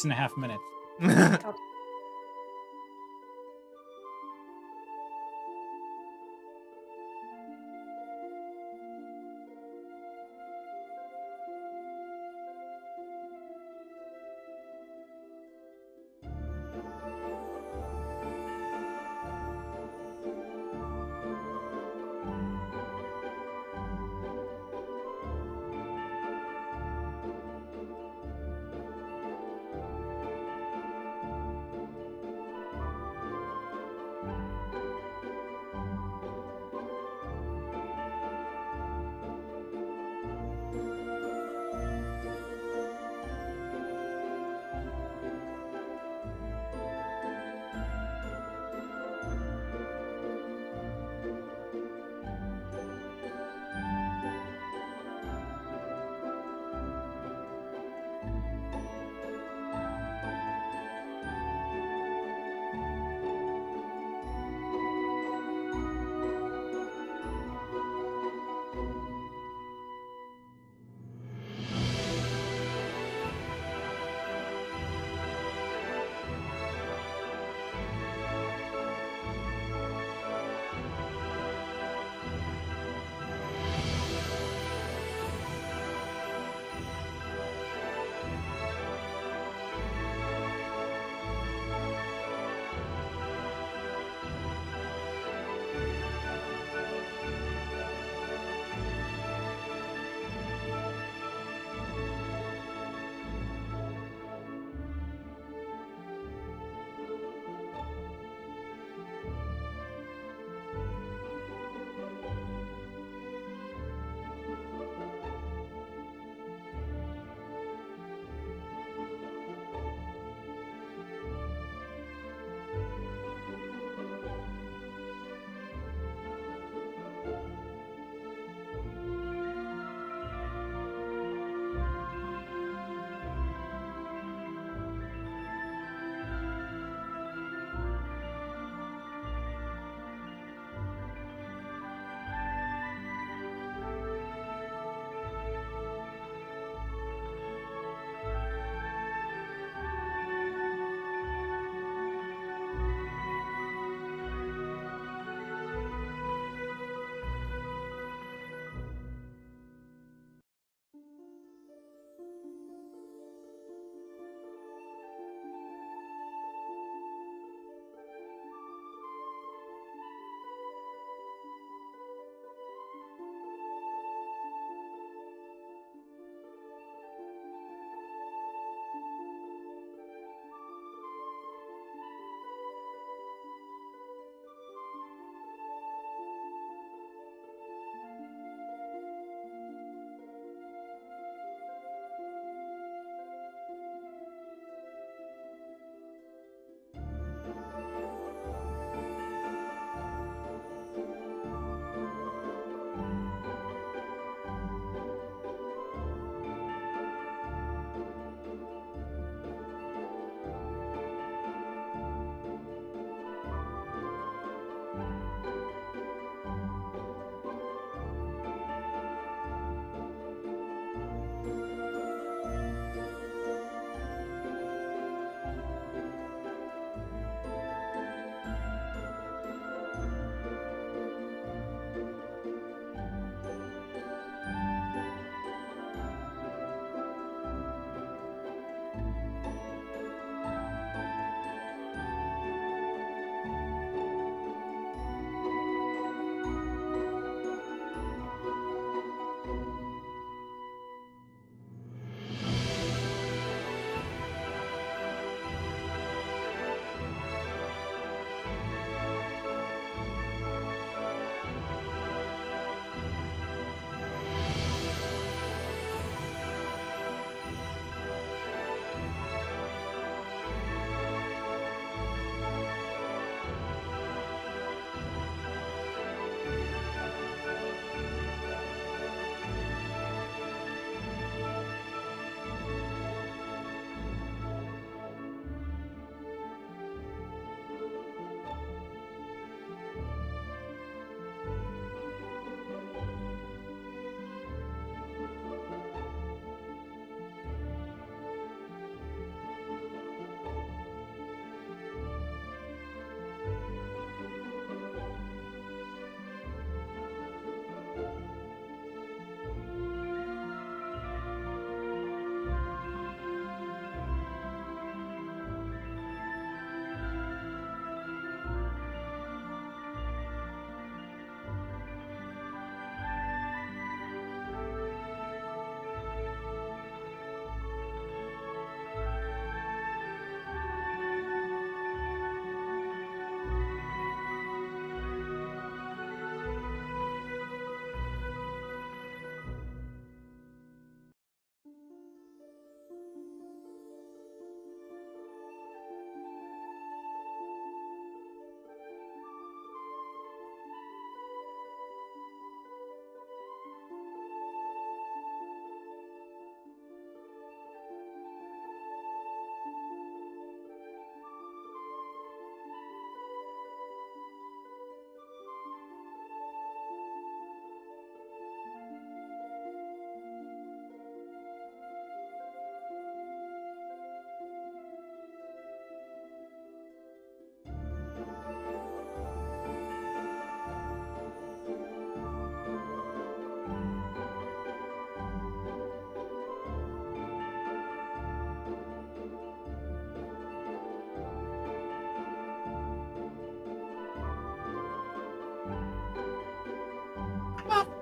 6.5 minutes. Okay.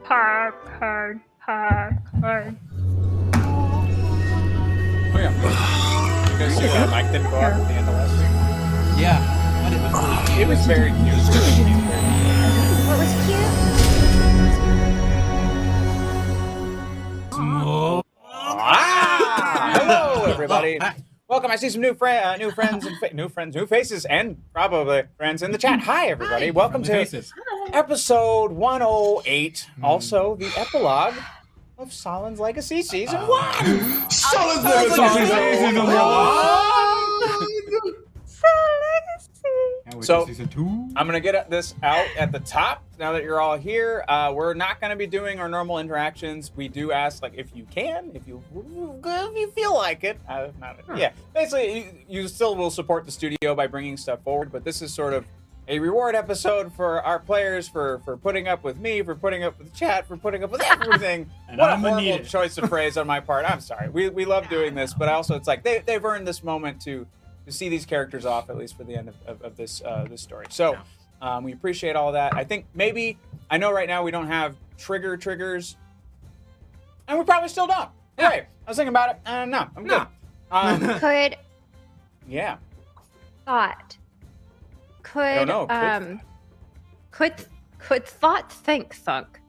Popcorn. Oh yeah. You guys see that mic didn't go off at the end of last week? Yeah. But it was really It was very cute. What was cute? Hello, everybody. Welcome. I see some new faces, and probably friends in the chat. Hi, everybody. Hi, Welcome to faces. episode 108. Also, the epilogue of Sahlen's Legacy Season 1. Sahlen's Legacy Season 1. So, I'm going to get this out at the top now that you're all here. We're not going to be doing our normal interactions. We do ask, like, if you can, if you feel like it. Yeah, basically, you still will support the studio by bringing stuff forward, but this is sort of a reward episode for our players for putting up with me, for putting up with the chat, for putting up with everything. What a horrible choice of phrase on my part. I'm sorry. We love doing this, but also it's like they've earned this moment to see these characters off, at least for the end of this story. So we appreciate all that. I think maybe, I know right now we don't have triggers, and we probably still don't. Yeah. Right. I was thinking about it. No, I'm good. Could Yeah. thought? Could I don't know. could thought think thunk?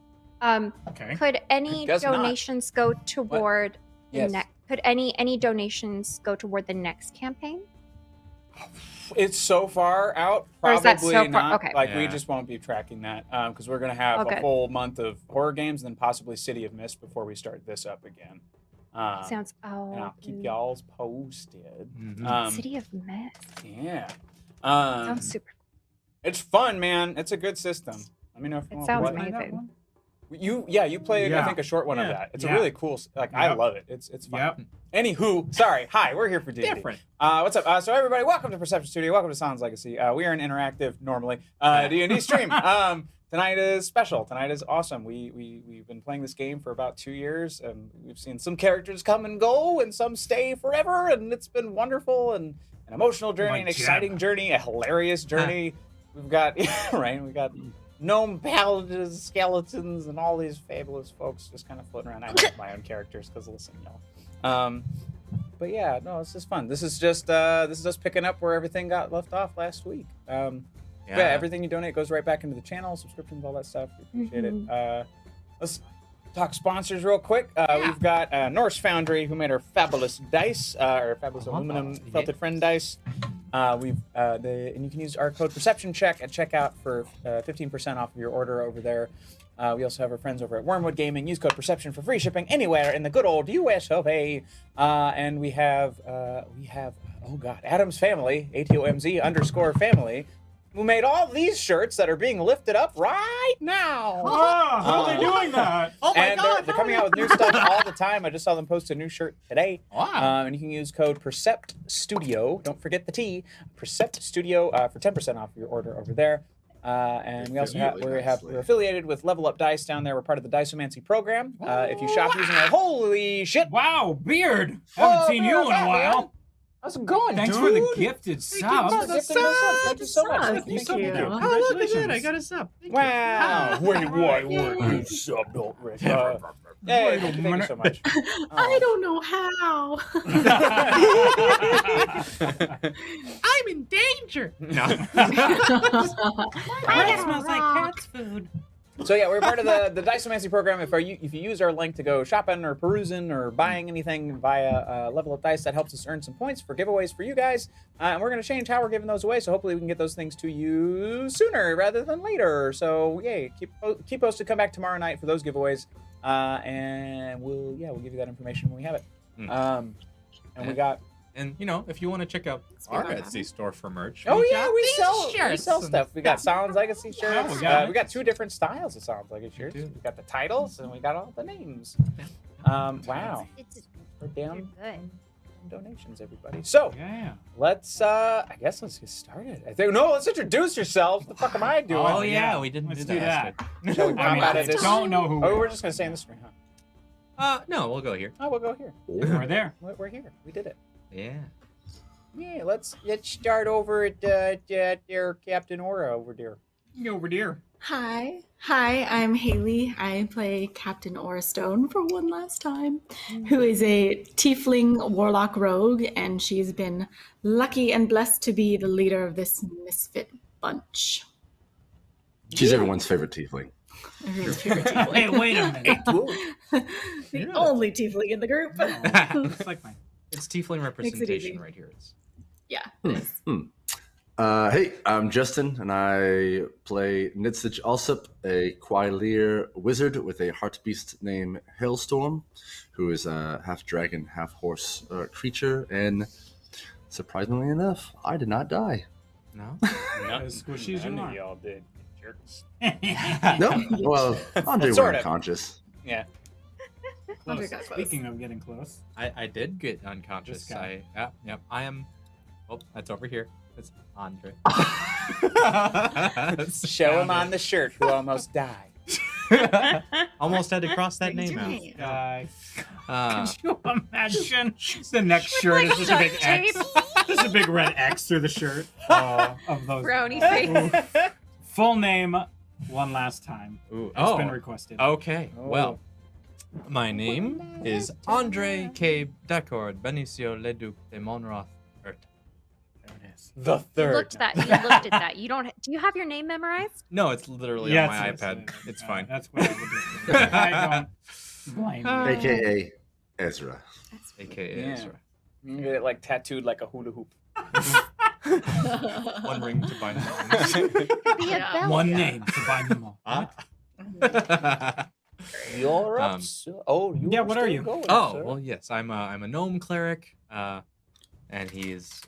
Okay. Could any Does not. donations go toward the Yes. next? Could any donations go toward the next campaign? It's so far out, Or is that probably so far- not. okay. Like, we Yeah. just won't be tracking that because we're going to have Okay. a full month of horror games and then possibly City of Mist before we start this up again. Sounds And I'll keep boo. y'all's posted. Mhm. City of Mist. Yeah. Sounds super. It's fun, man. It's a good system. Let me know if you It want sounds to play. amazing. You played, I Yeah. think, a short one of Yeah. that. It's Yeah. a really cool, I Yep. love it. It's fun. Yep. Anywho, sorry. Hi, we're here for D&D. Different. What's up? So everybody, welcome to Perception Studio. Welcome to Sahlen's Legacy. We are an interactive, normally, D&D stream. Tonight is special. Tonight is awesome. We've been playing this game for about 2 years, and we've seen some characters come and go, and some stay forever, and it's been wonderful, and an emotional journey, an exciting journey, a hilarious journey. We've got, right, we got gnome paladins, skeletons, and all these fabulous folks just kind of floating around. I love my own characters, because listen, y'all. But yeah, no, this is fun. This is just us picking up where everything got left off last week. Yeah, everything you donate goes right back into the channel, subscriptions, all that stuff. We appreciate it. Let's talk sponsors real quick. We've got Norse Foundry, who made our fabulous dice, our fabulous aluminum felted friend dice. And you can use our code Perception Check at checkout for 15% off of your order over there. We also have our friends over at Wormwood Gaming. Use code Perception for free shipping anywhere in the good old US of A. And we have Adam's Family, ATOMZ_family, who made all these shirts that are being lifted up right now. How are they doing that? Oh my God! They're coming out with new stuff all the time. I just saw them post a new shirt today. Wow. And you can use code Percept Studio. Don't forget the T. Percept Studio for 10% off your order over there. And we also we're affiliated with Level Up Dice down there. We're part of the Diceomancy program. If you shop using our holy shit. Wow, Beard. Haven't seen you in a while. How's it going, Thanks dude? for the gifted sub. Thank you so much. Thank you. Oh, look at that. I got a sub. Wow. Wait, what? You subbed already. Yeah, thank you so much. I don't know how. I'm in danger. No. That smells like cat's food. So yeah, we're part of the Diceomancy program. If you use our link to go shopping or perusing or buying anything via Level Up Dice, that helps us earn some points for giveaways for you guys. And we're going to change how we're giving those away, so hopefully we can get those things to you sooner rather than later. So yay, keep posted. Come back tomorrow night for those giveaways, and we'll give you that information when we have it. And we got. And, if you want to check out our Etsy store for merch. Oh yeah, we shirts. sell stuff. We got Sahlen's Legacy shirts. Yeah, we got 2 different styles of Sahlen's Legacy shirts. We do. We got the titles and we got all the names. Wow. We're down Good. donations, everybody. So Yeah. let's get started. Let's introduce yourselves. What the fuck am I doing? Oh, yeah, we didn't Let's do do that. Shall we I pop out of this? don't know who Oh, we're just gonna stay in the stream, huh? No, we'll go here. Oh, we'll go here. we're there. We're here. We did it. Yeah. Yeah, let's start over at dear Captain Aura over there. Over there. Hi. Hi, I'm Haley. I play Captain Orastone for one last time, who is a tiefling warlock rogue, and she's been lucky and blessed to be the leader of this misfit bunch. She's everyone's favorite tiefling. Everyone's favorite tiefling. Hey, wait a minute. The only tiefling in the group. It's like mine. It's tiefling representation right here. It's Yeah, it is. Hey, I'm Justin, and I play Nitzich Alsup, a Quailier wizard with a heart beast named Hailstorm, who is a half dragon, half horse creature. And surprisingly enough, I did not die. no. As squishy as you None of are. y'all did. Jerks. No, well, Andre was Sort of. unconscious. Yeah. Andre Close. got close. Speaking of getting close, I did get unconscious. This guy. I am. Oh, that's over here. It's Andre. Show him on the shirt who almost died. Almost had to cross that name out. Yeah. guy. Uh, Could you imagine the next shirt is just a big X? Just a big red X through the shirt of those. Brownie face. Full name, one last time. ooh, It's been requested. Okay. Oh. Well, my name is Andre K. Decord Benicio Leduc de Monroth. There it is. The You third. looked at that. You don't. Do you have your name memorized? No, it's literally Yeah, on my it's- iPad. It's fine. That's what I would do. I don't blame you. AKA Ezra. AKA Yeah. Ezra. You get it like tattooed like a hula hoop. One ring to bind them. Be a Yeah. bell. One name to bind them all. You're up. Oh, you. Yeah, what are you? Going, Oh, sir. well, yes, I'm a gnome cleric, and he is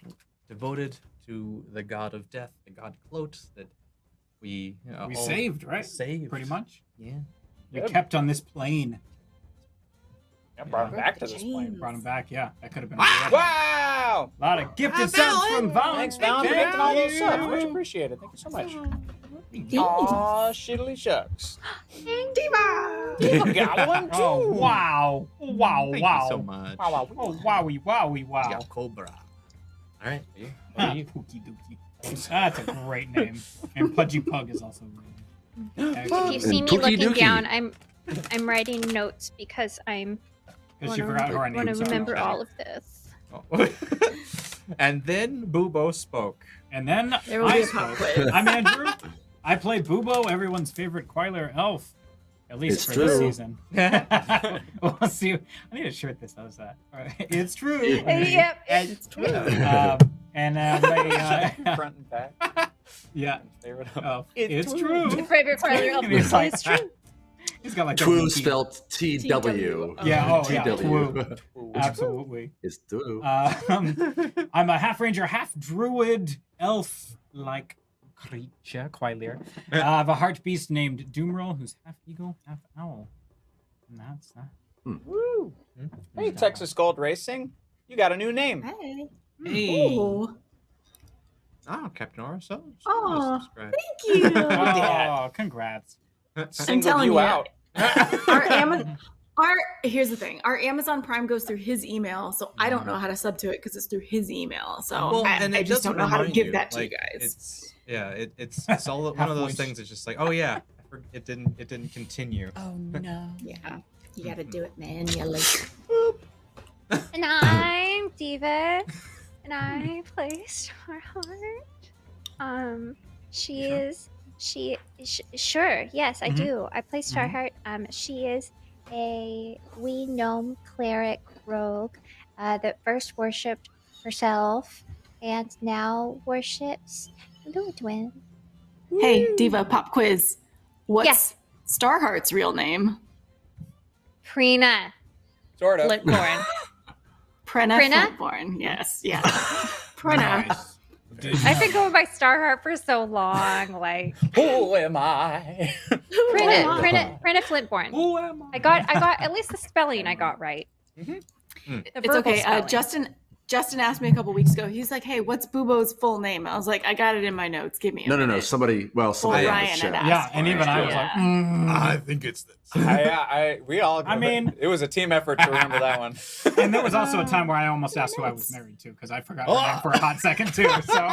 devoted to the god of death, the god Clote, that we We all saved, right? saved. Pretty much. Yeah. You're Good. kept on this plane. I brought him back to this James. plane. Brought him back. Yeah, that could have been. Wow! A lot of gifted subs from Valen. Thanks, Valen, for gifting all those subs. Much appreciated. Thank you so much. Aw, shiddly shucks. Diva! You got one too. Oh, wow. Wow, Thank wow. you so much. Wow, wow. Oh, wowie, wowie, wow. Yeah, Cobra. All right. You. Huh, What are you? Pookie Dookie. That's a great name. And Pudgy Pug is also a great name. If you Actually, see me Pookie looking Dookie. down, I'm writing notes because I'm because she forgot who our want to names are. remember all of this. Oh. And then Bubo spoke. And then There will be I a pop spoke. quiz. I'm Andrew. I play Bubo, everyone's favorite Quailer elf. At least It's for this true. season. We'll see. I need a shirt that says that. All right. It's true. Yep. It's true. And Front and back. yeah. Favorite Oh, it's true. Your favorite Quailer elf. He's like- It's true. He's got like a Twoo winky- spelled TW. Yeah, oh yeah, TW. Twoo. Ooh. Absolutely. It's Twoo. I'm a half ranger, half druid, elf like creature, Quailir. I have a heart beast named Doomrel, who's half eagle, half owl. And that's that. Woo. Hey, Texas Gold Racing. You got a new name. Hey. Hey. Ooh, Oh, Captain Orso. Aw. Subscribe. thank you. Oh, congrats. Singled telling you you. out. Here's the thing. Our Amazon Prime goes through his email, so I don't know how to sub to it because it's through his email. So Well, I and I it just doesn't don't know how to remind give you, that to like, you guys. It's all one of those Half-voice. things. It's just like, oh yeah, it didn't continue. Oh no. Yeah. You gotta do it manually. And I'm Diva, and I play Starheart. Sure, yes, I Mhm. do. I play Starheart. She is a wee gnome cleric rogue that first worshipped herself and now worships Ludwin. Hey, Diva, pop quiz. What's Yes. Starheart's real name? Prina Sort of. Flintborn. Prena Prina? Flintborn. Yes, yeah. Prena. Nice. I've been going by Starheart for so long. Like Who am I? Prina Flintborn. Who am I? I got at least the spelling I got right. Mhm. The It's verbal okay. spelling. Justin Justin asked me a couple weeks ago. He's like, "Hey, what's Bubo's full name?" I was like, "I got it in my notes. Give me a No. minute." Somebody in the Ryan had chat. asked. Yeah, and for even it. I was like, I think it's this. We all. I mean- it was a team effort to remember that one. and there was also a time where I almost asked who I was married to because I forgot her name for a hot second too. So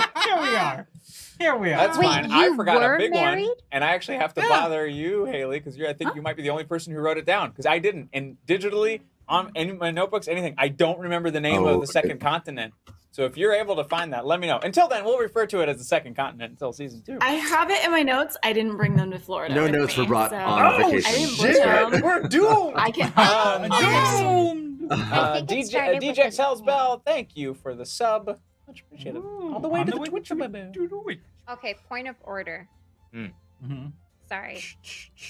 here we are. That's Wait, fine. I you forgot a were big married? one, and I actually have to bother you, Haley, because I think you might be the only person who wrote it down, because I didn't. And digitally, on any my notebooks, anything, I don't remember the name of the second continent. So if you're able to find that, let me know. Until then, we'll refer to it as the second continent until season 2. I have it in my notes. I didn't bring them to Florida. No with notes me, were brought so on I vacation. didn't Shit, bring them. we're doomed. I can. Doomed. I think it started with DJ an Tells E. Bell, thank you for the sub. Much appreciated. All the way On to the the way Twitch. to the Twitch. Okay, point of order. Mm-hmm. Sorry.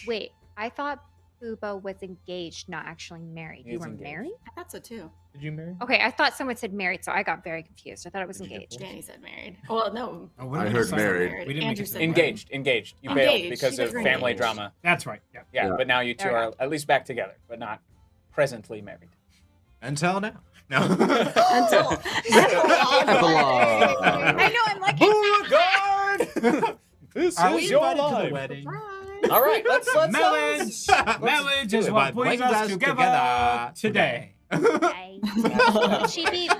Wait, I thought Bubo was engaged, not actually married. He You is were engaged. married? I thought so too. Did you marry? Okay, I thought someone said married, so I got very confused. I thought it was Did you engaged. Danny said married. Well, no. Oh, we I didn't heard decide. married. We didn't make Andrew it said to the wedding. Engaged. You bailed Engaged. because You of guys were family engaged. drama. That's right. Yeah. Yeah, Yeah. but now you two There we are at least back together, but not presently married. Until now. No. Until Epilogue. I know, I'm like, Beauregard! This Are is we your invited to life. the wedding? All right, let's Marriage, marriage do is it, what but brings us together today. okay.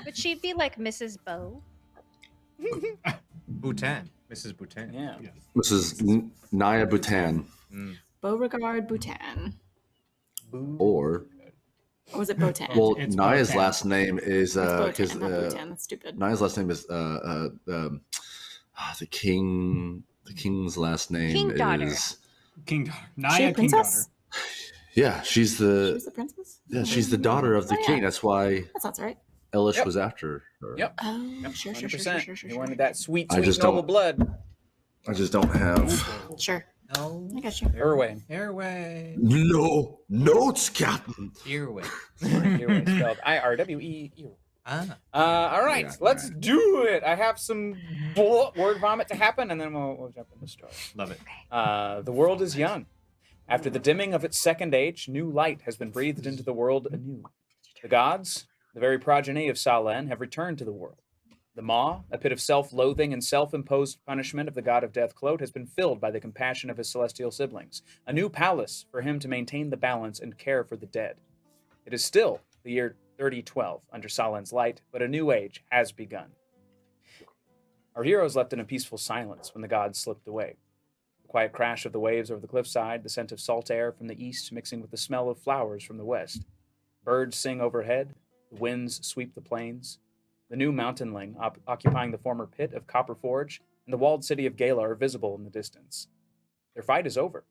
Would she be like Mrs. Bo? Bhutan. Mrs. Bhutan. Yeah. Yes. This is Naya Bhutan, Beauregard Bhutan. or Or was it Botan? well, It's Naya's Bhutan. last name is It's because Botan, not Bhutan. That's stupid. Naya's last name is the king. The king's last name King daughter. is King daughter. She a Naya King princess? daughter. yeah. She's She the was the princess? she's the daughter of the Oh, yeah. king. That's why That sounds right. Elish Yep. was after her. Yep. Oh, Yep, sure. 100%. He wanted that sweet, I sweet just noble don't- blood. I just don't have Sure. No. I got you. Airway. Airway. no notes, Captain. Earway. Airway spelled IRWE. Ah. All right, Yeah, let's right. do it. I have some word vomit to happen, and then we'll jump into the story. Love it. The world is young. After the dimming of its second age, new light has been breathed into the world anew. The gods, the very progeny of Sahlen, have returned to the world. The maw, a pit of self-loathing and self-imposed punishment of the god of death Clote, has been filled by the compassion of his celestial siblings, a new palace for him to maintain the balance and care for the dead. It is still the year 3012 under Sahlen's light, but a new age has begun. Our heroes left in a peaceful silence when the gods slipped away. The quiet crash of the waves over the cliffside, the scent of salt air from the east mixing with the smell of flowers from the west. Birds sing overhead, the winds sweep the plains. The new mountainling occupying the former pit of Copper Forge and the walled city of Gala are visible in the distance. Their fight is over.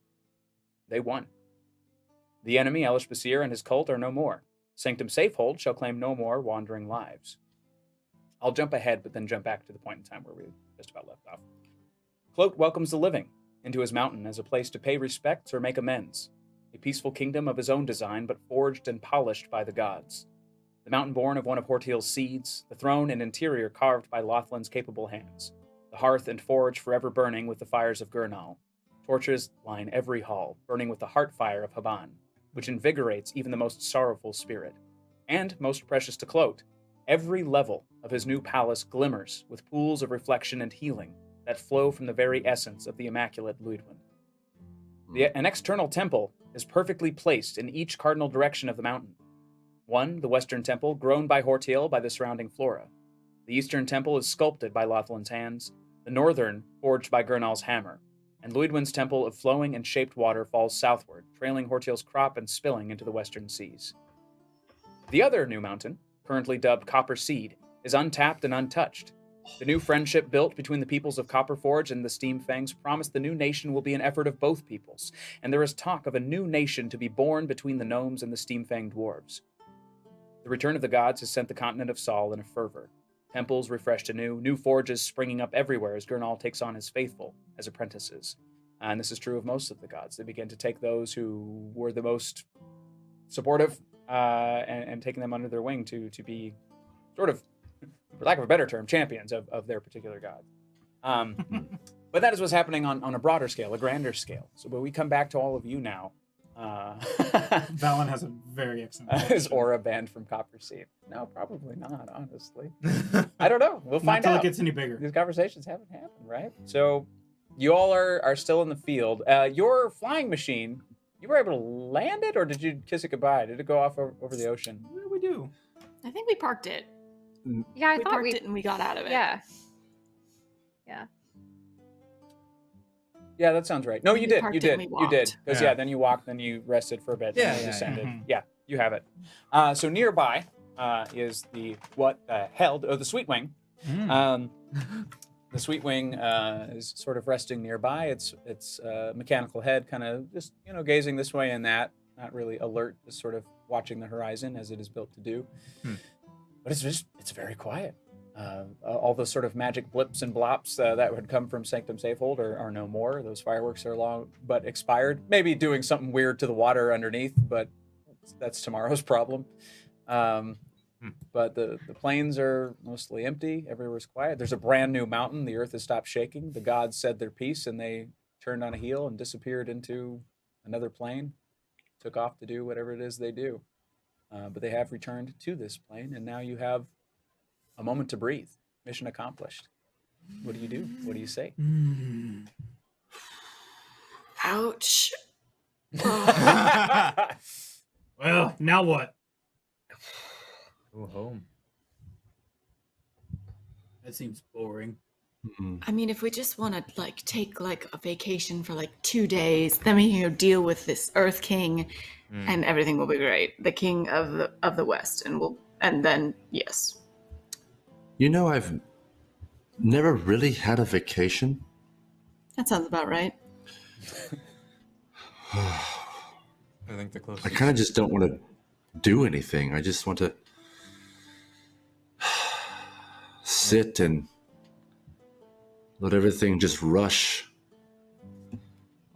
They won. The enemy, Elish Basir and his cult, are no more. Sanctum Safehold shall claim no more wandering lives. I'll jump ahead, but then jump back to the point in time where we just about left off. Clote welcomes the living into his mountain as a place to pay respects or make amends. A peaceful kingdom of his own design, but forged and polished by the gods. The mountain born of one of Hortiel's seeds, the throne and interior carved by Lothland's capable hands. The hearth and forge forever burning with the fires of Gurnal. Torches line every hall, burning with the heart fire of Haban, which invigorates even the most sorrowful spirit. And, most precious to Clote, every level of his new palace glimmers with pools of reflection and healing that flow from the very essence of the immaculate Luidwin. An external temple is perfectly placed in each cardinal direction of the mountain. One, the western temple, grown by Hortiel by the surrounding flora. The eastern temple is sculpted by Lothland's hands, the northern forged by Gurnal's hammer, and Luidwin's temple of flowing and shaped water falls southward, trailing Hortiel's crop and spilling into the western seas. The other new mountain, currently dubbed Copper Seed, is untapped and untouched. The new friendship built between the peoples of Copperforge and the Steamfangs promise the new nation will be an effort of both peoples, and there is talk of a new nation to be born between the gnomes and the Steamfang dwarves. The return of the gods has sent the continent of Sol in a fervor. Temples refreshed anew, new forges springing up everywhere as Gurnal takes on his faithful as apprentices. And this is true of most of the gods. They begin to take those who were the most supportive and taking them under their wing to be sort of, for lack of a better term, champions of their particular god. But that is what's happening on a broader scale, a grander scale. So when we come back to all of you now, Valen has a very excellent. Is question. Aura banned from Copper Seed? No, probably not, honestly. I don't know. We'll Not find till out. it gets any bigger. These conversations haven't happened, right? So you all are still in the field. Your flying machine, you were able to land it, or did you kiss it goodbye? Did it go off over the ocean? What do we do? I think we parked it. Yeah, I we thought parked we. it and we got out of it. Yeah. Yeah, that sounds right. No, you We did. parked You it did. and we You did. walked. Because Yeah. then you walked, then you rested for a bit, Yeah, then you yeah, descended. yeah. Yeah, you have it. So nearby is the what the hell? Oh, the Sweet Wing. Mm. The Sweet Wing is sort of resting nearby. Its mechanical head kind of just gazing this way and that, not really alert, just sort of watching the horizon as it is built to do. But it's very quiet. All those sort of magic blips and blops that would come from Sanctum Safehold are no more. Those fireworks are long but expired. Maybe doing something weird to the water underneath, but that's tomorrow's problem. But the plains are mostly empty. Everywhere's quiet. There's a brand new mountain. The earth has stopped shaking. The gods said their piece and they turned on a heel and disappeared into another plane. Took off to do whatever it is they do. But they have returned to this plane, and now you have a moment to breathe. Mission accomplished. What do you do? What do you say? Ouch. Well, now what? Go home. That seems boring. I mean, if we just want to take a vacation for 2 days, then we can go deal with this Earth King, and everything will be great. The King of the West, and then yes. I've never really had a vacation. That sounds about right. I think the closest. I kind of just don't want to do anything. I just want to sit and let everything just rush.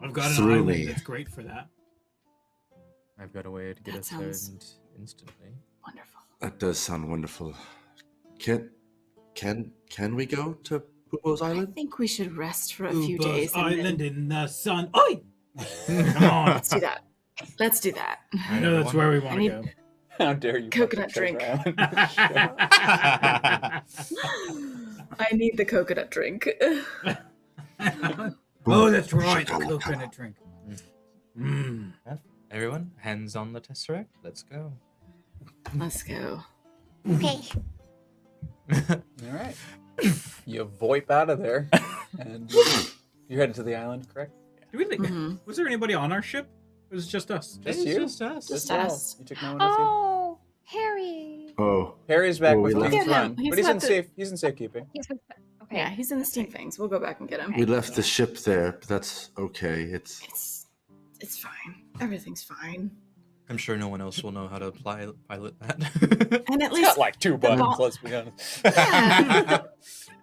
I've got an Through island me. that's great for that. I've got a way to get That us there sounds- instantly. Wonderful. That does sound wonderful. Can we go to Bubo's I Island? think we should rest for a few Uba's days. And Island then, in the sun. Oi! Come on. let's do that. Let's do that. I know that's where we want to need- go. How dare you? Coconut fucking drink. Treasure I need the coconut drink. Oh, that's right. The coconut drink. Everyone, hands on the tesseract. Let's go. Let's go. Okay. Island. All right. You VoIP out of there, and you're headed to the island, correct? Do we think, Mhm. Was there anybody on our ship? It was just us. Just It's you. just us. Just y'all. us. You took no one with you. Oh, Harry. Oh, Harry's back Well, with we left King's him. Run, He's but he's got in the- he's in safekeeping. Okay. Yeah, he's in the steam things. We'll go back and get him. we left the ship there, but that's okay. It's fine. Everything's fine. I'm sure no one else will know how to pilot that. And at It's least got like 2 buttons. ball- Let's be honest. Yeah.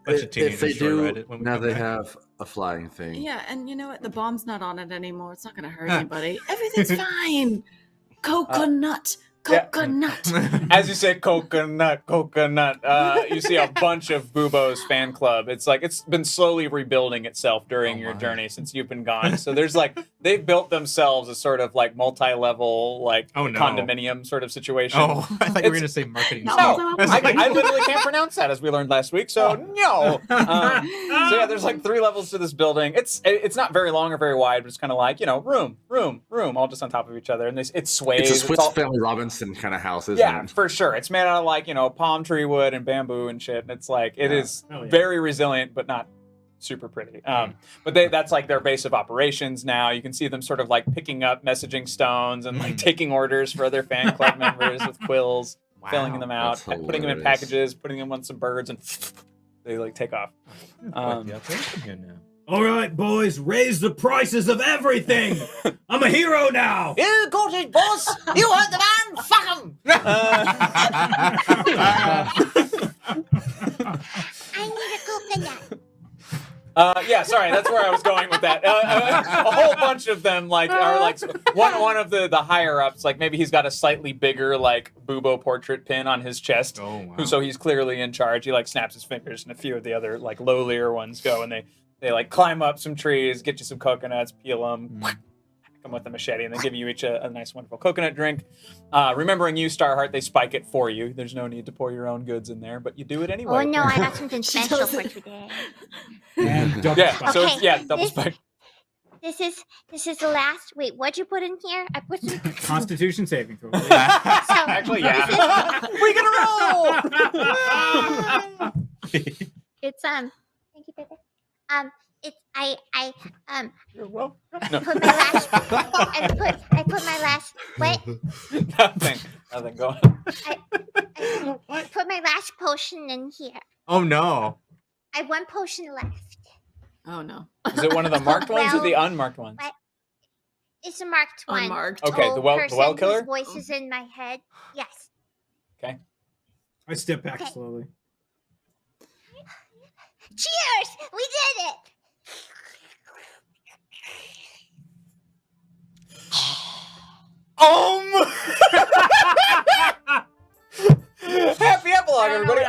Bunch of If teenagers they short do, ride it when we now come they back. have a flying thing. Yeah, and you know what? The bomb's not on it anymore. It's not going to hurt anybody. Everything's fine. Coconut. yeah. Coconut. As you say, coconut. You see a bunch of Bubo's fan club. It's like it's been slowly rebuilding itself during Oh your my. journey since you've been gone. So there's they've built themselves a sort of multi-level Oh, no. condominium sort of situation. Oh, I thought you were It's- going to say marketing. No. stuff. No, I literally can't pronounce that, as we learned last week. So no. So yeah, there's 3 levels to this building. It's not very long or very wide, but it's kind of room, all just on top of each other, and it sways. It's a Swiss all- Family Robinson kind of house, isn't yeah, it? for sure. It's made out of palm tree wood and bamboo and shit, and it's it is Hell yeah. very resilient, but not super pretty. But that's their base of operations now. You can see them sort of picking up messaging stones and taking orders for other fan club members with quills, filling them out, That's putting them in hilarious. packages, putting them on some birds, and they take off. Quite the operation here now. All right, boys, raise the prices of everything. I'm a hero now. You got it, boss. You heard the man. Fuck him. I need a coconut. Yeah, sorry, that's where I was going with that. A whole bunch of them are one of the higher ups. Maybe he's got a slightly bigger Bubo portrait pin on his chest. Oh, wow. So he's clearly in charge. He snaps his fingers, and a few of the other lowlier ones go, and they climb up some trees, get you some coconuts, peel them, come with a machete, and they give you each a nice, wonderful coconut drink. Remembering you, Starheart, they spike it for you. There's no need to pour your own goods in there, but you do it anyway. Oh no, I got something She special for doesn't. today. And double Yeah, spike. so it's, Okay, double this- spike. This is the last. Wait, what'd you put in here? I put some. Constitution saving throw. Actually, yeah. We can roll! It's Thank you, baby. It's You're welcome. No. put my last. I put my last. What? Nothing. Go on. I put my last potion in here. Oh no. I have one potion left. Oh no. Is it one of the marked ones or the unmarked ones? What? It's a marked one. Unmarked. Okay, the Old well person killer? whose voice is in my head. Yes. I step back Okay. slowly. Cheers! We did it. Happy epilogue, everybody.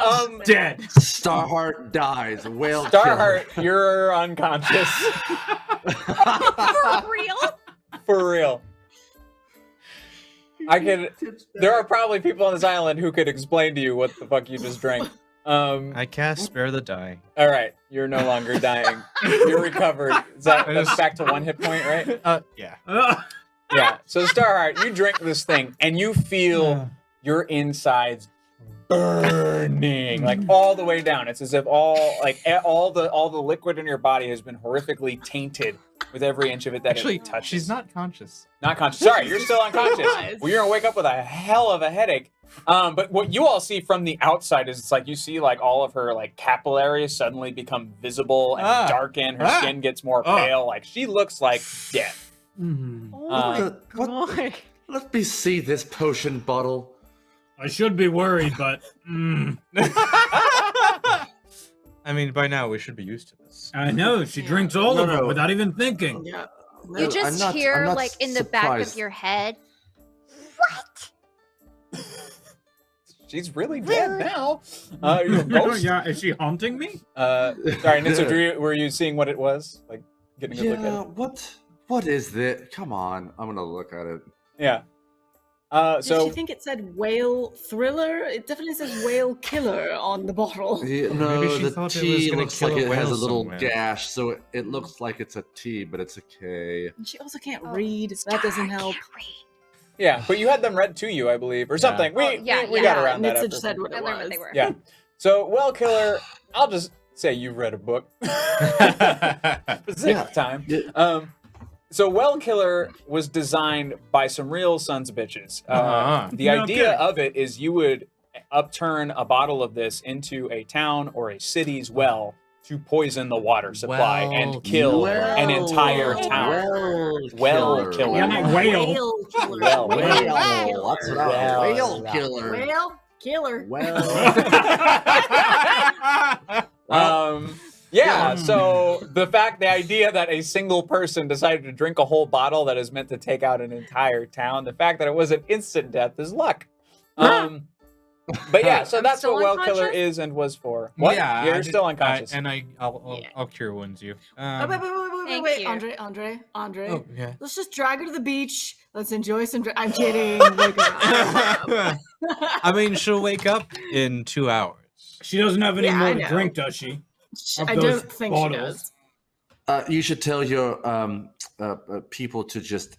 Dead. Starheart dies. Whale Starheart, you're unconscious. For real? For real. There are probably people on this island who could explain to you what the fuck you just drank. I cast Spare the Dying. All right, you're no longer dying. You're recovered. That's back to 1 hit point, right? Yeah. Yeah. So Starheart, you drink this thing and you feel your insides burning, like all the way down. It's as if all the liquid in your body has been horrifically tainted with every inch of it that Actually, it touches. she's not conscious. Not conscious. Sorry, you're still unconscious. Nice. Well, you're gonna wake up with a hell of a headache. But what you all see from the outside is it's like you see like all of her like capillaries suddenly become visible and darken. Her skin gets more pale. Like she looks like death. Let me see this potion bottle. I should be worried, but I mean, by now we should be used to this. I know she drinks all No, of it no. without even thinking. Yeah. You I'm just not- hear, I'm not like, in the back of surprised. your head. What? She's really dead now. You're a ghost. Yeah, is she haunting me? Sorry, Nitsu, were you seeing what it was? Like getting a good look at Yeah, it? what is this? Come on, I'm gonna look at it. Yeah. Did So you think it said whale thriller? It definitely says whale killer on the bottle. Yeah, no, Maybe she the thought it was T gonna looks kill like a it has a whale little somewhere. gash, so it looks like it's a T, but it's a K. And she also can't read. That doesn't help. yeah, but you had them read to you, I believe, or something. Oh, yeah, We got yeah. around that. Nitsa after. just said what I it learned what was. they were. Yeah. So, Well Killer, I'll just say you've read a book. Specific time. Yeah. So, Well Killer was designed by some real sons of bitches. The No idea kidding. of it is you would upturn a bottle of this into a town or a city's well to poison the water supply and kill an entire town. Well killer. Yeah, not whale. Whale killer. Well, Whale Whale. killer. That's what I Well, Whale killer. Whale killer. Well, Yeah, so the idea that a single person decided to drink a whole bottle that is meant to take out an entire town, the fact that it wasn't instant death is luck. But yeah, so I'm that's still what Well Killer unconscious? is and was for. What? Yeah, You're still unconscious. I'll cure wounds you. Oh, wait, Thank wait, you. Andre. Oh, yeah. Let's just drag her to the beach. Let's enjoy some. I'm kidding. Wake her up. I mean, she'll wake up in 2 hours. She doesn't have any Yeah, more I to know. drink, does she? Of I those don't think bottles. she does. you should tell your people to just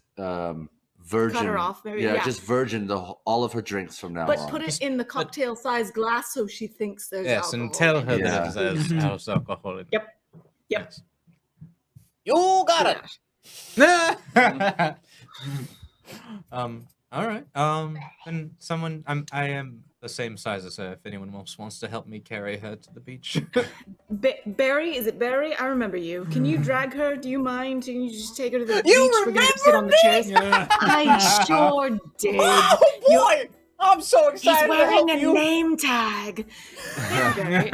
virgin. her off, maybe, Yeah, yeah. just virgin all of her drinks from now But on. put it in the cocktail-sized glass so she thinks there's Yes, alcohol. and tell her Yeah. that there's house alcohol in it. Yep. Yep. Yes. You got it. All right. And someone, I am the same size as her. If anyone else wants to help me carry her to the beach. Barry, is it Barry? I remember you. Can you drag her? Do you mind? Can you just take her to the You beach? We're gonna sit on the chairs. Yeah. I sure did. Oh boy! I'm so He's excited to help wearing a you. name tag. Barry.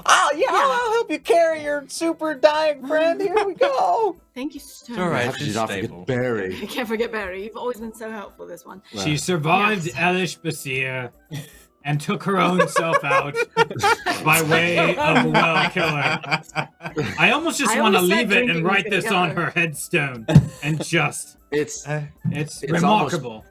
Oh yeah, I'll help you carry your super dying friend. Here we go. Thank you so It's all right. How much. could you she's not stable. forget Barry? I can't forget Barry. You've always been so helpful this one. She survived Elish Basir and took her own self out by way of well killer. I almost just I want to always said leave it drinking and was write gonna this kill on her. her headstone and just It's it's It's remarkable.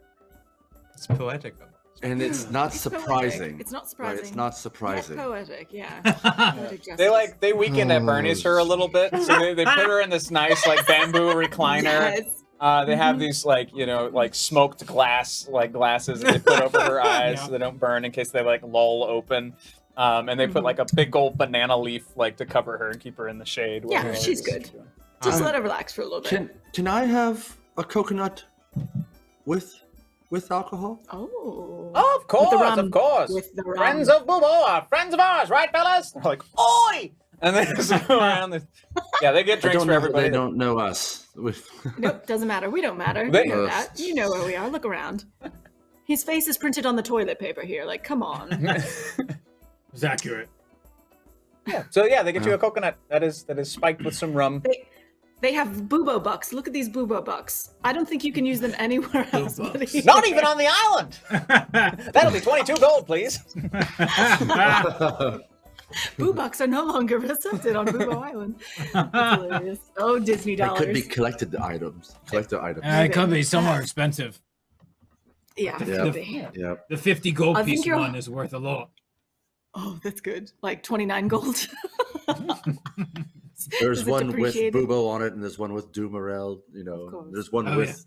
It's poetic. and it's not It's poetic. surprising. It's not Right, surprising. it's not Yet surprising. poetic, yeah. Poetic They justice. they weekend at Bernie's her a little bit, so they put her in this nice like bamboo recliner. Yes. They have these like like smoked glass like glasses that they put over her eyes so they don't burn in case they like lull open. And they put like a big old banana leaf like to cover her and keep her in the shade. Yeah, while she's she's good. doing- Just let her relax for a little bit. Can I have a coconut with alcohol? Oh. Of course, rum. of course. With the rum. Friends of Boobo are friends of ours, right, fellas? They're like, oi! And they just go around. Yeah, they get I drinks don't for know. everybody. They don't know us. With Nope, doesn't matter. We don't matter. They- You know that. You know where we are. Look around. His face is printed on the toilet paper here. Like, come on. It's accurate. Yeah. So yeah, they get you a coconut that is spiked with some rum. They have boobo bucks. Look at these boobo bucks. I don't think you can use them anywhere else. Boobo but bucks. here. Not even on the island. That'll be 22 gold, please. Boo bucks are no longer accepted on Boobo Island. That's hilarious. Oh, Disney they dollars. could be collected items. Collector items. It could be somewhere expensive. Yeah. Yeah. could be. Yeah. The 50 gold I think piece you're- one is worth a lot. Oh, that's good. Like 29 gold. There's Is it one with depreciated? Bubo on it, and there's one with Dumarel. You know, course. there's one Oh, with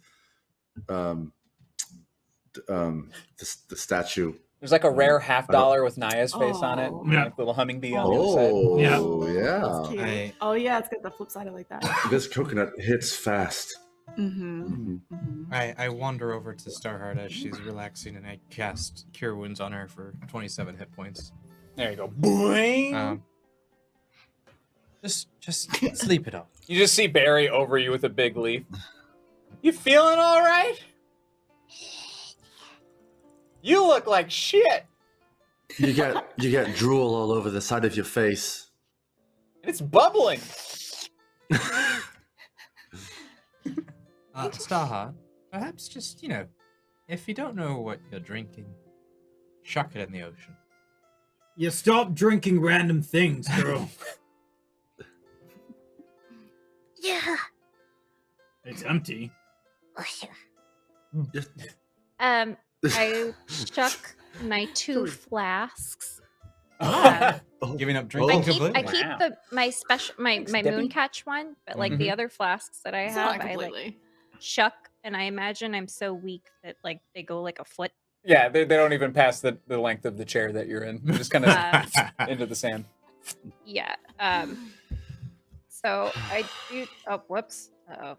the statue. There's like a rare $50 with Naya's face on it. Oh. and, Yeah. like little humming bee on the other side. Oh, Yeah. That's yeah. cute. Oh, yeah, it's got the flip side. I like that. This coconut hits fast. Mm-hmm. Mm-hmm. I wander over to Starheart as she's relaxing, and I cast Cure Wounds on her for 27 hit points. There you go. Boing. Just sleep it off. You just see Barry over you with a big leaf. You feeling all right? You look like shit. You get drool all over the side of your face. It's bubbling. Starheart, perhaps just, if you don't know what you're drinking, chuck it in the ocean. You stop drinking random things, girl. Yeah. It's empty. I chuck my 2 flasks. Giving up I drinking keep completely. I keep Wow. my special my Debbie. Mooncatch one, but like the other flasks that I It's have, not I like completely. chuck, and I imagine I'm so weak that like they go like a foot. Yeah, they don't even pass the length of the chair that you're in. You're just kind of into the sand. Yeah. So I do. Oh, whoops. Uh-oh.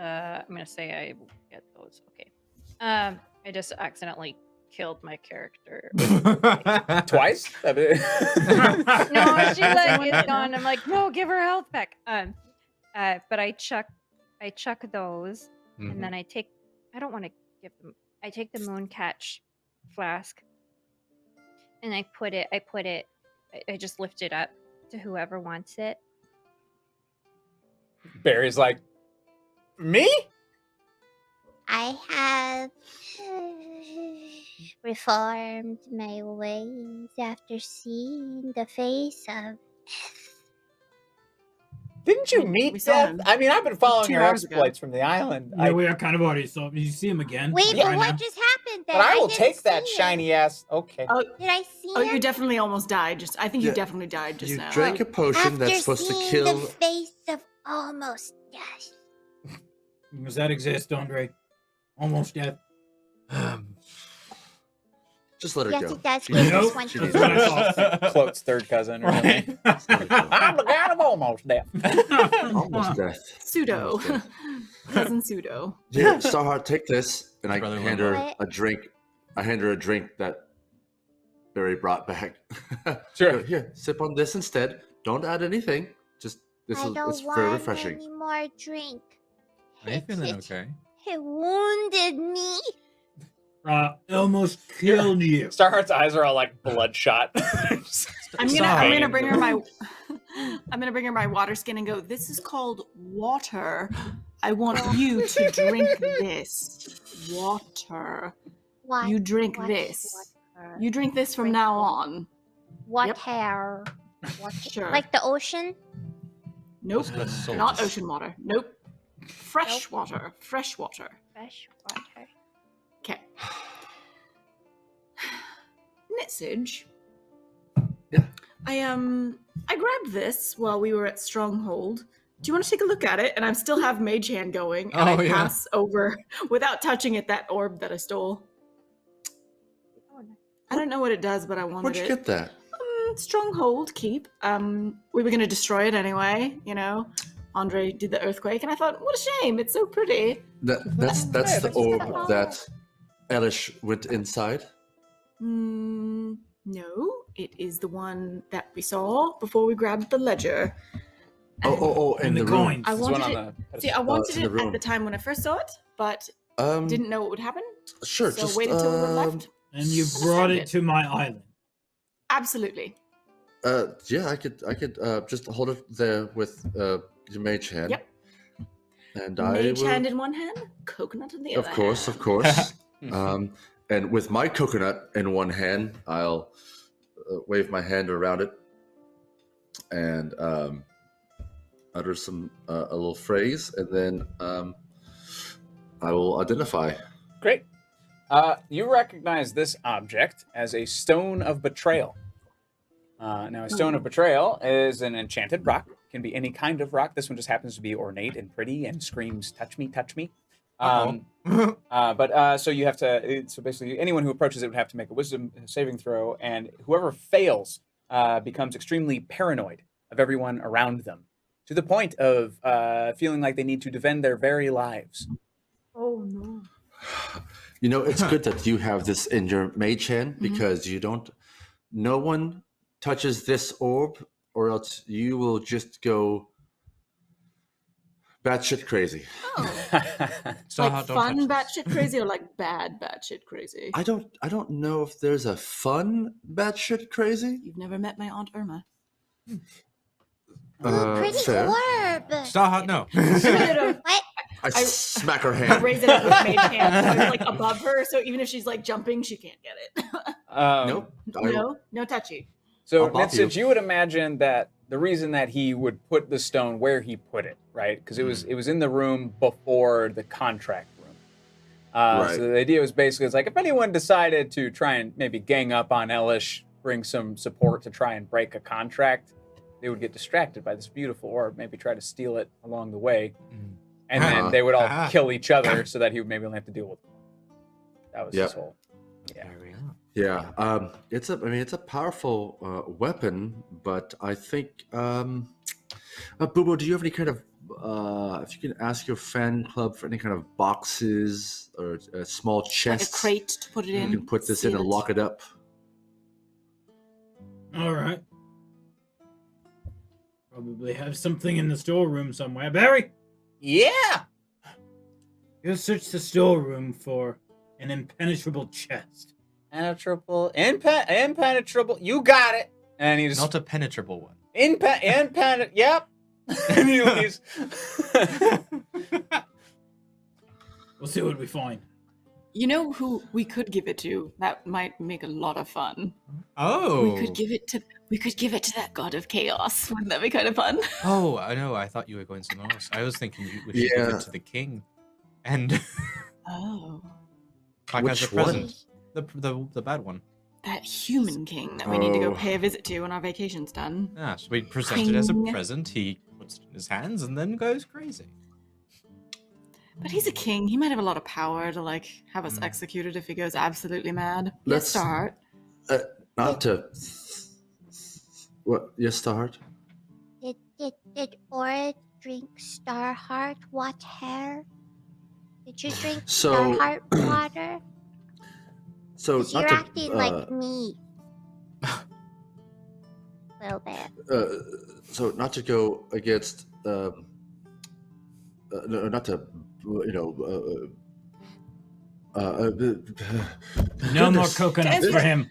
I'm gonna say I will get those. Okay. I just accidentally killed my character. Twice? No, she's like, it's gone. I'm like, no, give her health back. But I chuck those, and then I don't want to give them. I take the Mooncatch flask, and I just lift it up to whoever wants it. Barry's like, me? I have reformed my ways after seeing the face of Didn't you We meet saw Death? him I mean, I've been following 2 your hours ago. exploits from the island. Yeah, we are kind of already saw. You see him again. Wait, right but now. what just happened then? but I will didn't take that see shiny ass. Okay. Oh, Did I see oh, you him? definitely almost died. I think you Yeah. definitely died just You now. drank a potion that's After supposed to seeing kill. the face of almost death. Does that exist, Andre? Almost dead. Just let her Yes, go. it does. She Give needs- this Nope. one she to needs- That's what I thought. Cloak's third cousin. Or something. Right? I'm the god of almost death. Almost death. Pseudo. Almost death. Cousin Pseudo. Here, Starheart, take this, and I Brother hand Limbo. her a drink. I hand her a drink that Barry brought back. Sure. Here, sip on this instead. Don't add anything. Just this I is don't it's want very refreshing. any more drink. Are you feeling okay? It wounded me. Almost killed you. Starheart's eyes are all like bloodshot. I'm Sorry. gonna bring her my I'm gonna bring her my water skin and go, this is called water. I want you to drink this. Water. What? You drink what this. water? You drink this from Drink now it. on. Water. Sure. Like the ocean? Nope. That's salt. Not ocean water. Nope. Fresh water. Fresh water. Fresh water. Okay. Nitsage. Yeah. I grabbed this while we were at Stronghold. Do you want to take a look at it? And I still have Mage Hand going, and Oh, I yeah. pass over without touching it that orb that I stole. Oh, nice. I don't know what it does, but I wanted Where'd you it. get that? Stronghold keep. We were gonna destroy it anyway, you know. Andre did the earthquake, and I thought, what a shame! It's so pretty. That's Yeah, the that's orb cool. that Elish went inside. No, it is the one that we saw before we grabbed the ledger. Oh, in And the the room. coins. I There's one wanted on it. the See, I it's wanted in it the at room. the time when I first saw it, but didn't know what would happen. Sure, So just wait until we were left. And you Just brought send it to my island. Absolutely. yeah, I could just hold it there with your mage hand. Yep. And I Mage will, hand in one hand, coconut in the other. of course. And with my coconut in one hand, I'll wave my hand around it and utter a little phrase, and then I will identify. Great. You recognize this object as a stone of betrayal. Now, a stone of betrayal is an enchanted rock. Can be any kind of rock. This one just happens to be ornate and pretty and screams, "Touch me, touch me." So you have to. So basically, anyone who approaches it would have to make a wisdom saving throw, and whoever fails becomes extremely paranoid of everyone around them, to the point of feeling like they need to defend their very lives. Oh no. You know, it's good that you have this in your mage hand because you don't. No one touches this orb, or else you will just go batshit crazy. Oh. Starheart, Like don't fun touch this. batshit crazy or like bad batshit crazy? I don't know if there's a fun batshit crazy. You've never met my Aunt Irma. Pretty fair. orb. Starheart, no. What? I smack her I hand. raise it up with mage hand, so it's like above her, so even if she's like jumping, she can't get it. Nope. No touchy. So, I'll bop Nitsage, you. you would imagine that the reason that he would put the stone where he put it, right? Because it was in the room before the contract room. Right. So the idea was basically, it's like if anyone decided to try and maybe gang up on Elish, bring some support to try and break a contract, they would get distracted by this beautiful orb, maybe try to steal it along the way, and then they would all kill each other, so that he would maybe only have to deal with them. That was his whole. Yeah. There we are. Yeah, it's a powerful weapon, but I think, Boobo, do you have any kind of, if you can ask your fan club for any kind of boxes or a small Like chest, a crate to put it in. you can put this in seal and lock it up. All right. Probably have something in the storeroom somewhere. Barry, Yeah. you search the storeroom for an impenetrable chest. Impenetrable. You got it. And he just Not a penetrable one. Yep. And he leaves. We'll see what we find. You know who we could give it to? That might make a lot of fun. Oh. We could give it to that god of chaos. Wouldn't that be kind of fun? Oh, I know. I thought you were going somewhere else. I was thinking we should give Yeah. it to the king, and Oh. like as a Which one? present. The bad one. That human king that we need to go Oh. pay a visit to when our vacation's done. Yeah, so we present it as a King. present. He puts it in his hands and then goes crazy. But he's a king. He might have a lot of power to like have us executed if he goes absolutely mad. Let's Let's- start. Not to. What? Yes, Starheart? Did Aura drink Starheart water? Did you drink So- Starheart water? So 'Cause you're not to. acting like me. Little bit. So not to go against. No, not to. No more goodness. coconuts for him.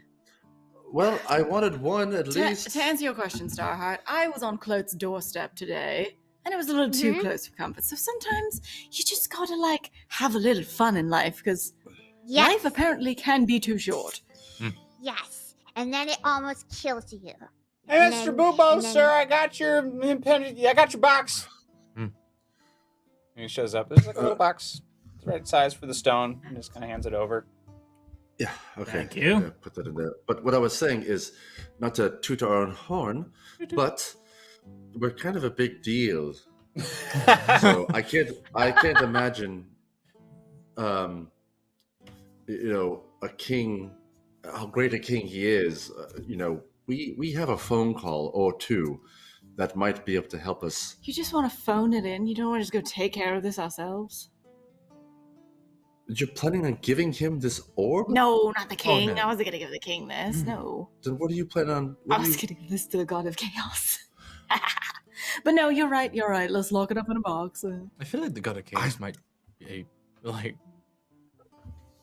Well, I wanted one at To least. answer your question, Starheart, I was on Clote's doorstep today, and it was a little too Mhm. close for comfort. So sometimes you just gotta like have a little fun in life, because Yes. Life apparently can be too short. Yes. And then it almost kills you. Hey, And Mr. then- Boobo, and then- sir, I got your box. Hmm. And he shows up. There's like a little box. It's the right size for the stone. And just kind of hands it over. Yeah, okay. Thank you. Yeah, put that in there. But what I was saying is, not to toot our own horn, but we're kind of a big deal. So I can't imagine, a king, how great a king he is. We have a phone call or two that might be able to help us. You just want to phone it in. You don't want to just go take care of this ourselves. You're planning on giving him this orb? No, not the king. no. I wasn't gonna give the king this. No, Then what do you plan on? I was gonna give this to the god of chaos. But no, you're right. You're right. Let's lock it up in a box. I feel like the God of Chaos might be like,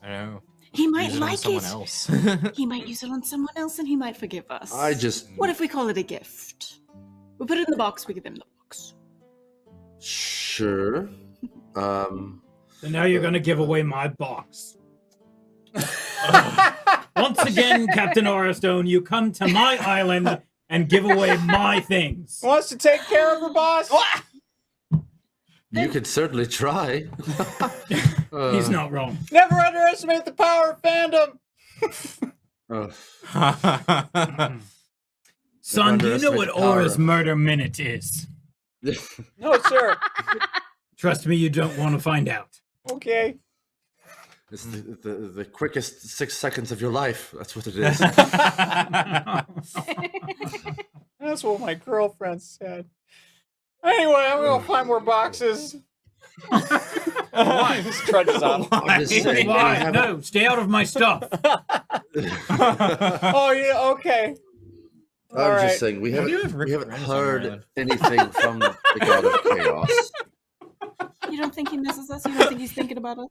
I don't know. He might use it on like someone it. else. He might use it on someone else, and he might forgive us. I just What if we call it a gift? We put it in the box. We give him the box. sure. So now you're gonna give away my box. Once again, Captain Oristone, you come to my island and give away my things. Wants to take care of her boss? You could certainly try. He's not wrong. Never underestimate the power of fandom. Son, do you know what underestimate the power Aura's of- murder minute is? No, sir. Trust me, you don't want to find out. Okay. It's the quickest 6 seconds of your life. That's what it is. That's what my girlfriend said. Anyway, I'm gonna find more boxes. Why? Just trudges on. I'm just saying, we Why? haven't- No, stay out of my stuff. Oh yeah, okay. I'm All right. just saying we Why do you haven't have Rick we haven't Moranis on your heard island? anything from the God of Chaos. You don't think he misses us? You don't think he's thinking about us?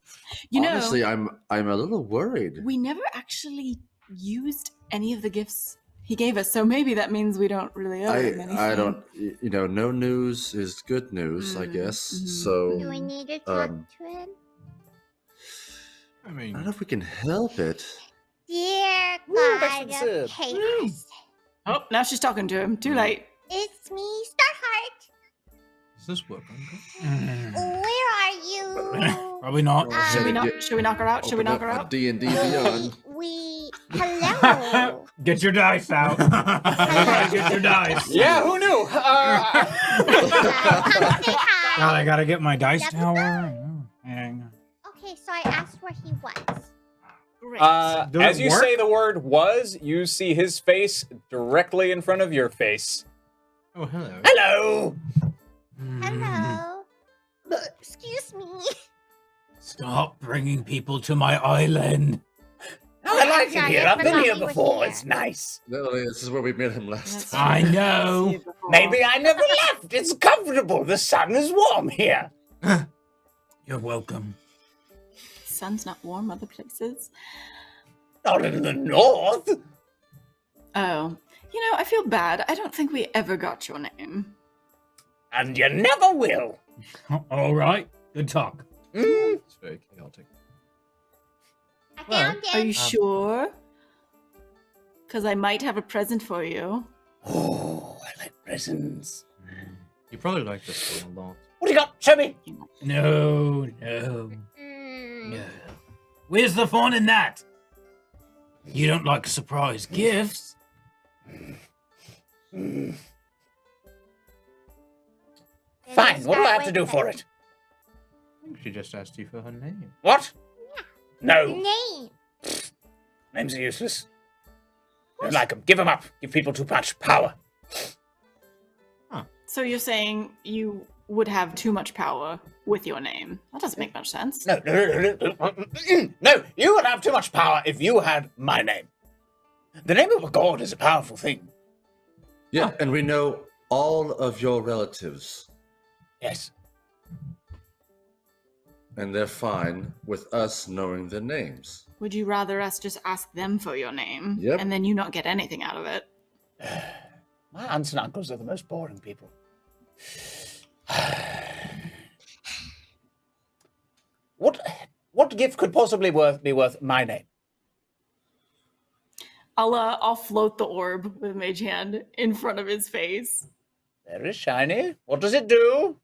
Honestly, I'm a little worried. We never actually used any of the gifts he gave us, so maybe that means we don't really owe him anything. I don't. No news is good news, I guess. mhm. So Do we need to talk Um, to him? I I mean, don't know if we can help it. Dear Woo, that's God what of it said. chaos. Oh, now she's talking to him. Too late. It's me, Starheart. does this work, Uncle? Where are you? Probably not. Should we Better knock? Should we knock her out? Should we knock her out? D&D Beyond. Hello. Get your dice out. Get your dice. Yeah, who knew? Come say hi. God, I gotta get my dice Yep. tower. Hang on. Okay, so I asked where he was. Great. Did as it you work? say the word "was," you see his face directly in front of your face. Oh, hello. Hello. Hello. Excuse me. Stop bringing people to my island. I like it Sorry, here. I I've been forgot here you were before. here. It's nice. No, this is where we met him last That's time. I know. Maybe I never left. It's comfortable. The sun is warm here. You're welcome. Sun's not warm other places. Not in the north. Oh, I feel bad. I don't think we ever got your name. And you never will. All right. Good talk. It's very chaotic. I Well, found Are him. you sure? Because I might have a present for you. Oh, I like presents. You probably like this one a lot. What do you got? Show me. No. Mm. Where's the fun in that? You don't like surprise gifts. Fine. What do I have to do for it? I think she just asked you for her name. What? No. Name. Names are useless. Don't like them. Give them up. Give people too much power. So you're saying you would have too much power with your name? That doesn't make much sense. No. No. You would have too much power if you had my name. The name of a god is a powerful thing. Yeah, and we know all of your relatives, Yes. and they're fine with us knowing their names. Would you rather us just ask them for your name Yep. and then you not get anything out of it? My aunts and uncles are the most boring people. What what gift could possibly be worth my name? I'll float the orb with Mage Hand in front of his face. Very shiny. What does it do?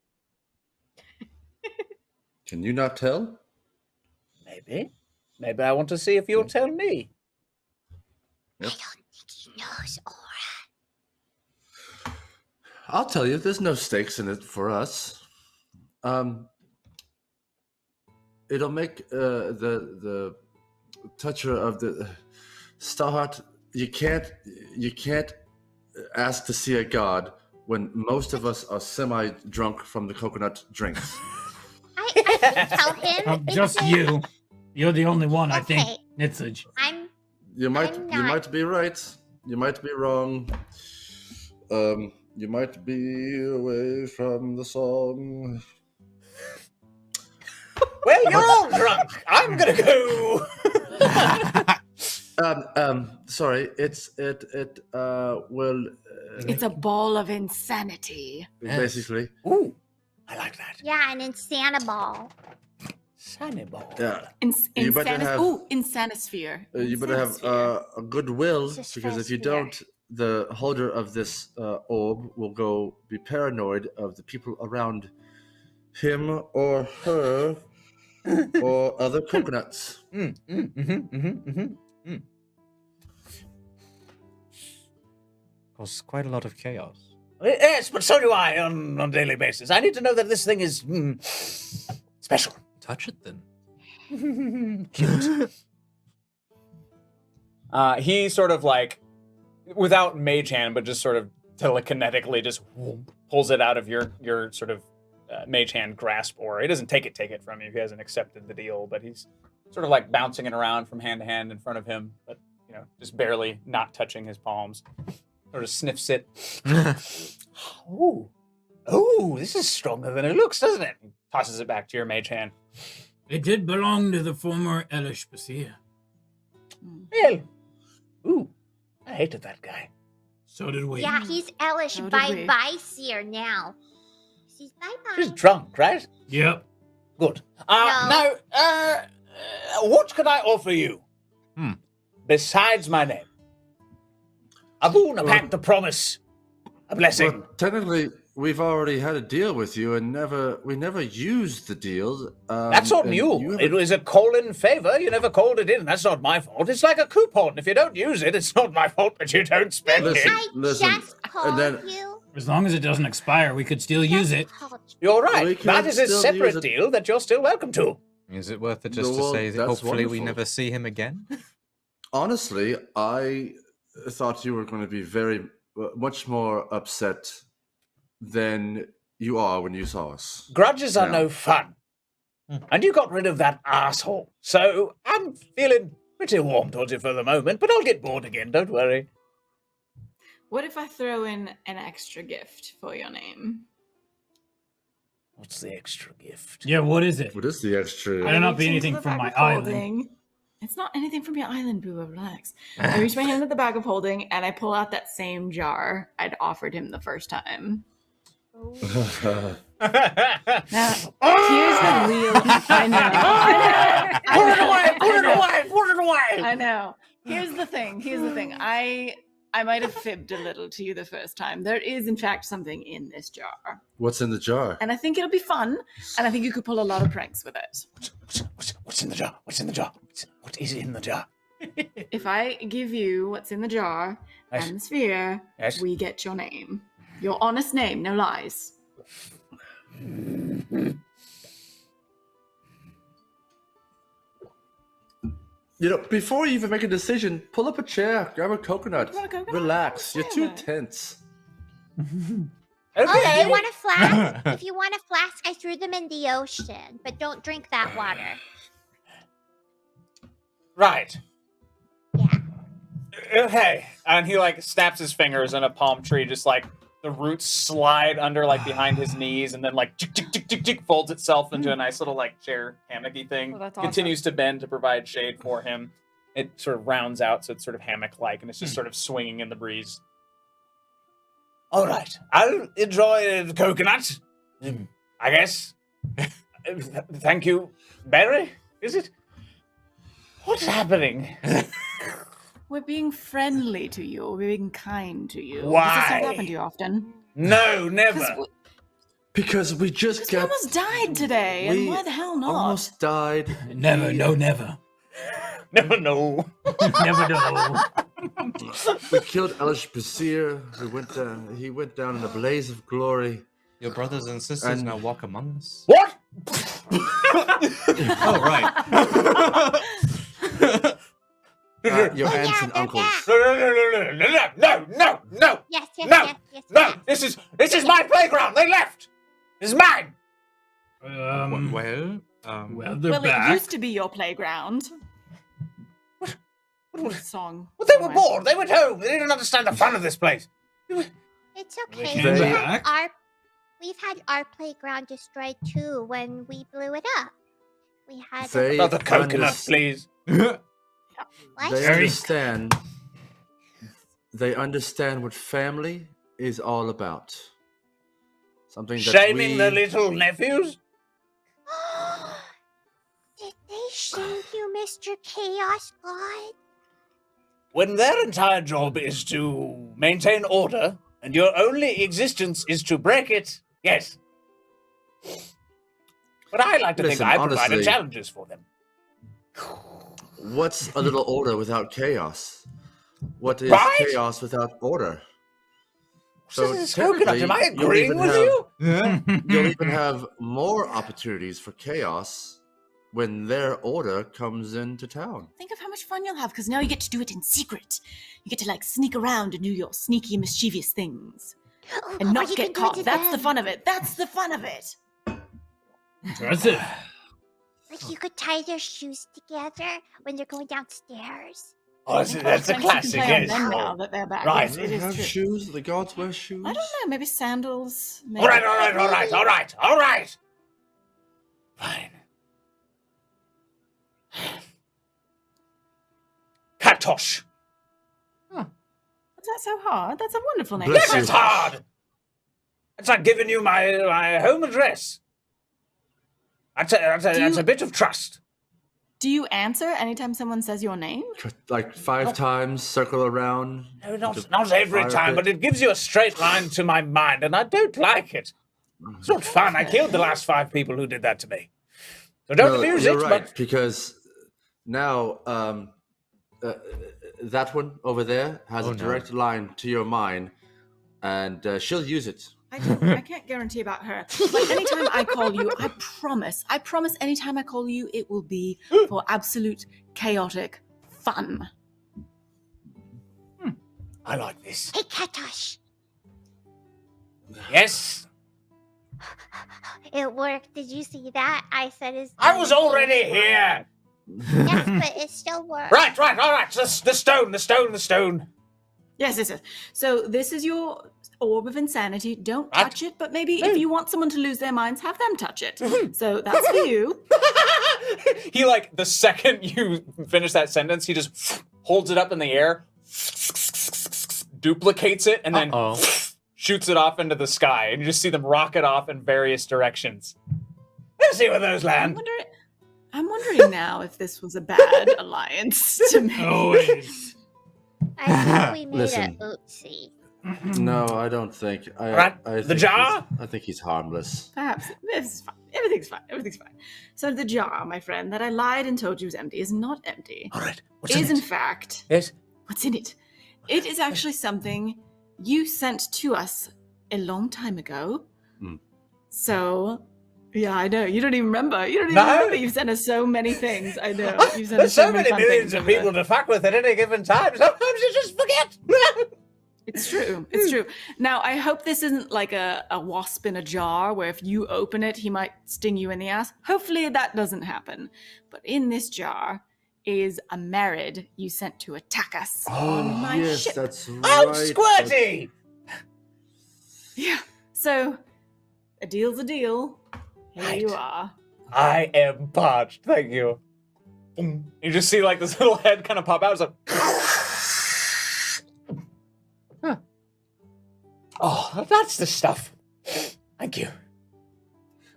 Can you not tell? Maybe. Maybe I want to see if you'll tell me. Yep. I don't think he knows Aura. I'll tell you, there's no stakes in it for us. It'll make the toucher of the Starheart. You can't ask to see a god when most of us are semi-drunk from the coconut drinks. I can tell him. it's Just a- you. You're the only one, I think. Okay. Nitsage. You might I'm not. be right. You might be wrong. You might be away from the song. Well, you're all drunk. I'm gonna go. Sorry. It's a ball of insanity. Basically. Ooh, I like that. Yeah, an Insaniball. Saniball. Yeah. You better have- Insanisphere. You better have Insanisphere. a good will, It's a because if you stratosphere. don't, the holder of this orb will go be paranoid of the people around him or her or other coconuts. Causes quite a lot of chaos. Yes, but so do I on a daily basis. I need to know that this thing is special. Touch it then. Cute. He sort of like, without mage hand, but just sort of telekinetically just pulls it out of your sort of mage hand grasp, or he doesn't take it from you. He hasn't accepted the deal, but he's sort of like bouncing it around from hand to hand in front of him, but just barely not touching his palms. Sort of sniffs it. Ooh, this is stronger than it looks, doesn't it? He tosses it back to your mage hand. It did belong to the former Elish Basir. Well, ooh, I hated that guy. So did we. Yeah, he's Elish So did by we. Viceer now. He's She's bye-bye. drunk, right? Yep. Good. No. Now, what can I offer you? Besides my name? A boon, a pact, a promise, a blessing. Well, technically, we've already had a deal with you, and we never used the deal. That's on and you. haven't- It was a call-in favor. You never called it in. That's not my fault. It's like a coupon. If you don't use it, it's not my fault that you don't spend Listen. it. I just called then- you. As long as it doesn't expire, we could still use it. Just called you. You're We right. can That is a still use separate it. deal that you're still welcome to. Is it worth it just Well, to say that that's hopefully we wonderful. never see him again? Honestly, I thought you were going to be much more upset than you are when you saw us. Grudges are Yeah. no fun. And you got rid of that asshole. So I'm feeling pretty warm towards you for the moment, but I'll get bored again, don't worry. What if I throw in an extra gift for your name? What's the extra gift? Yeah, what is it? What is the extra? I don't know if reach into anything the from bag my of island. holding. It's not anything from your island, Boo. Relax. I reach my hand at the bag of holding and I pull out that same jar I'd offered him the first time. Now, here's the real. I know. Put it away! Put it away! Put it away! I know. Here's the thing. I might have fibbed a little to you the first time. There is, in fact, something in this jar, What's in the jar? and I think it'll be fun. And I think you could pull a lot of pranks with it. What's in the jar? What's in the jar? What is in the jar? If I give you what's in the jar Yes. and the sphere, Yes. we get your name. Your honest name, no lies. Before you even make a decision, pull up a chair, grab a coconut, You want a coconut? relax. You're too Yeah. tense. Oh, Okay. you want a flask? If you want a flask, I threw them in the ocean. But don't drink that water. Right. Yeah. Okay. And he like snaps his fingers and a palm tree just like the roots slide under like behind his knees and then like tick, tick, tick, tick, tick, folds itself into a nice little like chair hammocky thing. Oh, that's awesome. Continues to bend to provide shade for him. It sort of rounds out so it's sort of hammock-like and it's just sort of swinging in the breeze. All right. I'll enjoy the coconut. I guess. Thank you, Barry. Is it? What's happening? We're being friendly to you. We're being kind to you. Does Why? this not happen to you often? No, never. Because we just Because we almost died today, and why the hell not? Almost died. Never, no, never. Never know. Never know. We killed Elish Basir. He went down in a blaze of glory. Your brothers and sisters And- now walk among us. What? Oh, right. Your aunts yeah, and they're uncles. back. No. Yes, yes, No, yes, yes. No, this is my playground. They left. This is mine. Well, Well, they're Well, back. it used to be your playground. What song? Well, they were bored. They went home. They didn't understand the fun of this place. It's okay. came We've back. we've had our playground destroyed too when we blew it up. We had They Not the coconut, underst- please. what? They Very- understand. They understand what family is all about. Something that Shaming we... the little nephews? Did they shame you, Mr. Chaos God? When their entire job is to maintain order, and your only existence is to break it, yes. But I like to think Listen, I provided honestly- challenges for them. What's a little order without chaos? What is Right? chaos without order? So this is coconut. Am I you'll agreeing even with have- you? You'll even have more opportunities for chaos when their order comes into town. Think of how much fun you'll have, because now you get to do it in secret. You get to like sneak around and do your sneaky, mischievous things, and Or not you get can do it caught. to That's the them. fun of it. That's the fun of it. Impressive. Like you could tie their shoes together when they're going downstairs. Oh, that's a Sometimes you classic. can play on Yes. them now that they're back. Right. Yes, Do it they is have true. shoes? The gods wear shoes? I don't know. Maybe sandals. Maybe. All right. Fine. Katosh. Is that so hard? That's a wonderful name. Bless Yes, you. it's hard. It's like giving you my home address. That's a bit of trust. Do you answer anytime someone says your name? Like 5 times, circle around. No, not the every fire time, pit. but it gives you a straight line to my mind, and I don't like it. It's not fun. I killed the last 5 people who did that to me. So don't No, abuse you're it, right, but because now that one over there has Oh, a no. direct line to your mind, and she'll use it. I can't guarantee about her. But anytime I call you, I promise anytime I call you, it will be for absolute chaotic fun. I like this. Hey, Katosh. Yes, It worked. Did you see that? I said his I was already here. Yes, but it still worked. Right, all right. The stone. Yes. So this is your orb of insanity. Don't Right. touch it, but maybe if you want someone to lose their minds, have them touch it. So that's for you. He, like, the second you finish that sentence, he just holds it up in the air, duplicates it, and then Uh-oh. shoots it off into the sky, and you just see them rocket off in various directions. Let's see where those land. I'm wondering now if this was a bad alliance to make. Always. I think we made Listen. a oopsie. No, I don't think. Right, I the think jar? I think he's harmless. Perhaps it's fine. Everything's fine. So the jar, my friend, that I lied and told you was empty is not empty. All right, what's Is in in it? fact Yes? what's in it. It is actually something you sent to us a long time ago. Hmm. So, yeah, I know. You don't even remember. No. You've sent us so many things. I know. You've sent There's us so so many fun millions things of over people there. to fuck with at any given time. Sometimes you just forget. It's true. It's true. Now, I hope this isn't like a wasp in a jar where if you open it, he might sting you in the ass. Hopefully that doesn't happen. But in this jar is a merid you sent to attack us on my yes, ship. that's right. Oh, Squirty! Yeah. So, a deal's a deal. Here Right. you are. I am parched. Thank you. Boom. You just see like this little head kind of pop out. It's like, huh. Oh, that's the stuff. Thank you.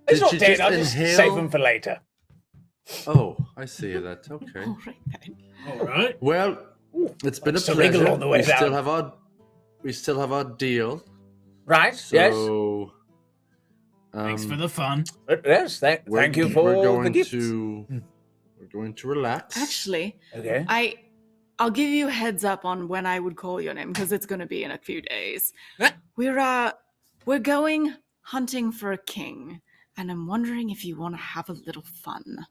It's Did not you dead. just I'll just inhale? save them for later. Oh, I see that. Okay. All right then. All right. Well, it's been a Some wiggle pleasure. on the way we still down. have our deal. Right? Yes. So, Thanks for the fun. Yes. Thank you for we're the going gifts. we're going to relax. Actually, Okay. I'll give you a heads up on when I would call your name because it's going to be in a few days. Huh? We're going hunting for a king, and I'm wondering if you want to have a little fun.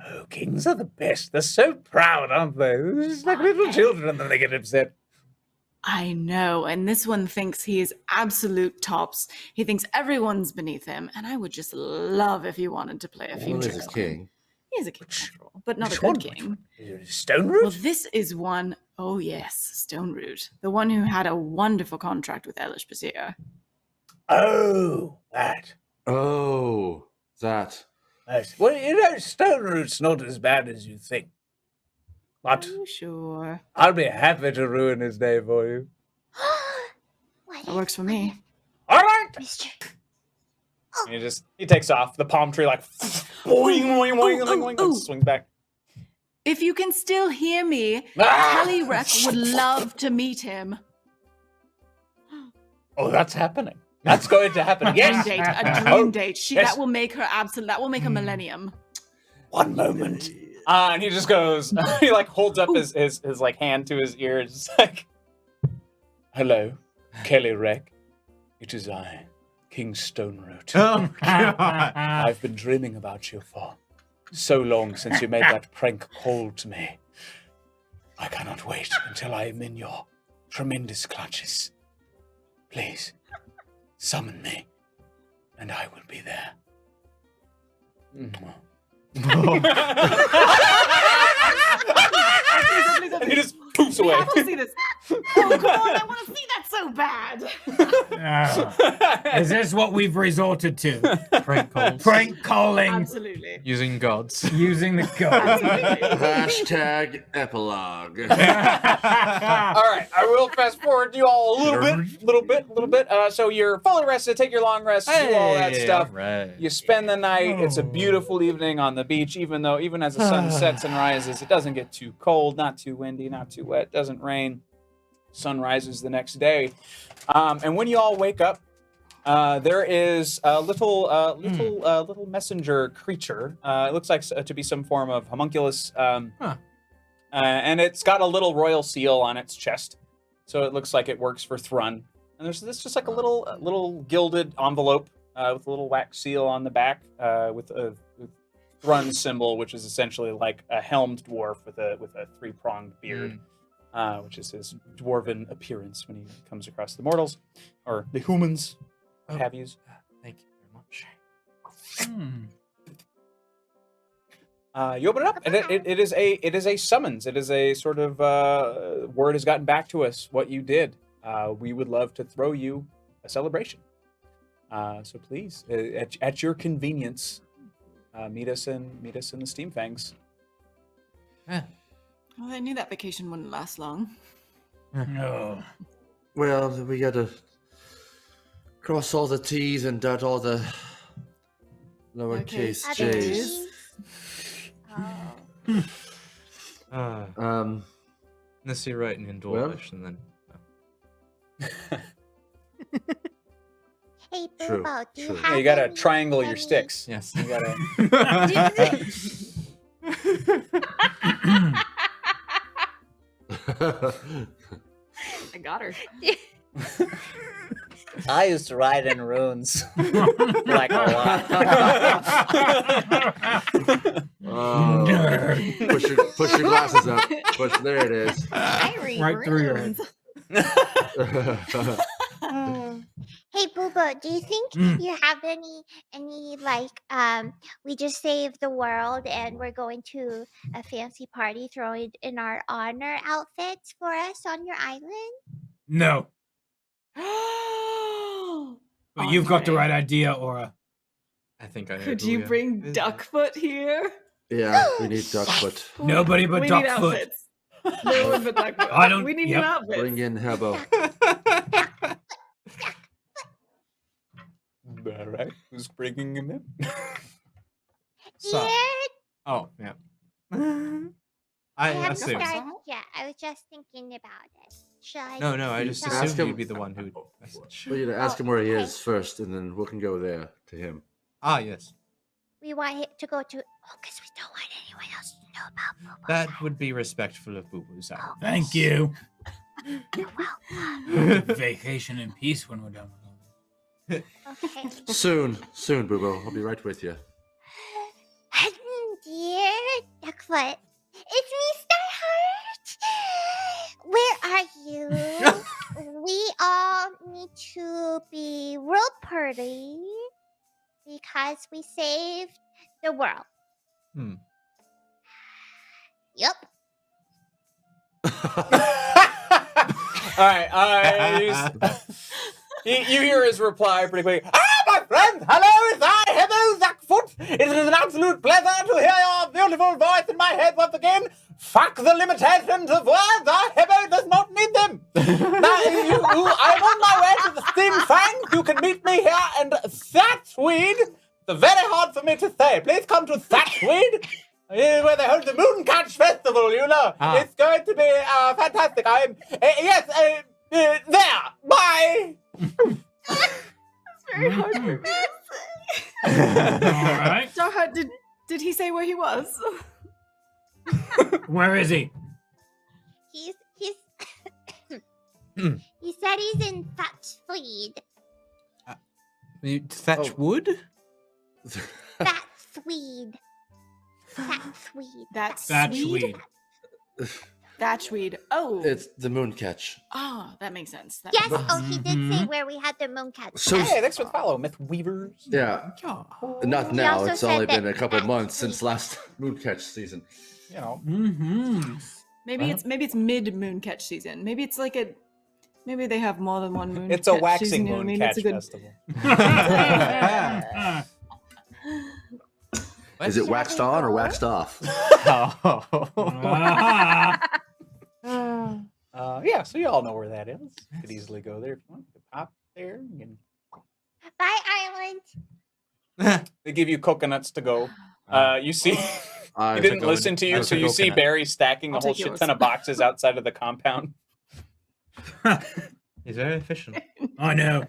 Oh, kings are the best. They're so proud, aren't they? They're just like little children, and then they get upset. I know, and this one thinks he is absolute tops. He thinks everyone's beneath him, and I would just love if you wanted to play a few Well, tricks he's a on him. king. He is a king, after all, but not Which a good one? king. Is it Stone Root? Well, this is one, oh yes, Stone Root, the one who had a wonderful contract with Elish Basir. Oh, that. Oh, that. Nice. Well, Stone Root's not as bad as you think. But Are you sure? I'll be happy to ruin his day for you. What That works for me. All right. Mr. And he takes off. The palm tree like boing, boing, boing, boing, boing, ooh. swings back. If you can still hear me, Ah! Kelly Rec would love to meet him. Oh, that's happening. That's going to happen. A Yes. dream date, a Oh, dream date. yes. That will make her absolute. That will make a millennium. One moment. And he just goes. He like holds up his like hand to his ear. It's just like, hello, Kelly Rec. It is I, King Stoneroot. Oh God! I've been dreaming about you for so long since you made that prank call to me. I cannot wait until I am in your tremendous clutches. Please, summon me, and I will be there. And he just poofs We away. have to see this. Oh, come on! I want to see that so bad. Is this what we've resorted to? Prank calls. Prank calling Absolutely. Using gods. using the god. Hashtag epilogue. All right, I will fast forward you all a little bit. So you're fully rested, take your long rest, do all that stuff. Right. You spend the night. It's a beautiful evening on the beach, even as the sun sets and rises, it doesn't get too cold, not too windy, not too wet, doesn't rain. Sun rises the next day. And when you all wake up, there is a little messenger creature. It looks like to be some form of homunculus. And it's got a little royal seal on its chest. So it looks like it works for Thrun. And there's this just like a little gilded envelope with a little wax seal on the back with a Thrun symbol, which is essentially like a helmed dwarf with a three-pronged beard, which is his dwarven appearance when he comes across the mortals or the humans, what have yous. Thank you very much. You open it up, and it is a summons. It is a sort of word has gotten back to us what you did. We would love to throw you a celebration. So please, at your convenience, meet us in the Steam Fangs. Yeah. Well, I knew that vacation wouldn't last long. No. Well, we gotta cross all the T's and dot all the lowercase Okay, J's. Oh. Unless you're writing in Dwarvish, and then. Hey, True, Boobo, do you true. have Yeah, you gotta any- triangle your any- sticks. Yes. You gotta. I got her. I used to write in runes like a lot. Oh, push your glasses up. There it is. I read Right through your runes. Hey, Boobo, do you think you have any like we just saved the world and we're going to a fancy party throwing in our honor outfits for us on your island? No. But you've got the Andre, right idea, Aura. I think I know. Could who you we are. bring Duckfoot here? Yeah, we need Duckfoot. Nobody but we need Duckfoot. outfits. No one but Duckfoot. I don't- We need yep. new outfits. Bring in Hebo. All right, who's bringing him in? So- Yeah, Oh, yeah. I I haven't assume. started yet. I was just thinking about it. Should I? No, I You just can ask assumed him- you'd be the one who'd message. Well, you to ask him where he okay. is first, and then we can go there to him. Ah, yes. We want it to go to. Oh, because we don't want anyone else to know about Boo That would be respectful of Boo Boo's. Thank you. You're welcome. Vacation in peace when we're done with all this. Okay. Soon, Boo Boo. I'll be right with you. Dear Duckfoot, it's me, Starheart. Where are you? We all need to be world party because we saved the world. Hmm. Yep. All right. You hear his reply pretty quick. My friends! Hello, it's I, Hebbo Zackfoot. It is an absolute pleasure to hear your beautiful voice in my head once again. Fuck the limitations of words. Our Hebbo does not need them. Now, I'm on my way to the Steam Fang. You can meet me here and Thatchweed. It's very hard for me to say. Please come to Thatchweed. Where they hold the Mooncatch Festival, you know. Ah. It's going to be fantastic. I'm yes, there. Bye. Very hard for me. All right. Starheart, did he say where he was? Where is he? He's he said he's in Thatchweed. You fetch Oh. wood? Thatchweed. Thatchweed. That's Thatchweed. Thatchweed. Oh. It's the Mooncatch. Ah, that makes sense. That Yes. makes Oh, sense. he did say where we had the Mooncatch. So- Hey, thanks for the follow, Myth Weavers. Yeah, not He now. also It's said only that been a couple that's months sweet. since last Mooncatch season. You know. Mm-hmm. Maybe it's mid Mooncatch season. Maybe it's like maybe they have more than one Mooncatch It's a waxing season. moon Maybe catch it's a good. festival. Is it waxed on or waxed off? Yeah, so you all know where that is. You could easily go there if you want. You could pop there. You can... Bye, Island. They give you coconuts to go. You see, I he took didn't a- listen to I you, took so a you see coconut. Barry stacking a I'll whole take shit yours. ton of boxes outside of the compound. He's very efficient. I know.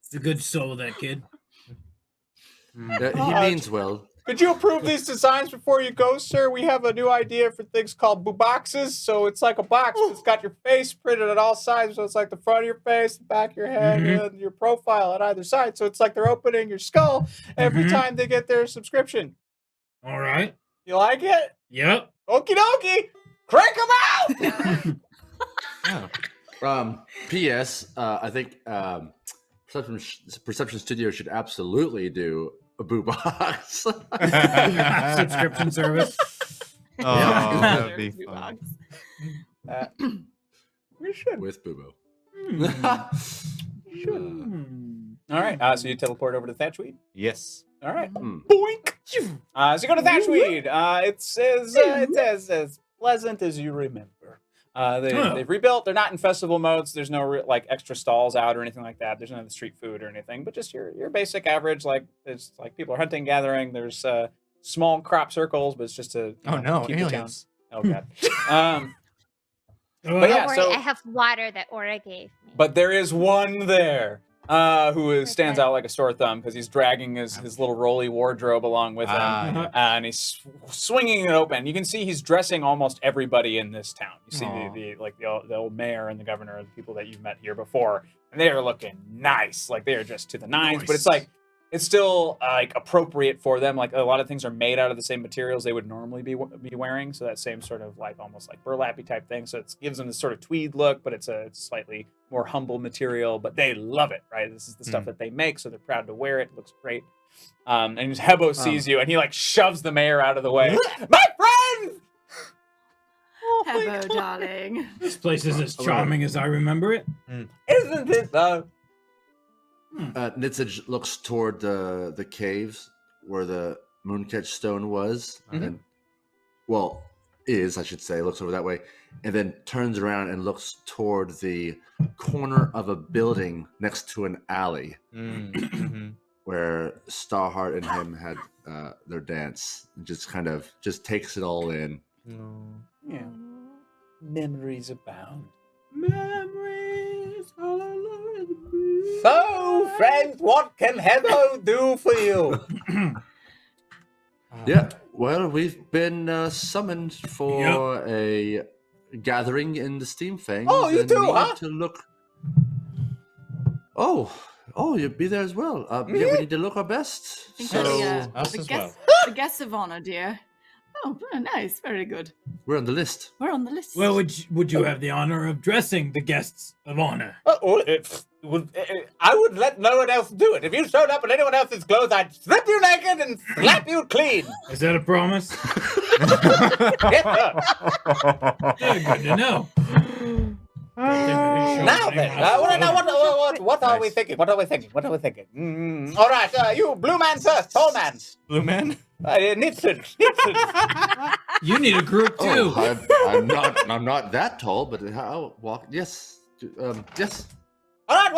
It's a good soul, that kid. He means well. Could you approve these designs before you go, sir? We have a new idea for things called boo boxes. So it's like a box. It's got your face printed on all sides. So it's like the front of your face, the back of your head, and your profile on either side. So it's like they're opening your skull every time they get their subscription. All right. You like it? Yep. Okie dokie. Crank them out! Oh. P.S. I think Perception Studio should absolutely do a boo box. Subscription service. Oh, that'd be Blue fun. box. We should. With Boo Boo. All right. So you teleport over to Thatchweed. Yes. All right. Hmm. Boink. So you go to Thatchweed. It's as pleasant as you remember. They've rebuilt. They're not in festival modes. There's no like extra stalls out or anything like that. There's none of the street food or anything. But just your basic average. Like it's like people are hunting, gathering. There's small crop circles, but it's just to keep the town. aliens. Oh god. But Don't yeah, worry, so I have water that Aura gave me. but there is one there stands out like a sore thumb because he's dragging his little rolly wardrobe along with him, Ah, and he's swinging it open. You can see he's dressing almost everybody in this town. You see Aw. the old mayor and the governor and the people that you've met here before, and they are looking nice. Like they are dressed to the nines, but it's like it's still like appropriate for them. Like a lot of things are made out of the same materials they would normally be wearing, so that same sort of like almost like burlappy type thing. So it gives them this sort of tweed look, but it's a slightly more humble material. But they love it, right? This is the stuff that they make, so they're proud to wear it. It looks great. And Hebo sees you, and he like shoves the mayor out of the way. My friend! Hello, darling. This place is as charming as I remember it. Isn't it though? Nitzage looks toward the caves where the Mooncatch stone was, and I should say, looks over that way, and then turns around and looks toward the corner of a building next to an alley Mm-hmm. where Starheart and him had their dance, and just takes it all in. No. Yeah. Memories abound. Memories all alone. So, friends, what can Heather do for you? Yeah, well, we've been summoned for a gathering in the Steam Fangs. Oh, you and do, need huh? to look. Oh, you'll be there as well. Yeah, we need to look our best. I think So Us the as guest, the guests of honor, dear. Oh, nice, very good. we're on the list. We're on the list. Well, would you have the honor of dressing the guests of honor? I would let no one else do it. If you showed up in anyone else's clothes, I'd strip you naked and slap you clean. Is that a promise? Yes, sir. Yeah, good to know. Now then, what are we thinking? What are we thinking? All right, you blue man first, tall man. Blue man? Nitsin. You need a group too. Oh, I'm not that tall, but I'll walk. Yes, yes. All right,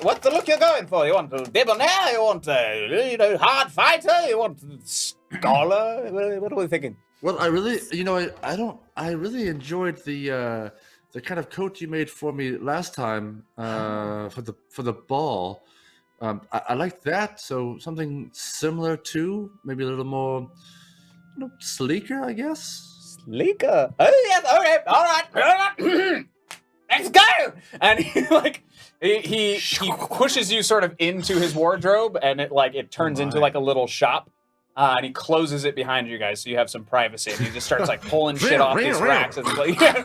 what's the look you're going for? You want a debonair? You want a hard fighter? You want scholar? What are we thinking? Well, I really, I really enjoyed the kind of coat you made for me last time for the ball. I liked that. So something similar to, maybe a little more sleeker, I guess. Sleeker. Oh yes. Okay. All right. Let's go. And he pushes you sort of into his wardrobe, and it turns into like a little shop. And he closes it behind you guys, so you have some privacy. And he just starts pulling shit off these racks. And so yeah,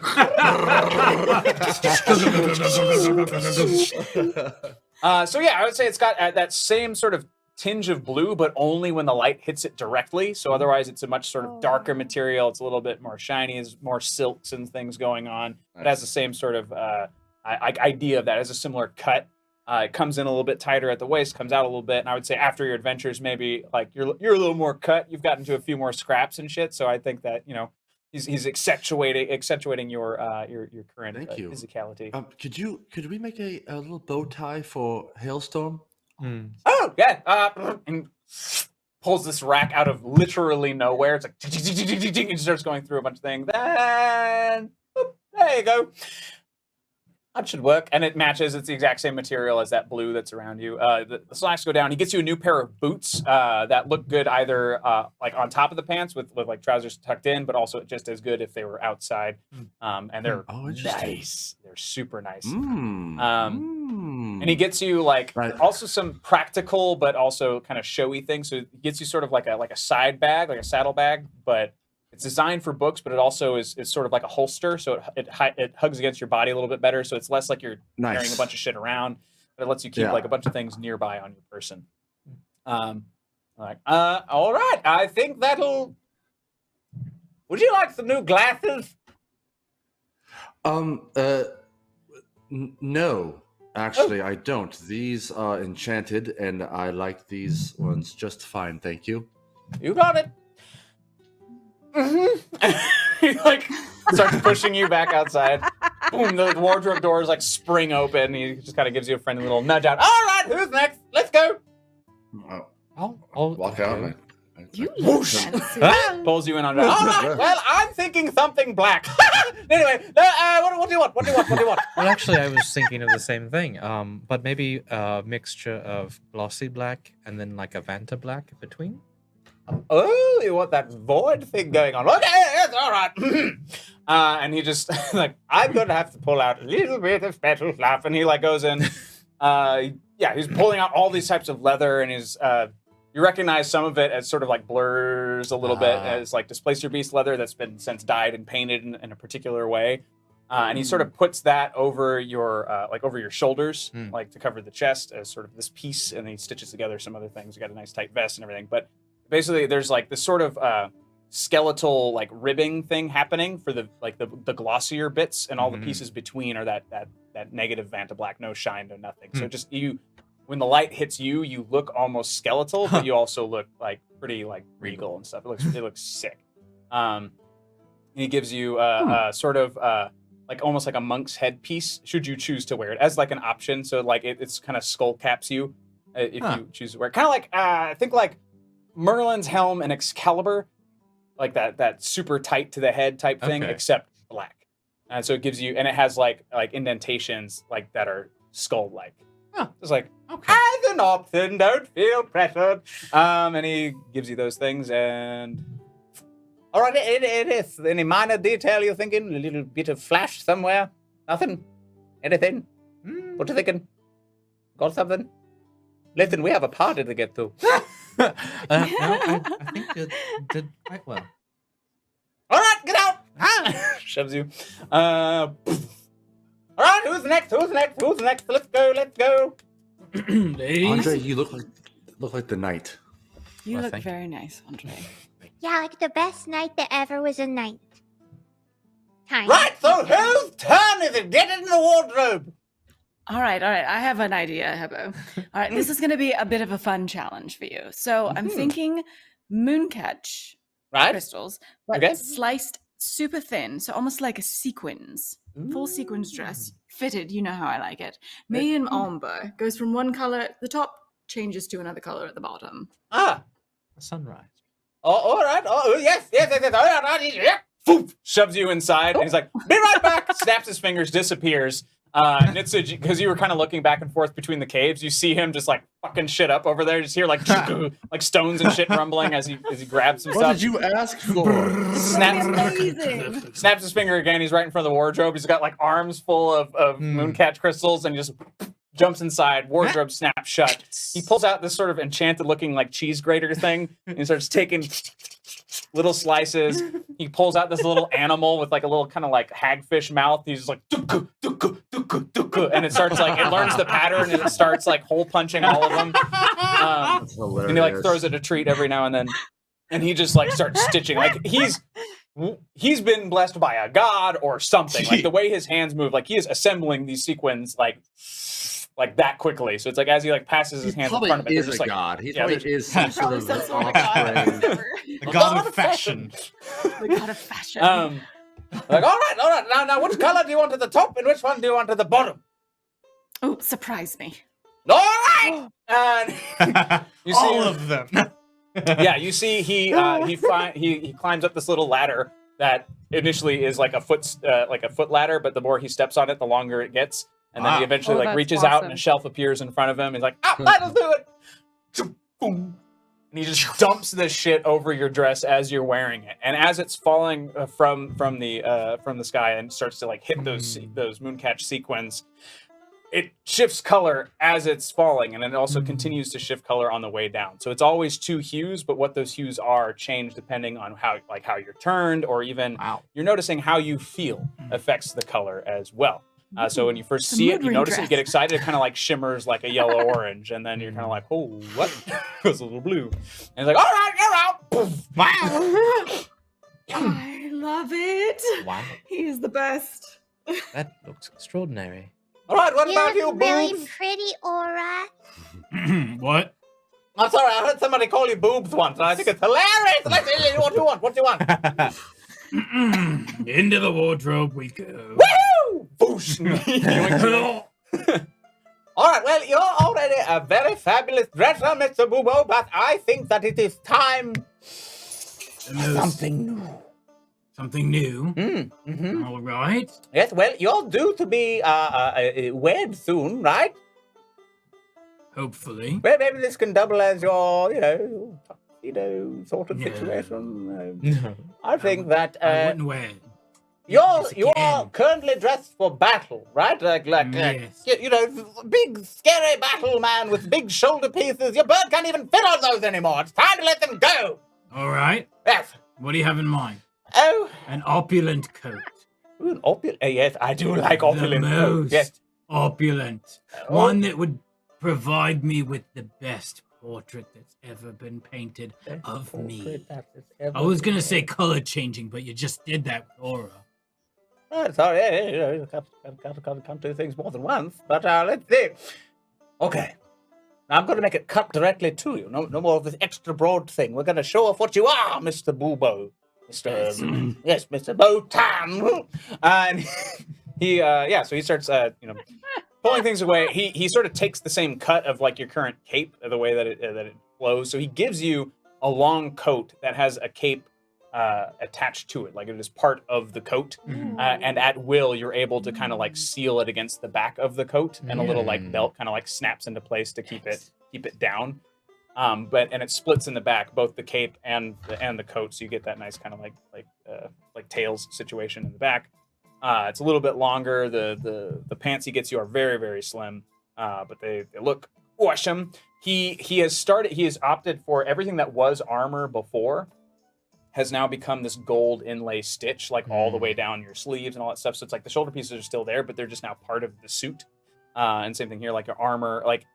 I would say it's got that same sort of tinge of blue, but only when the light hits it directly. So otherwise, it's a much sort of darker material. It's a little bit more shiny. There's more silks and things going on. It has the same sort of idea of that. It has a similar cut. It comes in a little bit tighter at the waist, comes out a little bit, and I would say after your adventures, maybe you're a little more cut. You've gotten to a few more scraps and shit. So I think that he's accentuating your current Thank you. physicality. Could we make a little bow tie for Hailstorm? Oh yeah, and pulls this rack out of literally nowhere. It's like and starts going through a bunch of things. Then there you go. That should work, and it matches. It's the exact same material as that blue that's around you. The slacks go down. He gets you a new pair of boots that look good either on top of the pants with trousers tucked in, but also just as good if they were outside. And they're nice. They're super nice. And he gets you also some practical but also kind of showy things. So he gets you sort of like a side bag, like a saddle bag, but it's designed for books, but it also is sort of like a holster, so it hugs against your body a little bit better. So it's less like you're carrying a bunch of shit around, but it lets you keep a bunch of things nearby on your person. All right, I think that'll. Would you like some new glasses? No, actually, I don't. These are enchanted, and I like these ones just fine. Thank you. You got it. He starts pushing you back outside. Boom! The wardrobe doors spring open. He just kind of gives you a friendly little nudge out. All right, who's next? Let's go. I'll Walk out. You look fancy. Pulls you in on. All right. Well, I'm thinking something black. Anyway, what do you want? What do you want? Well, actually, I was thinking of the same thing. But maybe a mixture of glossy black and then like a Vanta black between. Oh, you want that void thing going on? Okay, yes, all right. And he just I'm gonna have to pull out a little bit of special stuff, and he goes in. He's pulling out all these types of leather, and you recognize some of it as sort of blurs a little bit as Displacer Beast leather that's been since dyed and painted in a particular way. And he sort of puts that over your over your shoulders, to cover the chest as sort of this piece, and he stitches together some other things. You got a nice tight vest and everything, but basically there's this sort of skeletal ribbing thing happening for the glossier bits, and all the pieces between are that negative Vanta black, no shine, no nothing. So just when the light hits you, you look almost skeletal, but you also look pretty regal and stuff. It looks sick. And he gives you sort of almost like a monk's headpiece, should you choose to wear it as an option. So it's kind of skull caps you if you choose to wear it. Kind of I think Merlin's helm and Excalibur, like that super tight to the head type thing, Okay. except black. And so it gives you, and it has like indentations like that are skull-like. Huh. Just like, Okay. as an option, don't feel pressured. And he gives you those things, and all right, it is. Any minor detail you're thinking? A little bit of flash somewhere? Nothing? Anything? What you thinking? Got something? Listen, we have a party to get to. No, I think you did quite well. All right, get out! Shoves you. All right, who's next? Let's go. Ladies? Andre, you look like the knight. You Well, look thank you. very nice, Andre. Yeah, like the best night that ever was a night. Time. Right, so whose turn is it? Get in the wardrobe. All right. I have an idea, Hebo. All right, this is going to be a bit of a fun challenge for you. So I'm thinking mooncatch Right? crystals, but Okay. sliced super thin, so almost like a sequins. Full sequins dress, fitted. You know how I like it. Made in ombre, goes from one color at the top, changes to another color at the bottom. Ah. A sunrise. Oh, all right. Oh, yes. All right. Yeah. Poof, shoves you inside, and he's like, "Be right back." Snaps his fingers, disappears. Nitsuji, because you were kind of looking back and forth between the caves, you see him just like fucking shit up over there. You just hear like like stones and shit rumbling as he grabs some What stuff. did you ask for? Snaps, Amazing. snaps his finger again. He's right in front of the wardrobe. He's got like arms full of mooncatch crystals, and he just jumps inside. Wardrobe snaps shut. He pulls out this sort of enchanted looking like cheese grater thing and starts taking little slices. He pulls out this little animal with like a little kind of like hagfish mouth. He's just like "Duku, duku, duku, duku," and it starts like it learns the pattern and it starts like hole punching all of them. That's hilarious. And he like throws it a treat every now and then, and he just like starts stitching. Like he's been blessed by a god or something. Like the way his hands move, like he is assembling these sequins like that quickly. So it's like as he like passes his He hands in probably front of it, they're is just a like god. He yeah, probably is some sort Probably of some sort of god. offspring. The god of fashion. The god of fashion. like all right. Now which color do you want at the top and which one do you want at the bottom? Oh, surprise me. All right. And you see All of them. yeah, you see he climbs up this little ladder that initially is like a foot ladder, but the more he steps on it, the longer it gets, and then he Wow. eventually Oh, like that's reaches out and a awesome. shelf appears in front of him. He's like, "Ah, that'll do it!" Boom. And he just dumps this shit over your dress as you're wearing it, and as it's falling from the sky and starts to like hit those mooncatch sequins. It shifts color as it's falling, and it also continues to shift color on the way down. So it's always two hues, but what those hues are change depending on how you're turned, or even Wow. you're noticing how you feel affects the color as well. So when you first It's a see it, mood you ring notice it, you dress. get excited, it kind of like shimmers like a yellow orange, and then you're kind of like, oh, what? It's a little blue. And it's like, all right, you're out. Poof. Wow. I love it. Wow. He is the best. That looks extraordinary. All right, what You about you, look really boobs? pretty, Aura. What? I'm sorry, I heard somebody call you boobs once, and I think it's hilarious. What do you want? What do you want? Into the wardrobe we go. Woo! Boosh! All right, well, you're already a very fabulous dresser, Mr. Boobo, but I think that it is time for something new. Something new. Mm-hmm. All right. Yes, well, you're due to be wed soon, right? Hopefully. Well, maybe this can double as your, tuxedo sort of No. situation. No. I think that I wouldn't wear it. you're again. currently dressed for battle, right? Yes. Big scary battle man with big shoulder pieces. Your bird can't even fit on those anymore. It's time to let them go. All right. Yes. What do you have in mind? Oh, An opulent coat. an opulent. Yes, I do like opulent. The food. most Yes. opulent. Oh. One that would provide me with the best portrait that's ever been painted of me. I was gonna say color changing, but you just did that with Aura. Oh, sorry, can't do things more than once. But let's see. Okay. Now I'm going to make it cut directly to you. No more of this extra broad thing. We're going to show off what you are, Mr. Boobo. Yes, Mr. Botan. And so he starts, pulling things away. He sort of takes the same cut of like your current cape, the way that it flows. So he gives you a long coat that has a cape attached to it, like it is part of the coat. And at will, you're able to kind of like seal it against the back of the coat, and a little like belt kind of like snaps into place to keep it down. And it splits in the back, both the cape and the coat, so you get that nice kind of like tails situation in the back. It's a little bit longer. The pants he gets you are very, very slim, but they look awesome. He has opted for everything that was armor before has now become this gold inlay stitch, like all the way down your sleeves and all that stuff. So it's like the shoulder pieces are still there, but they're just now part of the suit. And same thing here, like your armor, like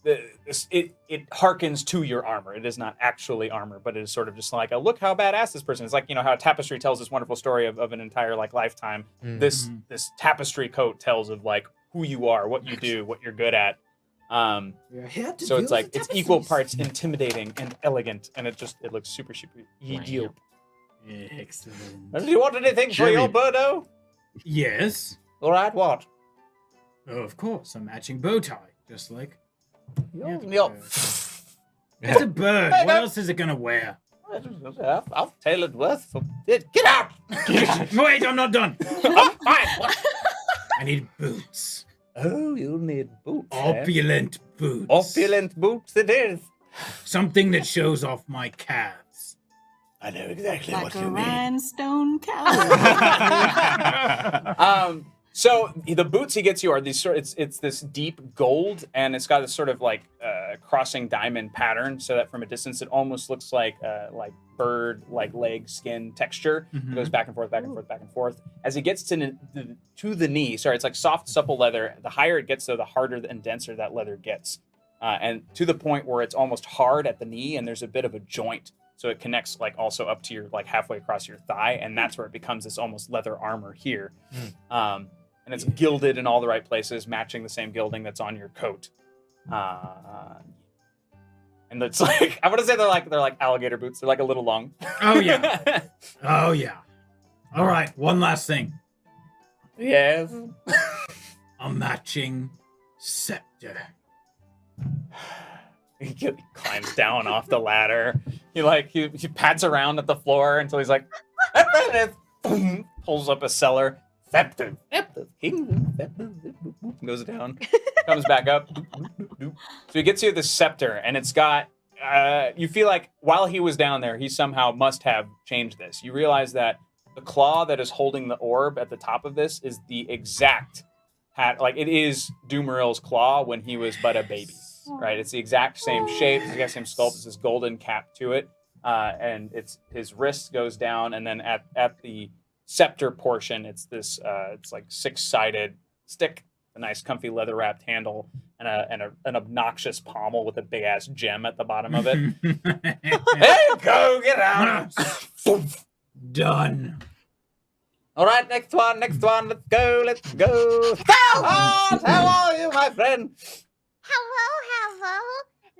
it harkens to your armor. It is not actually armor, but it is sort of just like a look how badass this person is. Like, how a tapestry tells this wonderful story of an entire like lifetime. This tapestry coat tells of like who you are, what you do, what you're good at. So it's like it's equal parts intimidating and elegant, and it looks super ideal. Excellent. Do you want anything for your birdo? Yes. All right, what? Oh, of course, a matching bow tie, just like. It's It's a bird. What else is it gonna wear? I'll tail it worth for it. Get out! Wait, I'm not done. I'm fine. I need boots. Oh, you need boots. Opulent boots. Opulent boots it is. Something that shows off my calves. I know exactly Like what a you mean. rhinestone cow. So the boots he gets you are these it's this deep gold, and it's got this sort of like crossing diamond pattern, so that from a distance it almost looks like bird like leg skin texture. It goes back and forth, back and forth, back and forth. As it gets to the knee, sorry, it's like soft, supple leather. The higher it gets, though, the harder and denser that leather gets, and to the point where it's almost hard at the knee, and there's a bit of a joint. So it connects like also up to your like halfway across your thigh, and that's where it becomes this almost leather armor here. And it's gilded in all the right places, matching the same gilding that's on your coat. And it's like I want to say they're like alligator boots. They're like a little long. Oh yeah. Oh yeah. All right. One last thing. Yes. A matching scepter. He climbs down off the ladder. He pats around at the floor until he's like, boom, pulls up a cellar. Scepter, king, goes down, comes back up. So he gets you the scepter, and it's got. You feel like while he was down there, he somehow must have changed this. You realize that the claw that is holding the orb at the top of this is the exact like it is Doomeril's claw when he was but a baby. Right, it's the exact same shape, it's the exact same sculpt. It's this golden cap to it, and his wrist goes down, and then at the scepter portion, it's this it's like 6-sided stick, a nice comfy leather wrapped handle, and an obnoxious pommel with a big ass gem at the bottom of it. Hey, go get out! Done. All right, next one, let's go. Sahlen, how are you, my friend? Hello,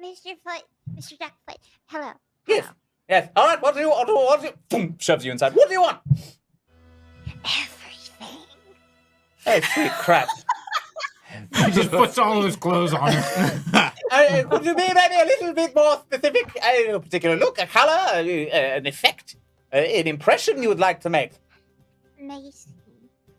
Mr. Foot, Mr. Duckfoot. Hello. Yes. All right, what do you want? Boom, shoves you inside. What do you want? Everything. Hey, sweet crap. He just puts all of his clothes on. Could you be maybe a little bit more specific? A particular look, a color, an effect, an impression you would like to make? Amazing.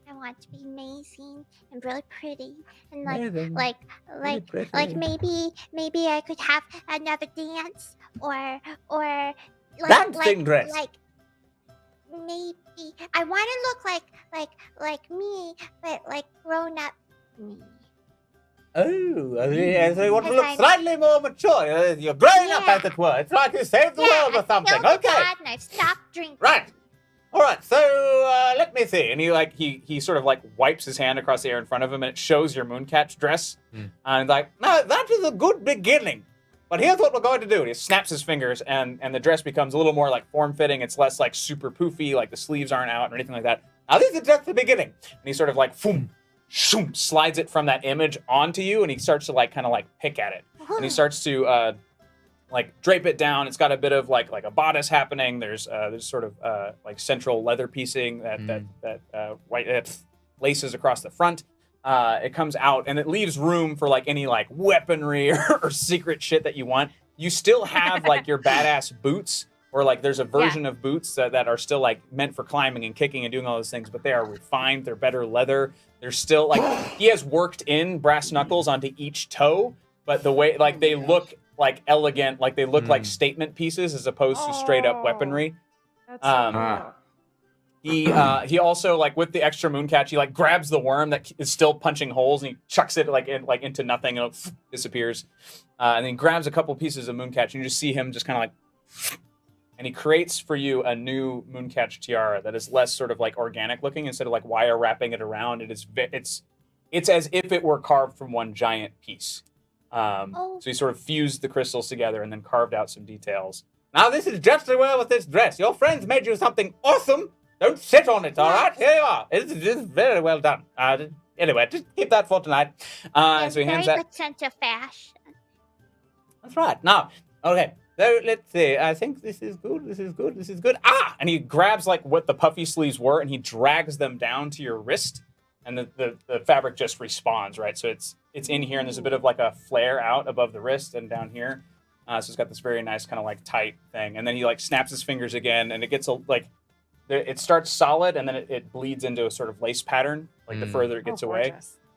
I want to be amazing and really pretty and Amazing. like maybe I could have another dance or like Dancing dress. Like maybe I want to look like me, but like grown up me. Oh, so you want to look slightly more mature. You're growing up, as it were. It's like you saved the world or something. I killed Okay. God and I stopped drinking. Right. All right. So let me see. And he sort of like wipes his hand across the air in front of him, and it shows your mooncatch dress. And like, no, that is a good beginning. But here's what we're going to do. And he snaps his fingers, and the dress becomes a little more like form-fitting. It's less like super poofy, like the sleeves aren't out or anything like that. Now this is just the beginning. And he sort of like, boom, shoom, slides it from that image onto you, and he starts to like kind of like pick at it. And he starts to like drape it down. It's got a bit of like a bodice happening. There's sort of like central leather piecing that white laces across the front. It comes out and it leaves room for like any like weaponry or secret shit that you want. You still have like your badass boots, or like there's a version of boots that are still like meant for climbing and kicking and doing all those things, but they are refined. They're better leather. They're still like he has worked in brass knuckles onto each toe, but the way like they look like elegant, like they look like statement pieces as opposed to straight up weaponry. That's He also like with the extra Mooncatch, he like grabs the worm that is still punching holes and he chucks it like into nothing and it disappears. And then he grabs a couple pieces of Mooncatch and you just see him just kind of like, and he creates for you a new Mooncatch tiara that is less sort of like organic looking instead of like wire wrapping it around. It's as if it were carved from one giant piece. So he sort of fused the crystals together and then carved out some details. Now this is just as well with this dress. Your friends made you something awesome. Don't sit on it, all right? Here you are. It's very well done. Anyway, just keep that for tonight. So he hands that. Very good sense of fashion. That's right. Now, okay. So let's see. I think this is good. This is good. This is good. And he grabs like what the puffy sleeves were, and he drags them down to your wrist, and the fabric just respawns, right? So it's in here, and there's a bit of like a flare out above the wrist and down here. So it's got this very nice kind of like tight thing, and then he like snaps his fingers again, and it gets like. It starts solid, and then it bleeds into a sort of lace pattern, like the further it gets away.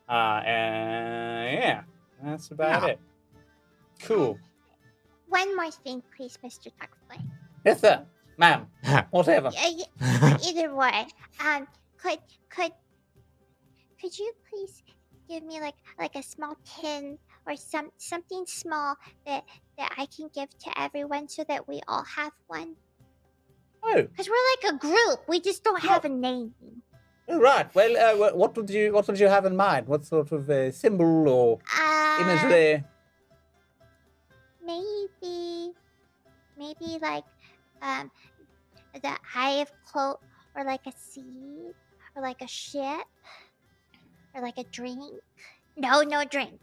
And yeah, that's about it. Cool. One more thing, please, Mr. Tuxley. Yes, sir. Ma'am. Whatever. Either way, could you please give me like a small tin or something small that I can give to everyone so that we all have one? Oh. Because we're like a group. We just don't have a name. Right. Well, what would you have in mind? What sort of symbol or imagery? Maybe like the eye of cloak, or like a seed, or like a ship, or like a drink. No drink.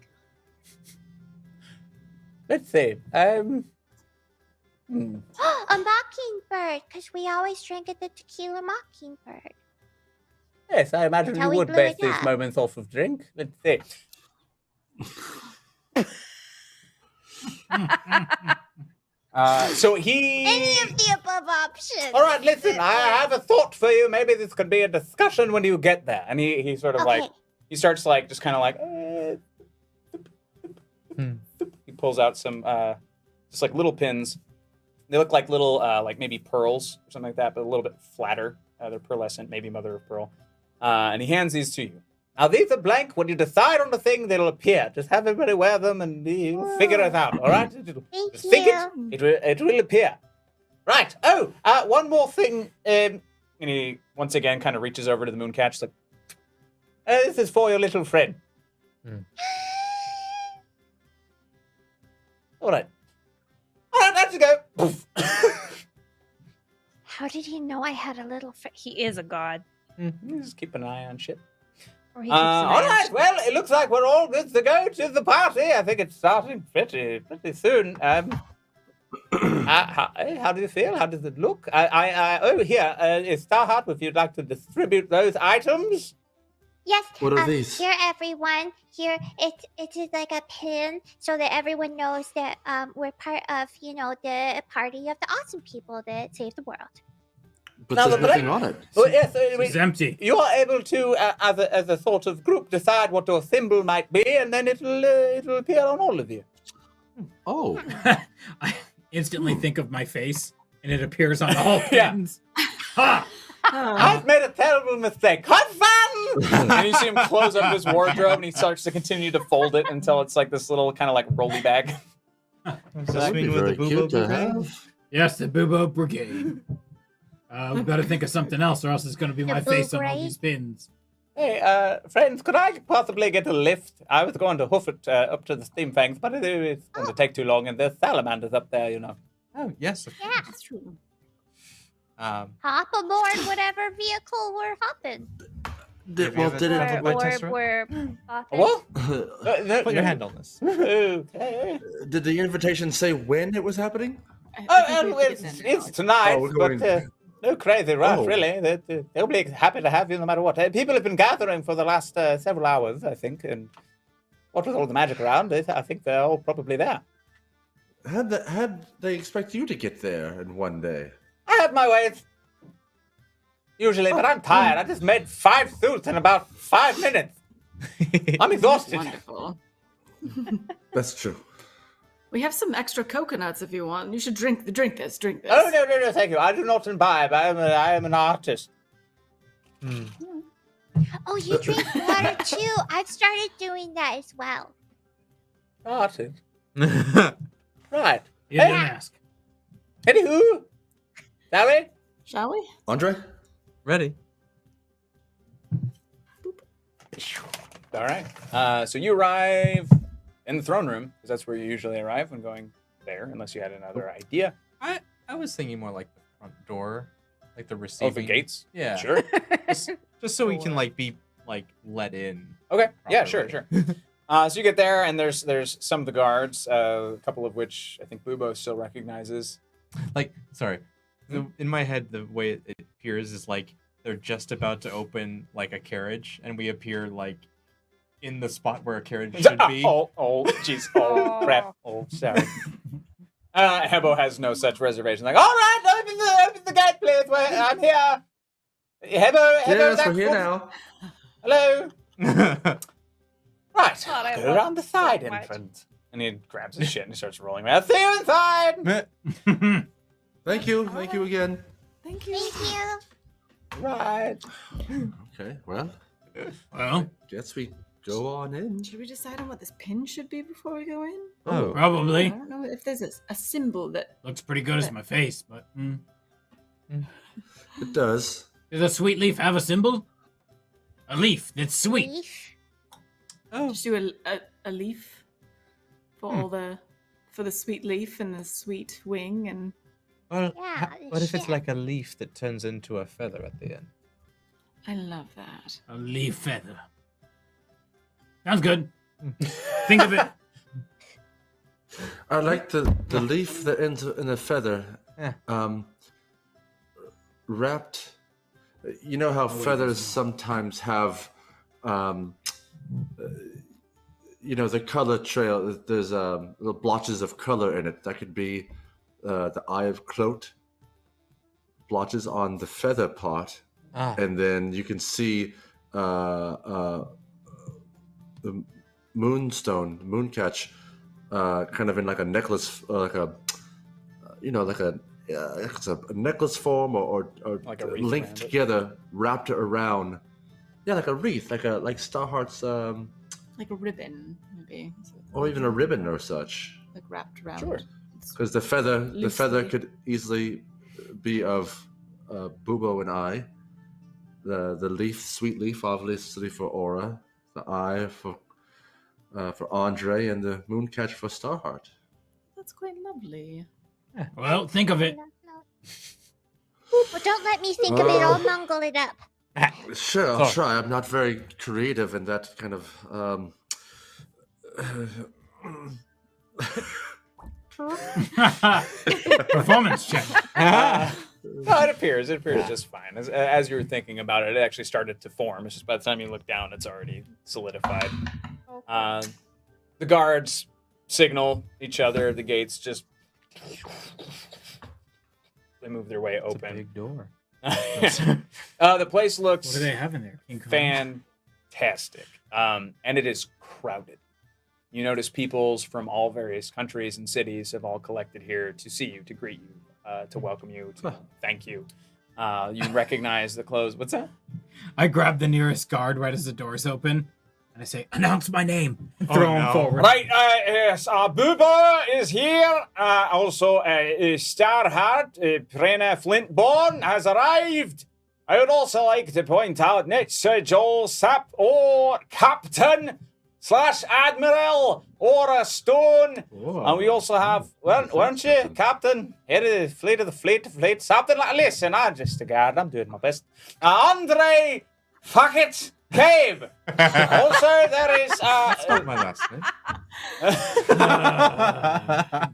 Let's see. A mockingbird, because we always drink at the Tequila Mockingbird. Yes, I imagine That's how you we would blew base it these up. moments off of drink. Let's see. So he. Any of the above options. All right, listen. I have a thought for you. Maybe this could be a discussion when you get there. And he sort of like he starts like just kind of like. He pulls out some just like little pins. They look like little like maybe pearls or something like that, but a little bit flatter. They're pearlescent, maybe mother of pearl. And he hands these to you. Now, these are blank. When you decide on the thing, they'll appear. Just have everybody wear them and you'll figure it out, all right? Thank Just you. think it will appear. Right. Oh, one more thing. And he, once again, kind of reaches over to the Mooncatch. Like, this is for your little friend. All right. All right, let's go. Poof. How did he know I had a little friend? He is a god. Just keep an eye on shit. Or he keeps an eye All on right. shit. Well, it looks like we're all good to go to the party. I think it's starting pretty soon. How do you feel? How does it look? Over here is Starheart. If you'd like to distribute those items. Yes. What are these? Here, everyone. Here, it is like a pin so that everyone knows that we're part of, the party of the awesome people that save the world. But Now, there's the nothing on it. Well, yes, It's empty. you are able to, as a sort of group, decide what your symbol might be, and then it'll appear on all of you. Oh, I instantly think of my face, and it appears on all Yeah. pins. Ha! I've made a terrible mistake. Have fun! And you see him close up his wardrobe, and he starts to continue to fold it until it's like this little kind of like rolly bag. that would be very cute to have. Yes, the Boobo Brigade. We've got to think of something else, or else it's going to be The my face on all Boobrade? these pins. Hey, friends, could I possibly get a lift? I was going to hoof it up to the steam fangs, but it's going to take too long, and there's salamanders up there, you know. Oh, yes. Yeah. That's true. Hop aboard whatever vehicle we're hopping. Did it? Right, Or Tessera? we're hopping. What? Put your hand on this. Okay. Did the invitation say when it was happening? It's tonight, Oh, we're but going- no crazy rush, Oh. really. They'll be happy to have you no matter what. People have been gathering for the last several hours, I think, and what with all the magic around, I think they're all probably there. how'd they expect you to get there in one day? I have my ways. Usually, but I'm tired. I just made 5 suits in about 5 minutes. I'm exhausted. Wonderful. That's true. We have some extra coconuts if you want. You should drink this. Drink this. Oh, no, thank you. I do not imbibe. I am an artist. Oh, you drink water too. I've started doing that as well. Artist? Right. You didn't ask. Anywho, shall we? Shall we? Andre? Ready? All right. So you arrive in the throne room, because that's where you usually arrive when going there, unless you had another idea. I was thinking more like the front door, like the receiving. Oh, the gates? Yeah. Sure. Just so we can like be like let in. Okay. Yeah, sure, properly. sure. So you get there, and there's some of the guards, a couple of which I think Bubo still recognizes. Like, sorry, in my head, the way it appears is like they're just about to open like a carriage, and we appear like in the spot where a carriage should be. Oh, jeez. Oh, crap. Oh, sorry. Hebo has no such reservation. Like, all right, open the gate, please. I'm here. Hebo, Yes, that's we're here now. Hello. Right. God, I Go love around the it so side, much. infant. And he grabs his shit and he starts rolling around. See you inside. Thank you again. Thank you. Thank you. Right. Okay, well, Well, guess we go on in. Should we decide on what this pin should be before we go in? Oh, I probably. don't know if there's a symbol that. Looks pretty good as my face, but It does. does a sweet leaf have a symbol? A leaf that's sweet. Leaf. Just do a leaf for all for the sweet leaf and the sweet wing and. well, Yeah, what if it's shit. like a leaf that turns into a feather at the end? I love that. A leaf feather. Sounds good. Think of it. I like the leaf that ends in a feather. Yeah. Wrapped. You know how feathers sometimes have, the color trail. There's little blotches of color in it. That could be the eye of Clote. Blotches on the feather part, and then you can see the moonstone, mooncatch, kind of in like a necklace, it's a necklace form or Like a wreath linked around it. together, wrapped around. Yeah, like a wreath, like Starheart's, Like a ribbon, maybe. or even a ribbon or such. Like wrapped around. Sure. Because the feather Loosely. could easily be of Bubo and I. The leaf, sweet leaf, obviously for Aura. The eye for Andre, and the mooncatch for Starheart. That's quite lovely. Well, think of it. Well, don't let me think of it. I'll mungle it up. Sure, I'll Sorry. try. I'm not very creative in that kind of. Performance check. No, it appears just fine. As you were thinking about it, it actually started to form. It's just by the time you look down, it's already solidified. The guards signal each other. The gates just they move their way It's a open. big door. The place looks What do they have in there? King Kong? fantastic, and it is crowded. You notice peoples from all various countries and cities have all collected here to see you, to greet you, to welcome you, to thank you. You recognize the clothes. What's that? I grab the nearest guard right as the doors open, and I say, "Announce my name." And Oh, throw him no. forward. Right, yes, Booba is here. Also, Starheart, Prena Flintborn has arrived. I would also like to point out next Sir Joel Sap or Captain / Admiral or a Stone. And we also have, weren't you, Captain? Head of the fleet, something like, listen, I'm just a guard, I'm doing my best. Andre, fuck it, Cave. Also, there is, That's not my last name.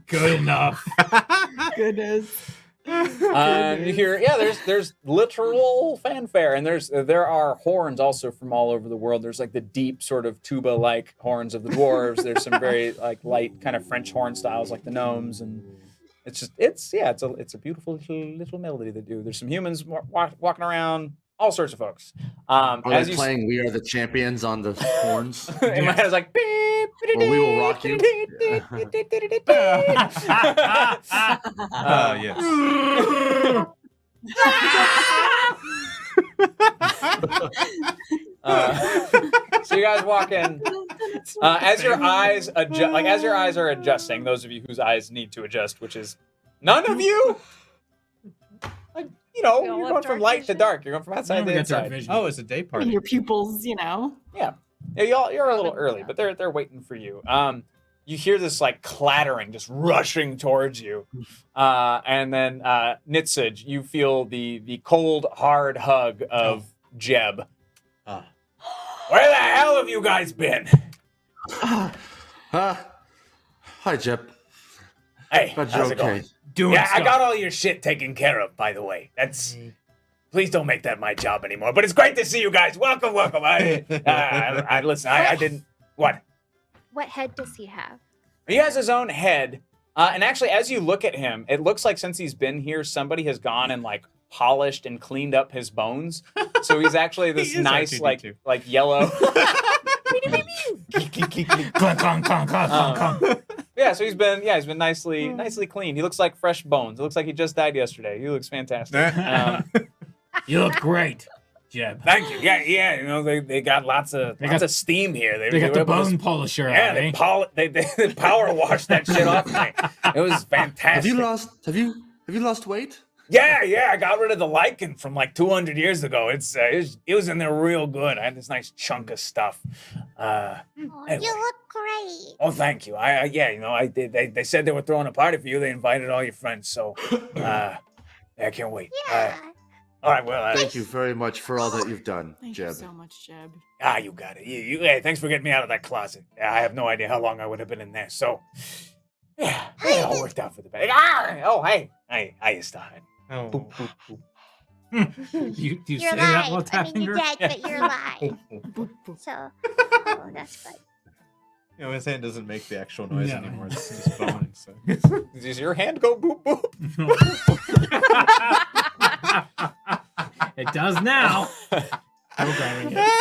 Good enough. Goodness. You hear, there's literal fanfare, and there are horns also from all over the world. There's like the deep sort of tuba-like horns of the dwarves. There's some very like light kind of French horn styles like the gnomes, and it's a beautiful little melody they do. There's some humans walking around, all sorts of folks. Are they playing "We Are the Champions" on the horns? In my head, it's like beep. Or "We Will Rock You." Yes. So you guys walk in. As your eyes adjust, like as your eyes are adjusting, those of you whose eyes need to adjust, which is none of you. Like you're going from light to dark. You're going from outside to inside. Oh, it's a day party. Your pupils, Yeah, you're a little early, but they're waiting for you. You hear this like clattering just rushing towards you, and then Nitsage, you feel the cold hard hug of Jeb. Where the hell have you guys been? Hi, Jeb. Hey, Glad how's you're it going? okay. Doing Yeah, I stuff. got all your shit taken care of, by the way. Please don't make that my job anymore. But it's great to see you guys. Welcome. Listen, I didn't. What? What head does he have? He has his own head. And actually, as you look at him, it looks like since he's been here, somebody has gone and like polished and cleaned up his bones. So he's actually this He is nice, R2D2. like yellow. Clunk, clunk, clunk, clunk, clunk. Yeah, so he's been nicely clean. He looks like fresh bones. It looks like he just died yesterday. He looks fantastic. You look great, Jeb. Thank you. Yeah. They got lots of steam here. They got were the able to bone polisher Yeah, out, they power washed that shit off me. It was fantastic. Have you lost weight? Yeah, I got rid of the lichen from like 200 years ago. It was in there real good. I had this nice chunk of stuff. Anyway. You look great. Oh, thank you. They said they were throwing a party for you. They invited all your friends, so I can't wait. Yeah. All right, well, Thank you very much for all that you've done, Thank Jeb. you so much, Jeb. you got it. Hey, thanks for getting me out of that closet. I have no idea how long I would have been in there. So, yeah, it all worked out for the best. Hey, I used to hide. Oh. Boop, boop, boop. You You're say that alive. while I tapping mean, you're her? dead, but you're alive. So, that's good. You know, his hand doesn't make the actual noise No. anymore. It's just bone. So. Does your hand go boop boop? It does now. Programming it.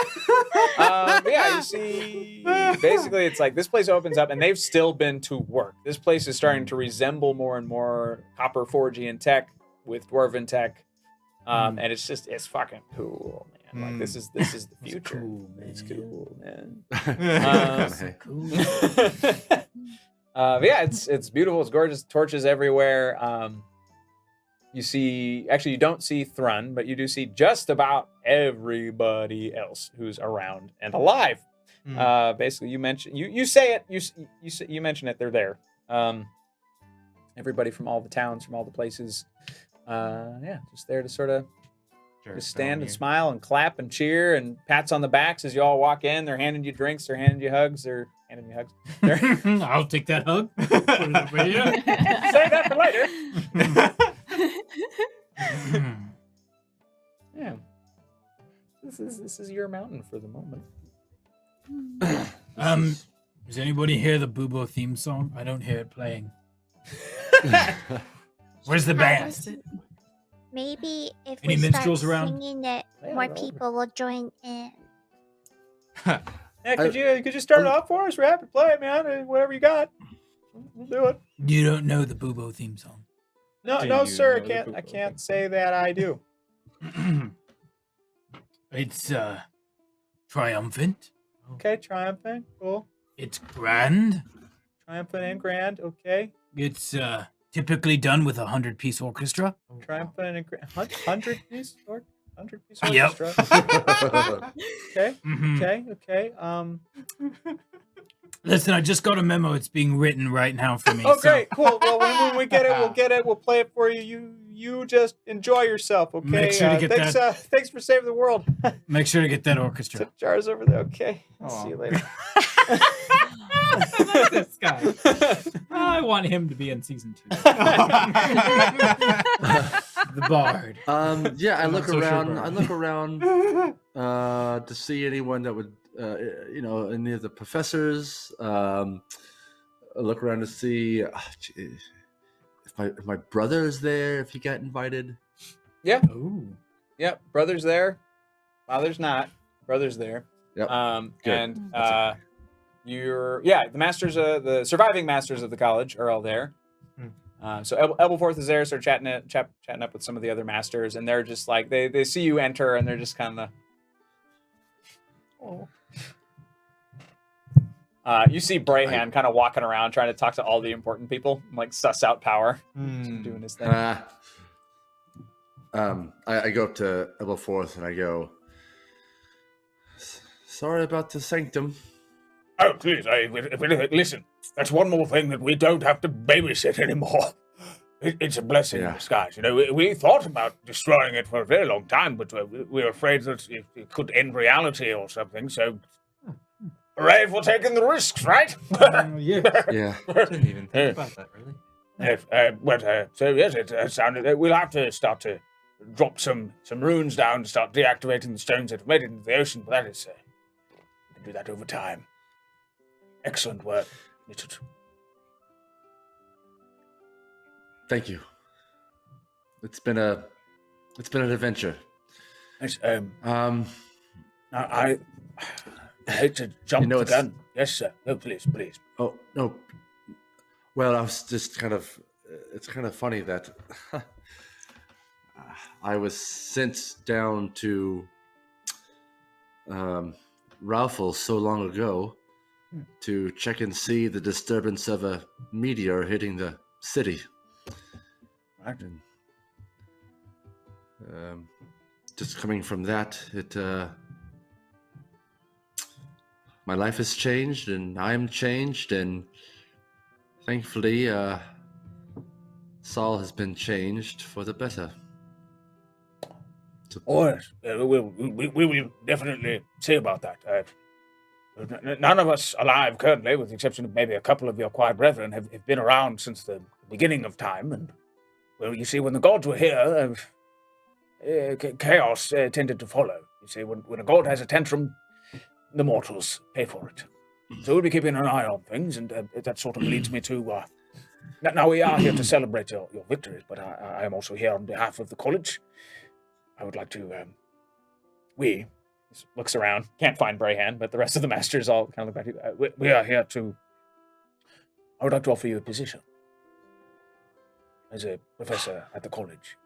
Yeah, you see, basically it's like this place opens up and they've still been to work. This place is starting to resemble more and more Copper Forgian tech with Dwarven tech. And it's fucking cool, man. Like this is the future. Cool, man. It's cool, man. Hey. But yeah, it's beautiful. It's gorgeous. Torches everywhere. You don't see Thrun, but you do see just about everybody else who's around and alive. Basically, you mention you say it. You mention it. They're there. Everybody from all the towns, from all the places. Just there to sort of just stand and smile and clap and cheer and pats on the backs as you all walk in. They're handing you drinks. They're handing you hugs. They're handing you hugs. I'll take that hug. Put it up for you. Save that for later. Yeah. This is your mountain for the moment. Does anybody hear the Bubo theme song? I don't hear it playing. Where's the band? Maybe if Any we start minstrels around? singing it, Yeah, more they're all people will join in. Yeah, could you start it off for us? Rap and play it, man. Whatever you got, we'll do it. You don't know the Bubo theme song. No, Do no, you sir. know the I Bubo can't say that I do. It's triumphant. Okay, triumphant, cool. It's grand. Triumphant and grand. Okay, It's typically done with a 100-piece orchestra. triumphant and grand. 100-piece or 100-piece Yep. orchestra. Okay, Mhm. okay. Listen, I just got a memo. It's being written right now for me. Oh, so- great, cool. Well, when we get it, we'll get it. We'll play it for you. you just enjoy yourself, okay? Make sure to get thanks, that- thanks for saving the world. Make sure to get that orchestra. Tip jars over there, okay? I'll see you later. I like this guy. I want him to be in season 2. The bard. Yeah, I I'm look not so sure around. about I it. look around to see anyone that would, any of the professors. I look around to see if my brother is there, if he got invited. Ooh. Yep, brother's there. Father's not. Brother's there. Yep. Good. And That's the masters, the surviving masters of the college are all there. So Ebelforth is there, start chatting up with some of the other masters, and they're just like they see you enter, and they're just kind of. Oh. You see Brayhan kind of walking around trying to talk to all the important people, like suss out power, doing his thing. I go up to Ebelforth and I go, sorry about the sanctum. Oh, please, listen. That's one more thing that we don't have to babysit anymore. It's a blessing in disguise. You know, we thought about destroying it for a very long time, but we were afraid that it could end reality or something. So, hooray for taking the risks, right? Yeah. Yeah. Didn't even think about that, really. So yes, it sounded. We'll have to start to drop some runes down to start deactivating the stones that have made it into the ocean. But that is, we can do that over time. Excellent work, Richard. Thank you. It's been an adventure. Yes, I hate to jump the gun. Yes, sir. No, please. Oh no. Well, I was just kind of. It's kind of funny that I was sent down to Raufel so long ago to check and see the disturbance of a meteor hitting the city. Right. And, just coming from that, my life has changed, and I'm changed, and thankfully, Saul has been changed for the better. Oh, yes. We will definitely see about that. None of us alive currently, with the exception of maybe a couple of your quiet brethren, have been around since the beginning of time. And, well, you see, when the gods were here, chaos tended to follow. You see, when a god has a tantrum, the mortals pay for it. So we'll be keeping an eye on things, and that sort of leads me to... now, we are here to celebrate your victories, but I am also here on behalf of the college. I would like to... He looks around, can't find Brayhan, but the rest of the masters all kind of look back to you. We are here to... I would like to offer you a position as a professor at the college.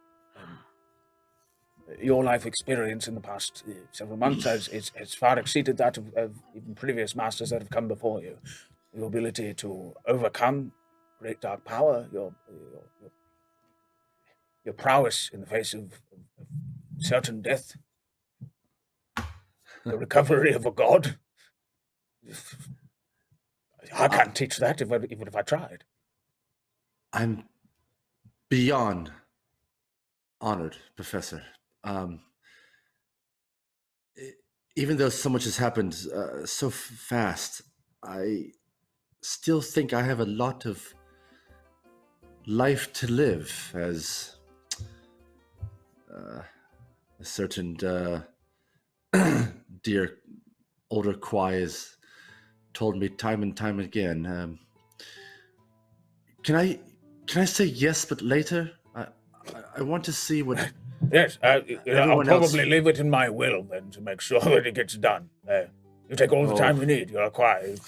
Your life experience in the past several months has far exceeded that of even previous masters that have come before you. Your ability to overcome great dark power, your prowess in the face of certain death, the recovery of a god. I can't teach that even if I tried. I'm beyond honored, Professor. Even though so much has happened so fast, I still think I have a lot of life to live, as a certain dear older Kwai has told me time and time again. Can I say yes, but later? I want to see what. Yes, I'll Everyone else- probably leave it in my will then to make sure that it gets done. You take all the time you need. You're quiet.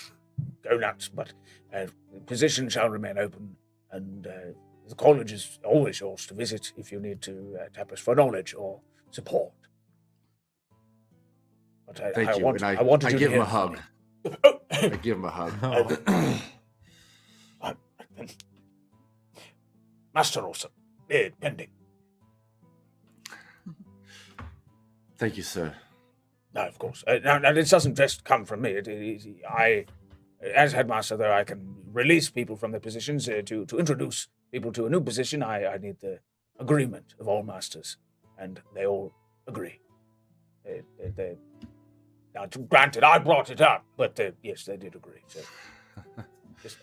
Go nuts, but the position shall remain open, and the college is always yours to visit if you need to tap us for knowledge or support. But Thank you. And I wanted I you give to him a hear hug. from me. I give him a hug. Master Orson, pending. Thank you, sir. No, of course. Now, this doesn't just come from me. I, as headmaster, though, I can release people from their positions to introduce people to a new position. I need the agreement of all masters, and they all agree. Now, granted, I brought it up, but yes, they did agree. So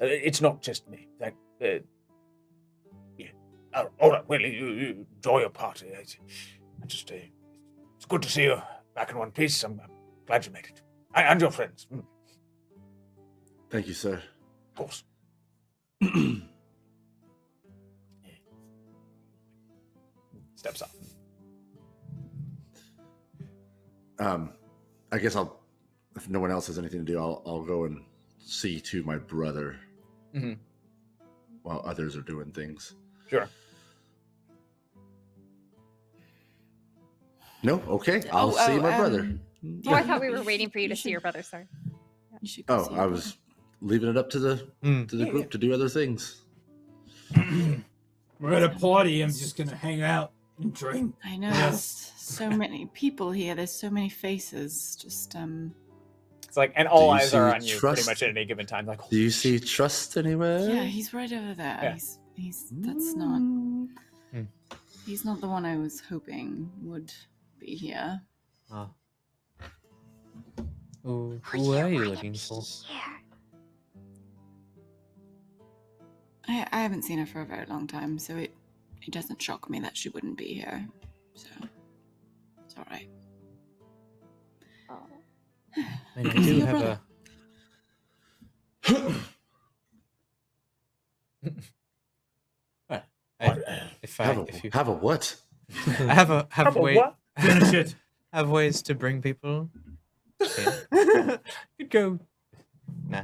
it's not just me. Yeah. All right, well, you enjoy your party. It's good to see you back in one piece. I'm glad you made it. And your friends. Thank you, sir. Of course. Steps up. I guess if no one else has anything to do, I'll go and see to my brother while others are doing things. Sure. No? Okay. I'll see my brother. Oh, I thought we were waiting for you to see your brother, sorry. You should go Oh, see your I brother. was leaving it up to the group to do other things. We're at a party. I'm just gonna hang out and drink. I know. Yes. There's so many people here. There's so many faces. Just It's like, and all Do you eyes are see on you trust? pretty much at any given time. Like, Do you see trust anywhere? yeah, he's right over there. Yeah. He's that's not. He's not the one I was hoping would be here. Ah. Who are you looking for? I haven't seen her for a very long time, so it doesn't shock me that she wouldn't be here. So it's all right. Oh. And I See do your have brother. if Have a what? I have way what? Finish it. have ways to bring people. Yeah. Could go. Nah.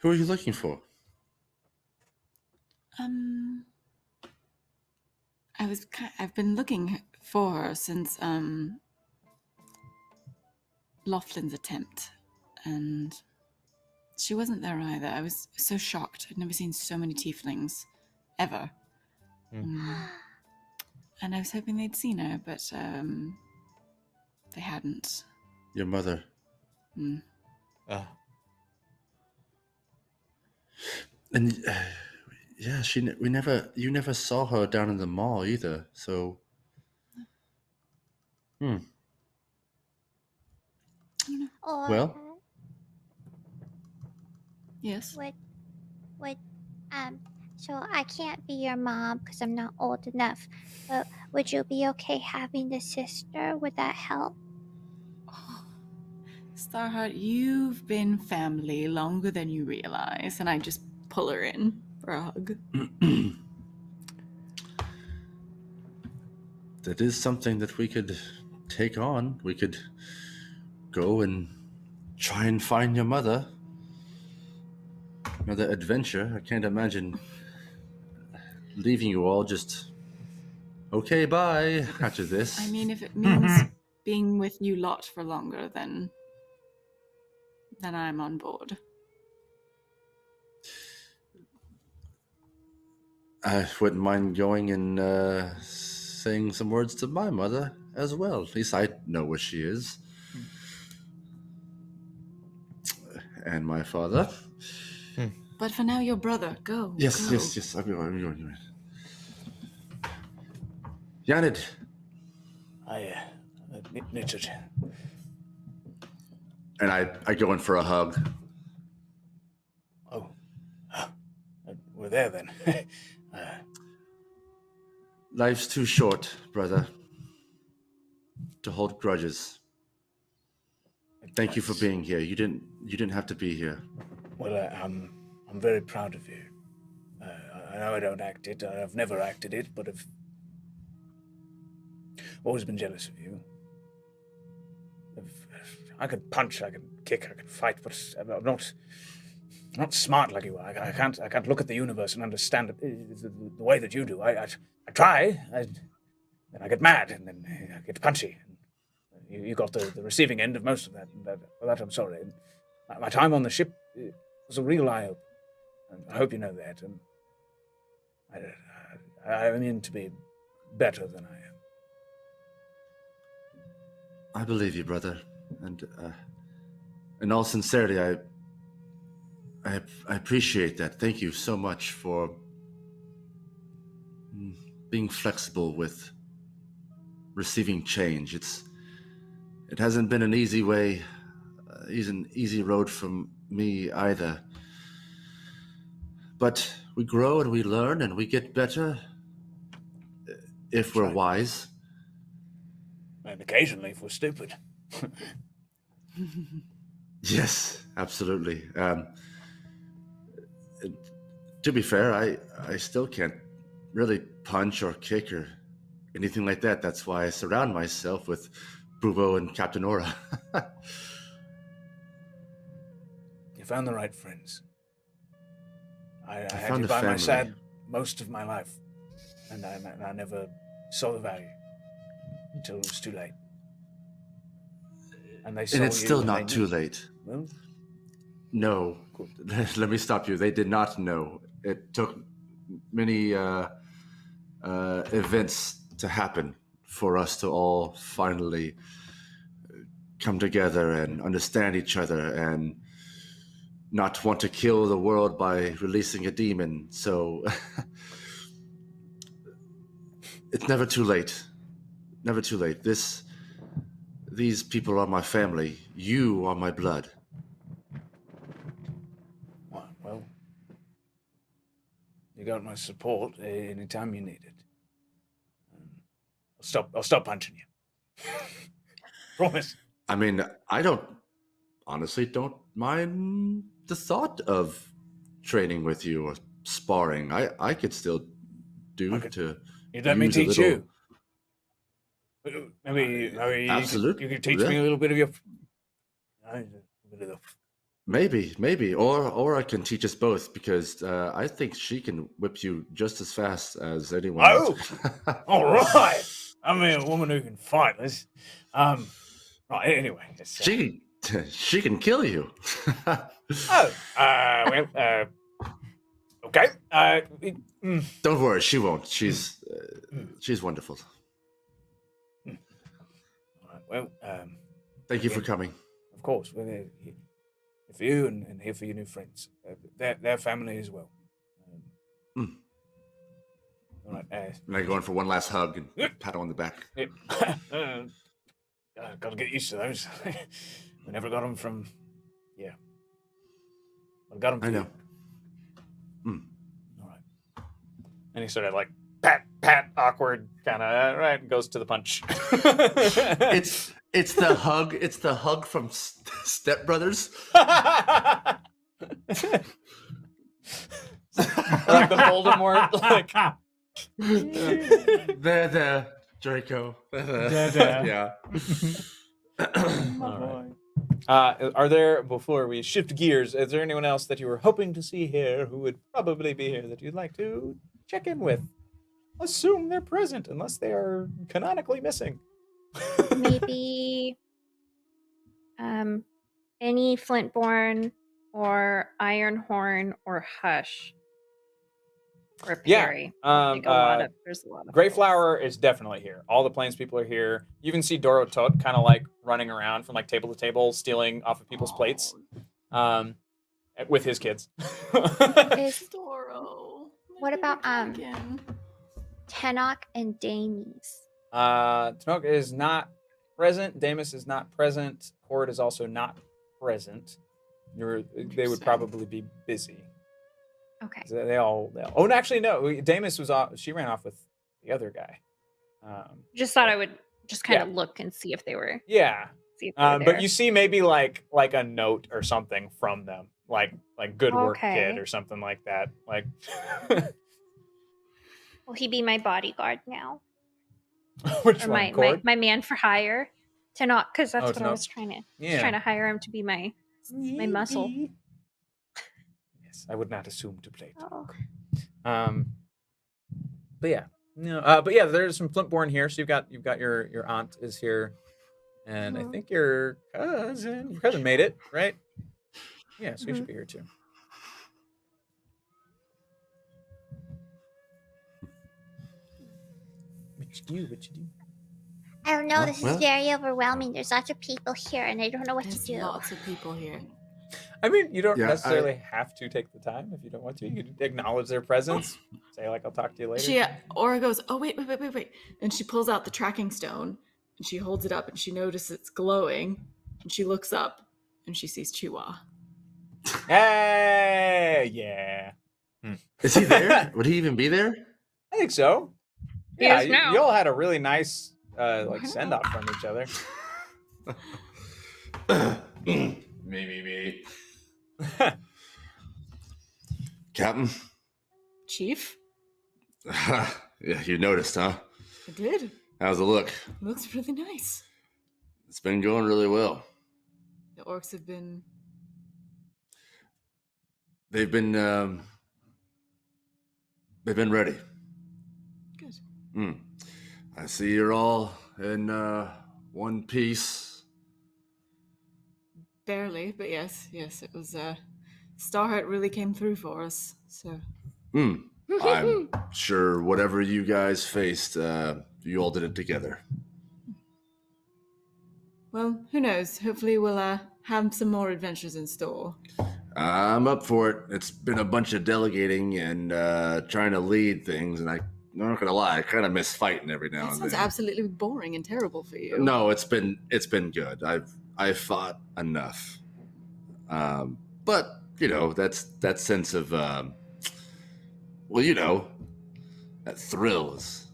Who are you looking for? I've been looking for her since Laughlin's attempt, and she wasn't there either. I was so shocked. I'd never seen so many tieflings ever. And I was hoping they'd seen her, but they hadn't. Your mother. And yeah, you never saw her down in the mall either. So, Or, Well? Yes. so I can't be your mom because I'm not old enough. But would you be okay having a sister? Would that help? Starheart, you've been family longer than you realize, and I just pull her in for a hug. that is something that we could take on. We could go and try and find your mother. Another adventure. I can't imagine leaving you all just, okay, bye, after this. I mean, if it means being with you lot for longer, then I'm on board. I wouldn't mind going and saying some words to my mother as well. At least I know where she is. And my father. But for now, your brother. Go. Yes, go. yes. I'm going. Yanid. Richard. And I go in for a hug. Oh. We're there then. Life's too short, brother, to hold grudges. Thank you for being here. You didn't have to be here. Well, I'm very proud of you. I know I don't act it. I've never acted it, but I've always been jealous of you. I could punch, I could kick, I could fight, but I'm not smart like you are. I can't look at the universe and understand it the way that you do. I try, then I get mad, and then I get punchy. You got the receiving end of most of that, and for that I'm sorry. And my time on the ship was a real eye-opener, and I hope you know that. And I mean to be better than I am. I believe you, brother. And in all sincerity, I appreciate that. Thank you so much for being flexible with receiving change. It hasn't been an easy way, easy road for me either. But we grow and we learn and we get better if we're right. wise. And occasionally if we're stupid. Yes, absolutely. To be fair, I still can't really punch or kick or anything like that. That's why I surround myself with Bubo and Captain Aura. You found the right friends. I had found you a by my family. side most of my life, and I never saw the value until it was too late. And they saw And it's you still and they not too knew. late. Well, No, let me stop you. They did not know. It took many events to happen for us to all finally come together and understand each other and not want to kill the world by releasing a demon. So it's never too late. Never too late. These people are my family. You are my blood. well, you got my support anytime you need it. I'll stop punching you. Promise. I mean, I honestly don't mind the thought of training with you or sparring. I could still do to You'd let me use a teach little- you. Maybe absolutely, you could teach yeah. me a little bit of your. A bit of the Maybe, or I can teach us both because I think she can whip you just as fast as anyone else. all right. I mean, a woman who can fight. Right. Anyway, she can kill you. Okay. Don't worry, she won't. She's wonderful. All right, well, Thank you for coming. of course, we're here for you and here for your new friends. Their family as well. All right. And I go in for one last hug and pat her on the back. Got to get used to those. We never got them from. Yeah. I got them. I know. All right. And he sort of like pat, awkward, kind of right, and goes to the punch. It's the hug. It's the hug from Step Brothers. Like the Voldemort, like There, Draco. There. Yeah. are there, before we shift gears, is there anyone else that you were hoping to see here who would probably be here that you'd like to check in with? Assume they're present, unless they are canonically missing. Maybe any Flintborn or Ironhorn or Hush or Yeah, Perry. there's a lot of Greyflower is definitely here. All the plains people are here. You even see Doro Tot kind of like running around from like table to table, stealing off of people's plates, with his kids. Is, Doro. what about Again. Tenok and Damies? Tenok is not present. Damus is not present. Horde is also not present. They would Interesting. probably be busy. Okay. They all. Oh, and actually, no. Damus was off. She ran off with the other guy. Just thought I would just kind Yeah. of look and see if they were. Yeah. See if they were there. But you see maybe like a note or something from them, like good work, Okay. kid, or something like that. Like, Will he be my bodyguard now? which Or one? my man for hire? Tenok, because that's Oh, what I Tenok. was trying to. Yeah. Trying to hire him to be my muscle. Yes, I would not assume to play. Oh. But yeah, no. But yeah, there's some Flintborn here. So you've got your aunt is here, and I Mhm. think your cousin made it, right? Yeah, so you should be here too. What you do? I don't know. Huh? This Well- is very overwhelming. There's lots of people here, and I don't know what to There's do. lots of people here. I mean, you don't Yeah, necessarily have to take the time if you don't want to. You can acknowledge their presence. Say like, "I'll talk to you later." Aura goes, oh, wait. And she pulls out the tracking stone and she holds it up and she notices it's glowing. And she looks up and she sees Chihuahua. Hey, yeah. Is he there? Would he even be there? I think so. He Yeah, is now. you all had a really nice like send off from each other. Me. Captain? Chief? Yeah, you noticed, huh? I did. How's it look? It looks really nice. It's been going really well. The orcs have been... They've been ready. Good. I see you're all in one piece. Barely, but yes, it was, Starheart really came through for us, so... I'm sure whatever you guys faced, you all did it together. Well, who knows? Hopefully we'll, have some more adventures in store. I'm up for it. It's been a bunch of delegating and trying to lead things, and I'm not gonna lie, I kind of miss fighting every now That and sounds then. absolutely boring and terrible for you. No, it's been good. I've fought enough, but you know that sense of well, you know, that thrill is.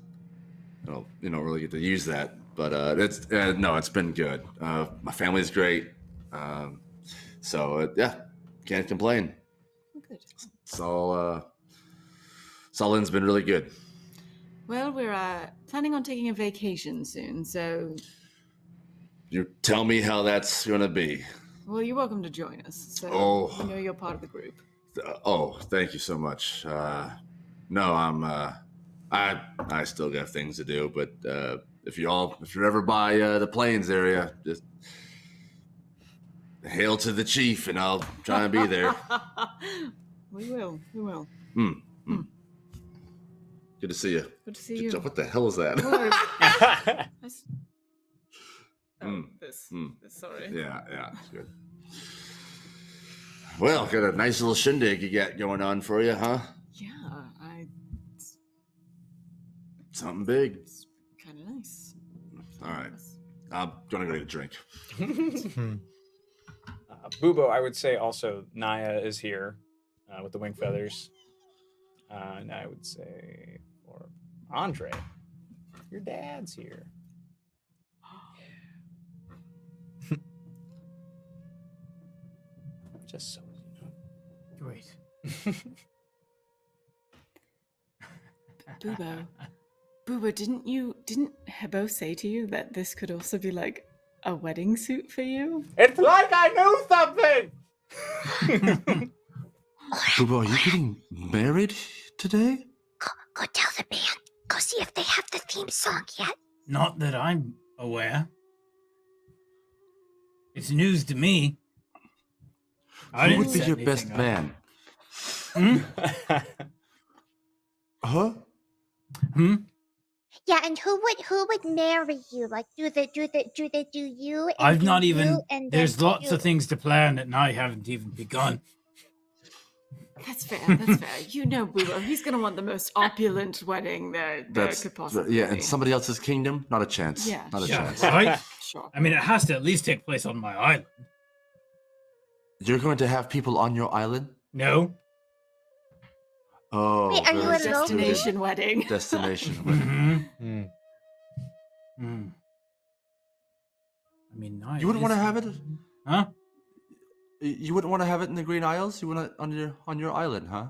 You don't really get to use that, but it's been good. My family's great, so yeah, can't complain. Good. Sahlen's been really good. Well, we're planning on taking a vacation soon, so... You tell me how that's gonna be. Well, you're welcome to join us, so Oh. we know you're part of the group. Thank you so much. No, I still got things to do, but if you're ever by the Plains area, just hail to the chief, and I'll try and be there. We will. Good to see you. Good to see you. What the hell is that? Sorry. Yeah, it's good. Well, got a nice little shindig you got going on for you, huh? Yeah, Something big. it's kind of nice. All right. I'm gonna go get a drink. Bubo, I would say also Naya is here with the wing feathers. And I would say for Andre, your dad's here. Just so you know. Great. Bubo, didn't Hebo say to you that this could also be like a wedding suit for you? It's like I knew something! Bubo, are you getting married today? Go tell the band. Go see if they have the theme song yet. Not that I'm aware. It's news to me. I Who didn't would be set your anything best up. man? Huh? Yeah, and who would marry you? Like, do you? And I've do not you, even. and then There's do lots you. of things to plan, and I haven't even begun. That's fair. You know, Bubo, he's gonna want the most opulent wedding there could possibly yeah, be. in somebody else's kingdom? Not a chance. Yeah, Not a Yeah, chance. right? Sure. I mean, it has to at least take place on my island. You're going to have people on your island? No? Oh, Wait, are you very alone? Destination wedding. destination wedding. Mm-hmm. I mean, nice. You wouldn't want to have it? Huh? You wouldn't want to have it in the Green Isles? You want it on your island, huh?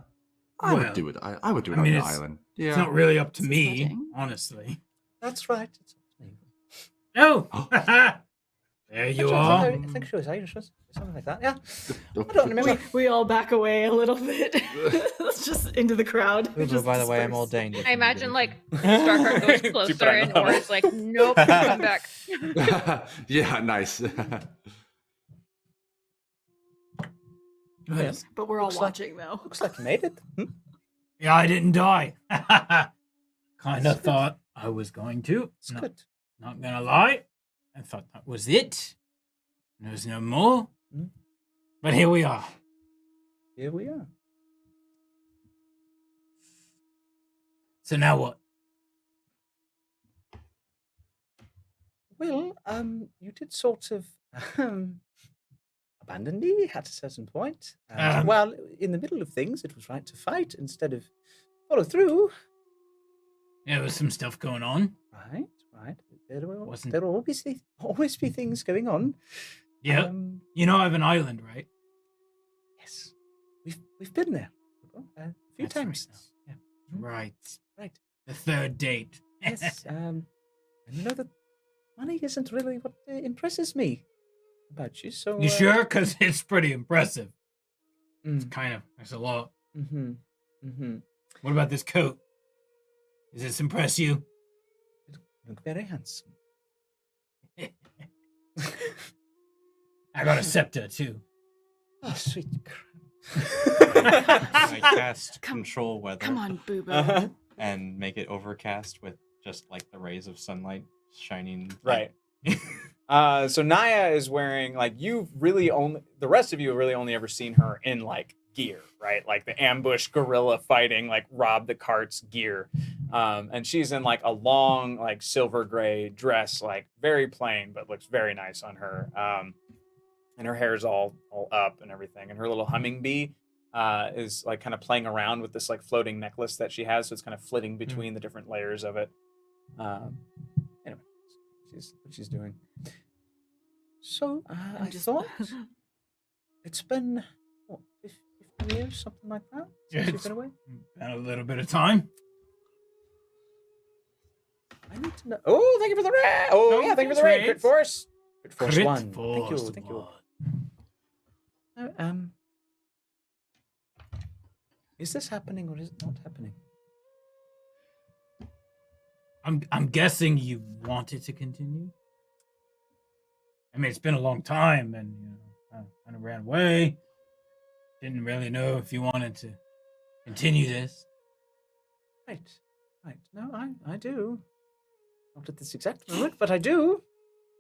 I would Well, do it. I would do it I on mean, your it's- island. It's Yeah. not really up to It's me, exciting. honestly. That's right. No! There you are. I think she was Irish, something like that. Yeah. I Okay. don't remember. We all back away a little bit. Just into the crowd. Bubo, Just by the way, I'm disperse. ordained. if I you need imagine like anything. Starheart goes Keep closer it on and the level. Aura's like, nope, come back. Yeah, nice. Good. But we're all Looks like- watching though. Looks like you made it. Yeah, I didn't die. Kind of thought I was going to. It's good. Not gonna lie. I thought that was it. There's no more. But here we are. Here we are. So now what? Well, you did sort of abandon me at a certain point. While in the middle of things, it was right to fight instead of follow through. There was some stuff going on. Right. There will Wasn't- always be things going on. Yeah. You know I have an island, right? Yes, we've been there a few That's times right. now. Yeah. Right. The third date. Yes. And you know that money isn't really what impresses me about you. So You sure? Because it's pretty impressive. It's Mm. There's a lot. Mm-hmm. Mm-hmm. What about this coat? Does this impress you? You look very handsome. I got a scepter too. Oh, sweet crap. I cast control weather Come on, Boobo. Uh-huh. and make it overcast with just like the rays of sunlight shining. Right. So Naya is wearing the rest of you have really only ever seen her in like gear, right? Like the ambush guerrilla fighting, like rob the carts gear. And she's in like a long, like silver gray dress, like very plain, but looks very nice on her. And her hair's all up and everything. And her little humming bee is like kind of playing around with this like floating necklace that she has. So it's kind of flitting between the different layers of it. Anyway, what she's doing. So I just- thought it's been what, 50 years, something like that, since you've It's been away. been a little bit of time. I need to know. Oh, thank you for the raid. Oh No, yeah, thank you for thanks, the raid. Raids. Crit force. Crit force Crit 1. Thank you. force Thank you. one. Is this happening or is it not happening? I'm guessing you wanted to continue. I mean, it's been a long time, and I kind of ran away. Didn't really know if you wanted to continue this. Right. No, I do. Not at this exact moment, but I do.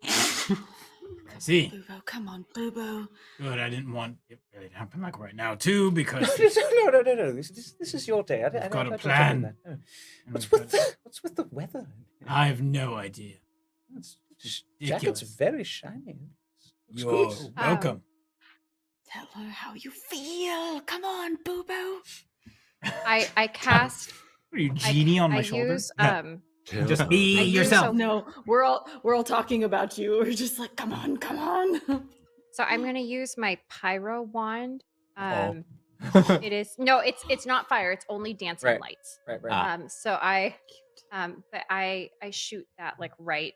I see. Boobo, come on, Boobo. Good. I didn't want it really to happen like right now too, because No. This is your day. I We've got a don't tell you plan. that. No. What's we've with the weather? I have no idea. Jacket's Ridiculous. very shiny. Looks You're good. welcome. Tell her how you feel. Come on, Boobo. I cast. What are you, genie on my I shoulder? use Just be I use yourself. a- No, we're all talking about you. We're just like, come on. So I'm gonna use my pyro wand. Oh. It is it's not fire. It's only dancing Right. lights. Right. So I shoot that like right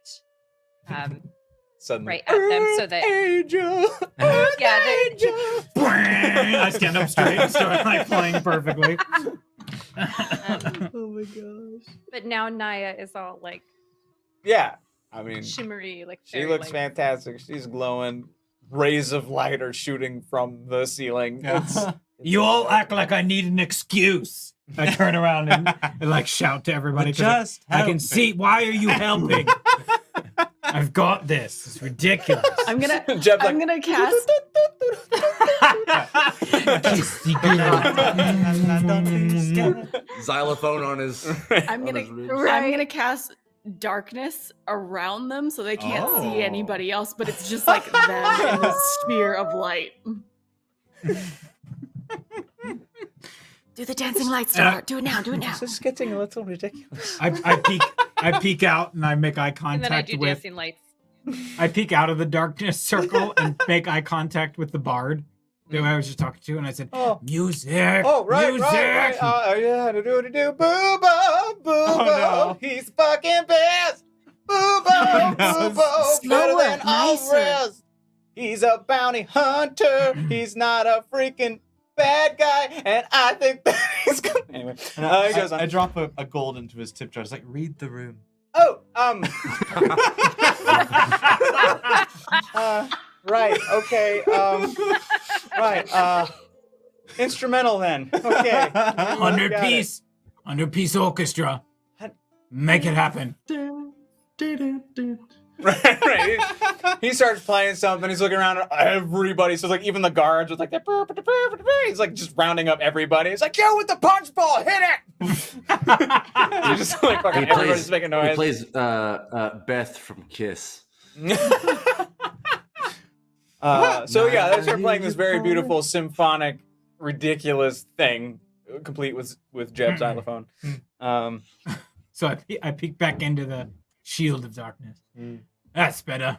Suddenly. right at them so that Angel. yeah I stand up straight and start like playing perfectly. Oh my gosh. but now Naya is all like Yeah. I mean, shimmery like she fairy looks lights. fantastic. She's glowing. Rays of light are shooting from the ceiling. It's You all act like I need an excuse. I turn around and like shout to everybody. 'Cause Just I can helping. see. Why are you helping? I've got this. It's ridiculous. I'm gonna Jeb's I'm like, gonna cast Xylophone on his. I'm on gonna his ribs. I'm gonna cast darkness around them so they can't Oh. see anybody else, but it's just like them in this sphere of light. Do the dancing light And I- star. Do it now. Do it now. This is getting a little ridiculous. I peek out and I make eye And then I contact do with. dancing lights. I peek out of the darkness circle and make eye contact with the bard who I was just talking to, and I said, Oh. "Music, Oh, right. music." Yeah, do. Boobo. no. He's the fucking best. Boobo. No. Boobo. Better Slower, than all nicer. rest. He's a bounty hunter. He's not a freaking bad guy. And I think that he's good. Anyway, And he goes on. I drop a gold into his tip jar. It's like, read the room. Oh, right, okay, right, instrumental then, okay. 100 piece orchestra. Make it happen. Right. He starts playing something. He's looking around at everybody. So like even the guards with like that. He's like just rounding up everybody. He's like, yo, with the punch ball, hit it. He's just like fucking everybody's making noise. He plays Beth from Kiss. So yeah, they start playing this very beautiful symphonic, ridiculous thing, complete with Jeb's xylophone. So I peek back into the shield of darkness. That's better.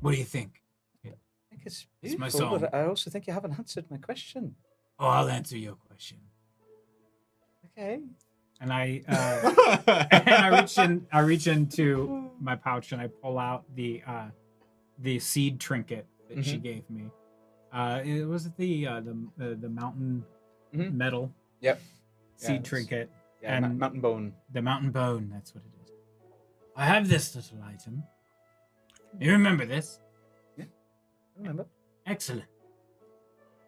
What do you think? I think it's my beautiful, song. but I also think you haven't answered my question. Oh, I'll answer your question. Okay. And I reach into my pouch and I pull out the seed trinket that she gave me. It was the mountain metal. Yep. Seed trinket. Yeah, and mountain bone. The mountain bone, that's what it is. I have this little item. You remember this? Yeah, I remember. Excellent.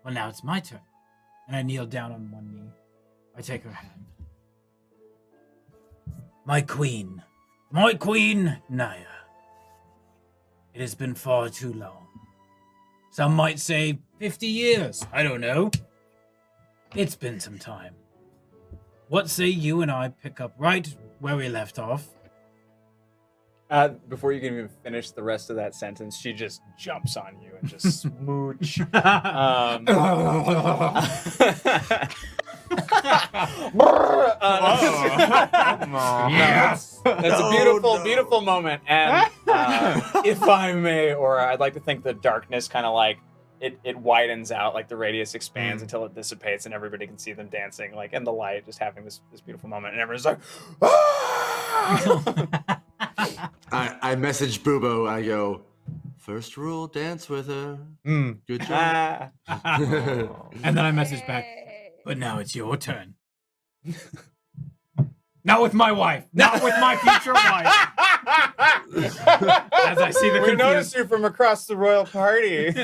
Well, now it's my turn. And I kneel down on one knee. I take her hand. My queen, Naya. It has been far too long. Some might say 50 years. I don't know. It's been some time. What say you and I pick up right where we left off? Before you can even finish the rest of that sentence, she just jumps on you and just smooch. Yes! That's a beautiful, beautiful moment. And if I may, or I'd like to think the darkness kind of like it widens out, like the radius expands until it dissipates, and everybody can see them dancing, like in the light, just having this beautiful moment, and everyone's like, "Ah!" I message Boobo. I go, first rule, dance with her. Good job. And then I message back, but now it's your turn. Not with my wife. Not with my future wife. As I see the We noticed you from across the royal party.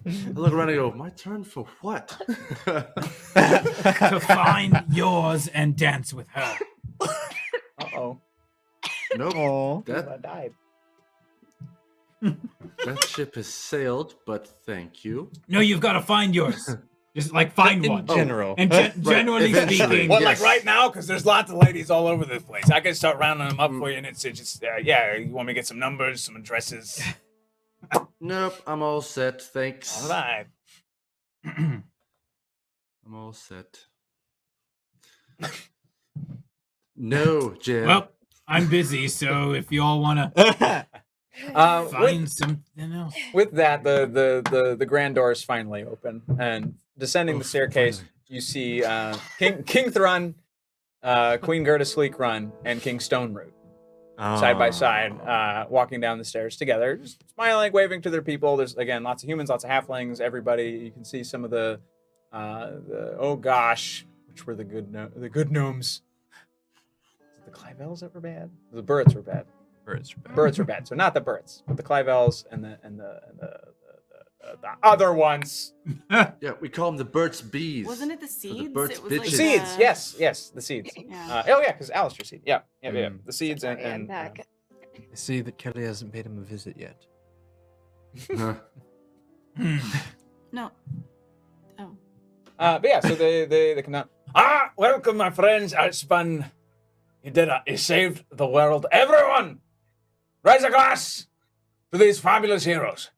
I look around and go, my turn for what? to find yours and dance with her. Uh-oh. Nope. I That, died. that ship has sailed, but thank you. No, you've got to find yours. Just like find one. In general. And generally eventually. speaking, Well, Yes. like right now, because there's lots of ladies all over the place. I can start rounding them up for you, and it's just, yeah, you want me to get some numbers, some addresses? Nope, I'm all set. Thanks. All right. I'm all set. No, Jim. well, I'm busy, so if you all want to find something else. With that, the grand doors finally open, and descending the staircase, you see King Thrun, Queen Gerda Sleekrun, and King Stoneroot side by side, walking down the stairs together, just smiling, waving to their people. There's again lots of humans, lots of halflings, everybody. You can see some of the oh gosh, which were the good gnomes. The Clivels that were bad. The Burrits were bad. Birds were bad. So not the Burrits, but the Clivels and the other ones. Yeah, we call them the Burt's Bees. Wasn't it the seeds? Burt's It was bitches. like The seeds, the- yes, the seeds. Yeah. Oh yeah, because Alistair seed. Yeah. The seeds Sorry, I'm and back. I see that Kelly hasn't paid him a visit yet. Huh. No. Oh. but yeah, so they come down. Welcome, my friends. Outspun. You did it. You saved the world. Everyone, raise a glass to these fabulous heroes.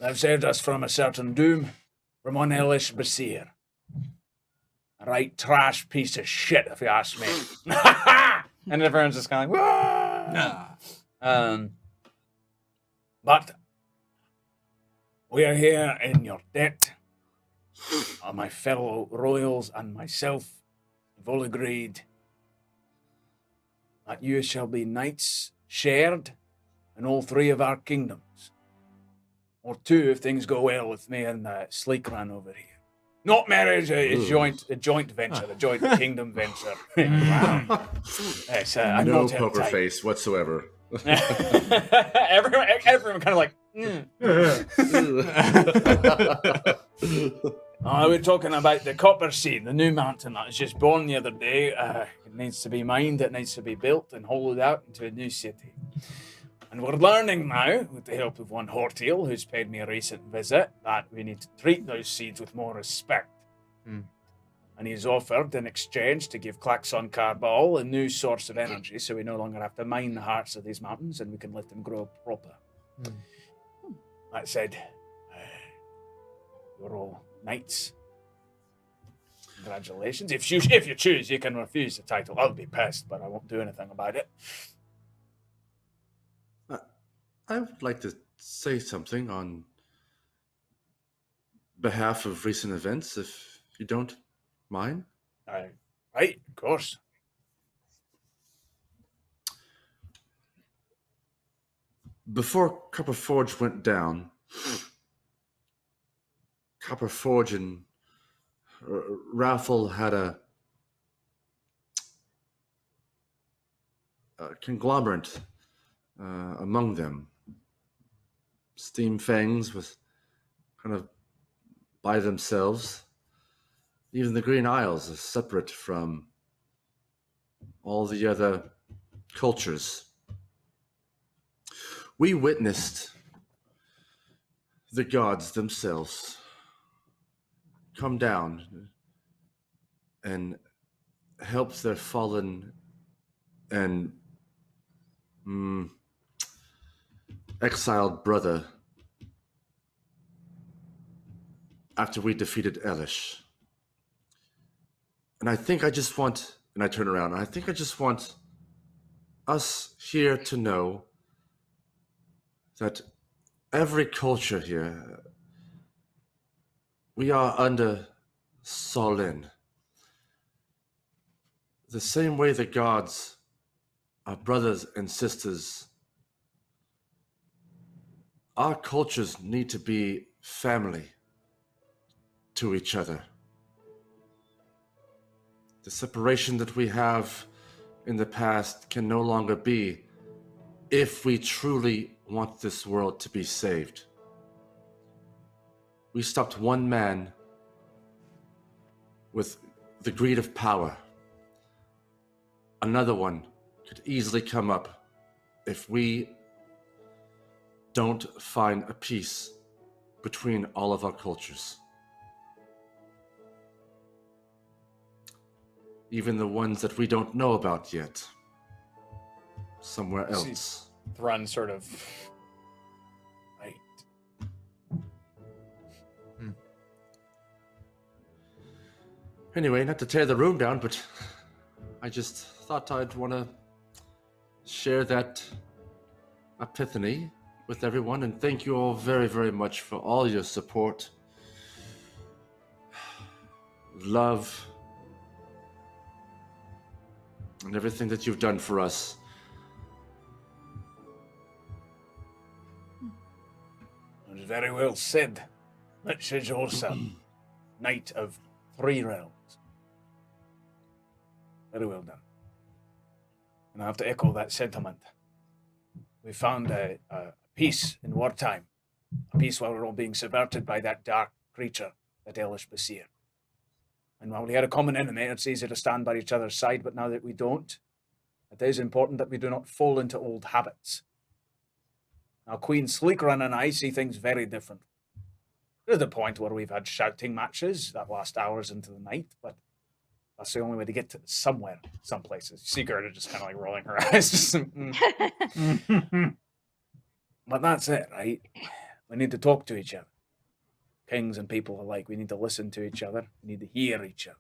They've saved us from a certain doom, from one hellish Basir. A right trash piece of shit, if you ask me. And everyone's just kind of like, whoa! But we are here in your debt. My fellow royals and myself have all agreed that you shall be knights shared in all three of our kingdoms. Or two if things go well with me and Sleekran over here. Not marriage, a joint venture, a joint kingdom venture. Wow. Yes, I'm No not poker airtight. face whatsoever. everyone kind of like, We're talking about the Copper Seed, the new mountain that was just born the other day. It needs to be mined, it needs to be built and hollowed out into a new city. And we're learning now, with the help of one Hortiel, who's paid me a recent visit, that we need to treat those seeds with more respect. And he's offered, in exchange, to give Klaxon Carball a new source of energy, so we no longer have to mine the hearts of these mountains, and we can let them grow proper. That said, you're all knights. Congratulations. If you choose, you can refuse the title. I'll be pissed, but I won't do anything about it. I would like to say something on behalf of recent events, if you don't mind. Right, of course. Before Copper Forge went down, Copper Forge and Raffle had a conglomerate among them. Steam Fangs was kind of by themselves. Even the Green Isles is separate from all the other cultures. We witnessed the gods themselves come down and help their fallen and exiled brother after we defeated Elish. And I think I just want, and I turn around, and I think I just want us here to know that every culture here, we are under Sahlen. The same way the gods are brothers and sisters, our cultures need to be family to each other. The separation that we have in the past can no longer be if we truly want this world to be saved. We stopped one man with the greed of power. Another one could easily come up if we don't find a peace between all of our cultures. Even the ones that we don't know about yet. Somewhere else. Thrun sort of... Right. Anyway, not to tear the room down, but I just thought I'd want to share that epiphany with everyone, and thank you all very, very much for all your support, love, and everything that you've done for us. It was very well said. Message also. Knight of 3 realms. Very well done. And I have to echo that sentiment. We found a peace in wartime. A peace while we're all being subverted by that dark creature, that Elish Basir. And while we had a common enemy, it's easy to stand by each other's side, but now that we don't, it is important that we do not fall into old habits. Now, Queen Sleekrun and I see things very different. There's the point where we've had shouting matches that last hours into the night, but that's the only way to get to somewhere, some places. You see Gerda just kind of like rolling her eyes. Just, But that's it, right? We need to talk to each other. Kings and people alike, we need to listen to each other. We need to hear each other.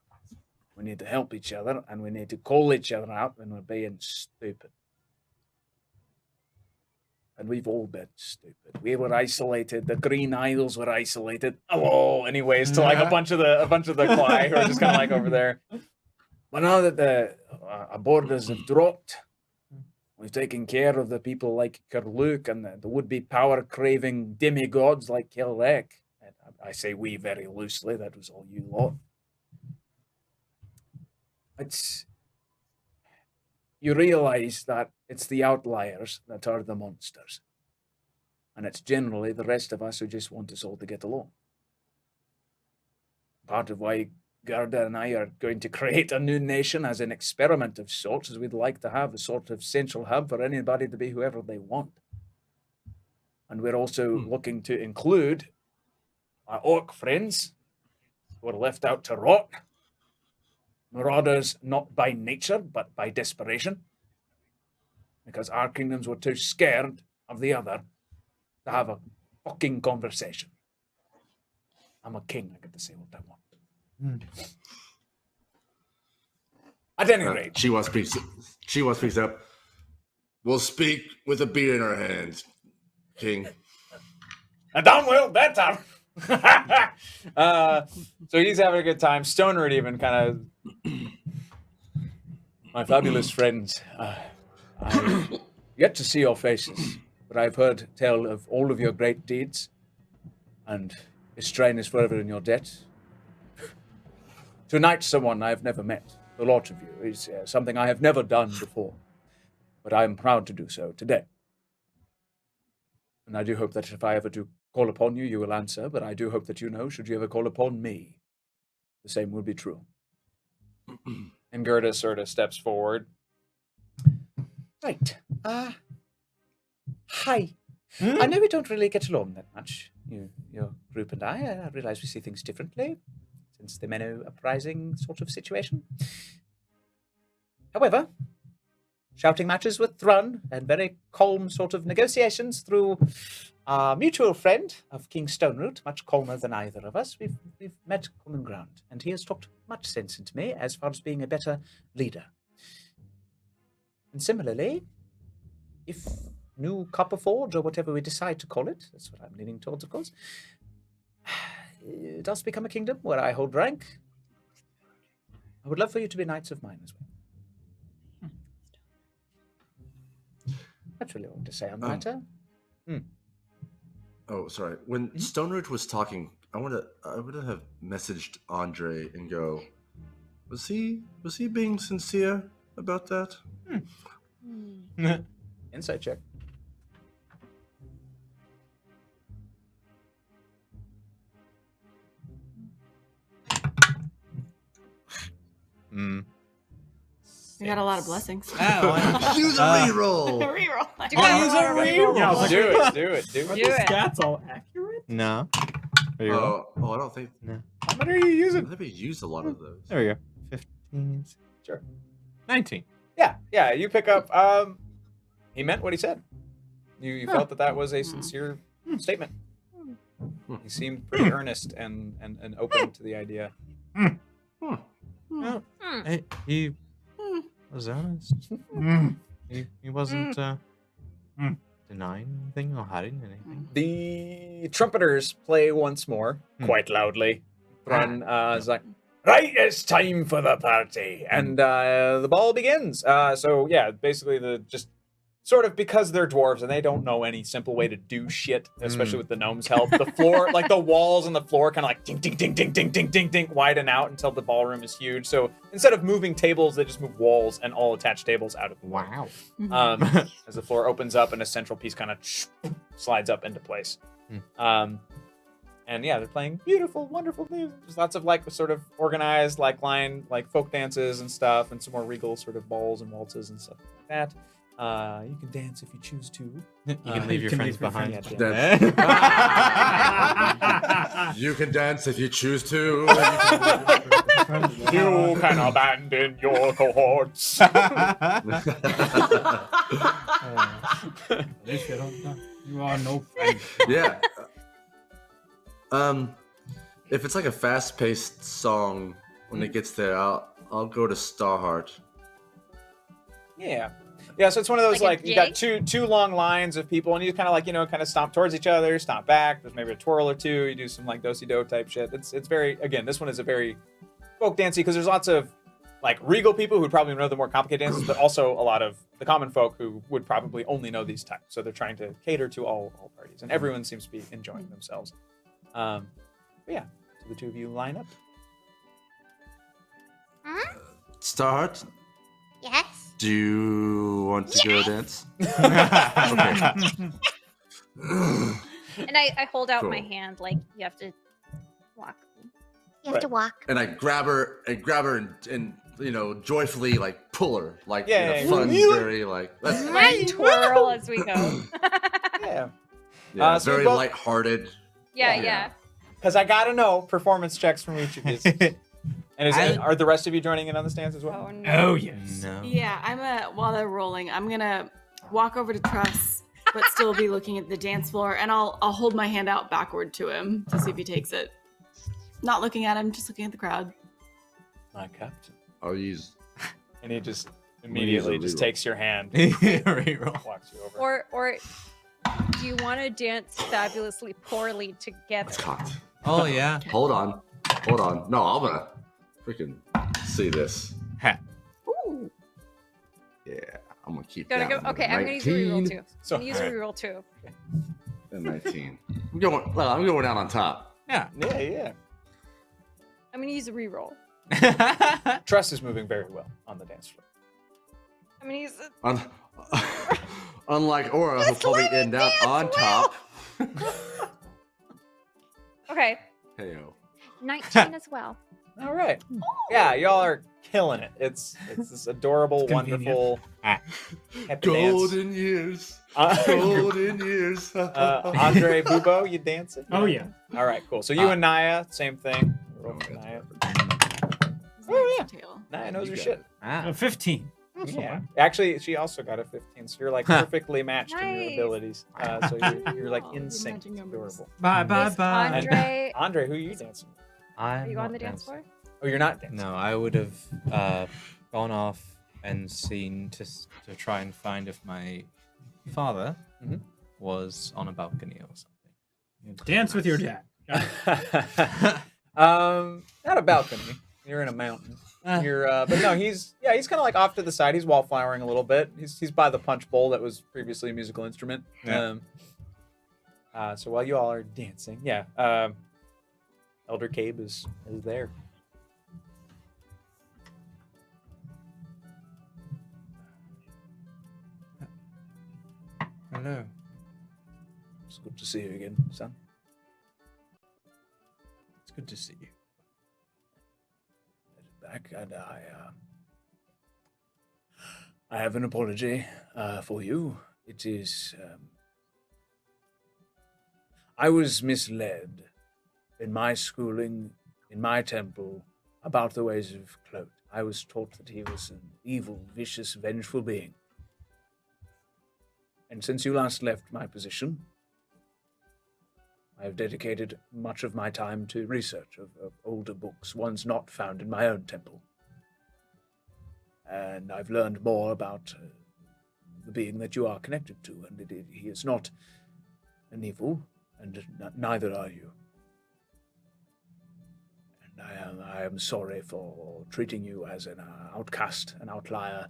We need to help each other, and we need to call each other out when we're being stupid. And we've all been stupid. We were isolated. The Green Isles were isolated. Hello, anyways, to like a bunch of the Kwai who are just kind of like over there. But now that the borders have dropped, we've taken care of the people like Kerluk and the would-be power-craving demigods like Kelrek. I say we very loosely. That was all you lot. You realize that it's the outliers that are the monsters. And it's generally the rest of us who just want us all to get along. part of why Gerda and I are going to create a new nation as an experiment of sorts, as we'd like to have a sort of central hub for anybody to be whoever they want. And we're also looking to include our orc friends who are left out to rot. Marauders not by nature, but by desperation. Because our kingdoms were too scared of the other to have a fucking conversation. I'm a king, I get to say what I want. At any rate. She speaks up. We'll speak with a beer in our hands, King. And damn well better. So he's having a good time. Stoneroot even kind of, my fabulous friends, I've yet to see your faces, but I've heard tell of all of your great deeds, and Istrain is forever in your debt. Tonight, someone I have never met, the lot of you, is something I have never done before, but I am proud to do so today. And I do hope that if I ever do call upon you, you will answer, but I do hope that you know, should you ever call upon me, the same will be true. And Gerda sort of steps forward. Right. Hi. I know we don't really get along that much, your group and I. I realize we see things differently, since the Menno uprising sort of situation. However, shouting matches with Thrun and very calm sort of negotiations through our mutual friend of King Stoneroot, much calmer than either of us, we've met common ground, and he has talked much sense into me as far as being a better leader. And similarly, if New Copperforge, or whatever we decide to call it, that's what I'm leaning towards, of course, does become a kingdom where I hold rank, I would love for you to be knights of mine as well. That's really all to say on the matter. Oh, sorry. When Stoneroot was talking, I would have messaged Andre and go, was he being sincere about that? Insight check. We got a lot of blessings. Use a reroll. Reroll. Use a reroll. Yeah, I was like, Do it. Are the stats all accurate? No. I don't think. No. How many are you I using? think we used a lot of those. There we go. 15. Sure. 19. Yeah, you pick up, he meant what he said. You felt that was a sincere statement. He seemed pretty earnest and open to the idea. No, he was honest. He wasn't denying anything or hiding anything. The trumpeters play once more, quite loudly. Thrun is like, right, it's time for the party. And the ball begins. So, yeah, basically just sort of because they're dwarves and they don't know any simple way to do shit, especially with the gnomes' help. The floor, like the walls and the floor kind of like ding, ding, ding, ding, ding, ding, ding, ding, widen out until the ballroom is huge. So instead of moving tables, they just move walls and all attached tables out of the way. Wow. As the floor opens up and a central piece kind of slides up into place. And yeah, they're playing beautiful, wonderful music. There's lots of like sort of organized like line, like folk dances and stuff, and some more regal sort of balls and waltzes and stuff like that. You can dance if you choose to. You can leave your friends behind. You can dance if you choose to. You can abandon your cohorts. You are no friend. Yeah. If it's like a fast-paced song, when it gets there, I'll go to Starheart. Yeah. Yeah, so it's one of those Like a like you got two long lines of people, and you kind of like kind of stomp towards each other, stomp back. There's maybe a twirl or two. You do some like do-si-do type shit. It's very, again, this one is a very folk dancey because there's lots of like regal people who probably know the more complicated dances, but also a lot of the common folk who would probably only know these types. So they're trying to cater to all parties, and everyone seems to be enjoying themselves. But yeah, so the two of you line up. Starheart, Yes. do you want to go dance? And I hold out my Cool. hand like you have to walk me. You have to walk. and I grab her and joyfully like pull her like Yeah, in a yeah, fun, yeah. very like that's Like twirl as we go. Yeah. yeah, so we very both- lighthearted. Yeah, Yeah. yeah. Because I gotta know performance checks from each of you. And are the rest of you joining in on this dance as well? Oh no. Oh yes. No. Yeah, while they're rolling, I'm gonna walk over to Truss, but still be looking at the dance floor, and I'll hold my hand out backward to him to see if he takes it. Not looking at him, just looking at the crowd. My captain. I'll use. And he just immediately just reroll. takes your hand, Reroll. walks you over. Or do you want to dance fabulously poorly together? It's cocked. Oh yeah. Hold on. No, I'm gonna freaking see this. Ha. Ooh. Yeah, I'm gonna keep Gonna that. go. Okay, I'm gonna use a reroll 19 too. So- I'm gonna use a Alright. reroll too. and 19. I'm going down on top. Yeah. Yeah. I'm gonna use a reroll. Trust is moving very well on the dance floor. I'm gonna use. Un- Unlike Aura, who'll probably end up on top. Okay, Heyo. 19 as well. All right. Yeah, y'all are killing it. It's this adorable, It's convenient. wonderful happy dance. Golden years. Uh, Golden years. Andre Bubo, you dancing? Oh yeah. All right, cool. So you and Naya, same thing. Roll for Naya. Oh, yeah. Tail. Naya knows You her got shit. Ah. 15. Yeah. Actually, she also got a 15, so you're like perfectly matched in your Nice. abilities. So you're like Oh, in good sync. matching It's numbers. adorable. Bye bye Is bye. Andre, Andre, who are you dancing with? I'm are you on not the dance dancing. floor? Oh, you're not dancing. No, I would have gone off and seen to try and find if my father Mhm. was on a balcony or something. Dance with your dad. Not a balcony. You're in a mountain. You're, but no, he's kind of like off to the side. He's wallflowering a little bit. He's by the punch bowl that was previously a musical instrument. Yeah. So while you all are dancing, Elder Cabe is there. Hello. It's good to see you again, son. It's good to see you. Back, and I have an apology for you. It is I was misled in my schooling, in my temple, about the ways of Claude. I was taught that he was an evil, vicious, vengeful being. And since you last left my position, I have dedicated much of my time to research of older books, ones not found in my own temple. And I've learned more about the being that you are connected to, and he is not an evil, and neither are you. And I am sorry for treating you as an outcast, an outlier.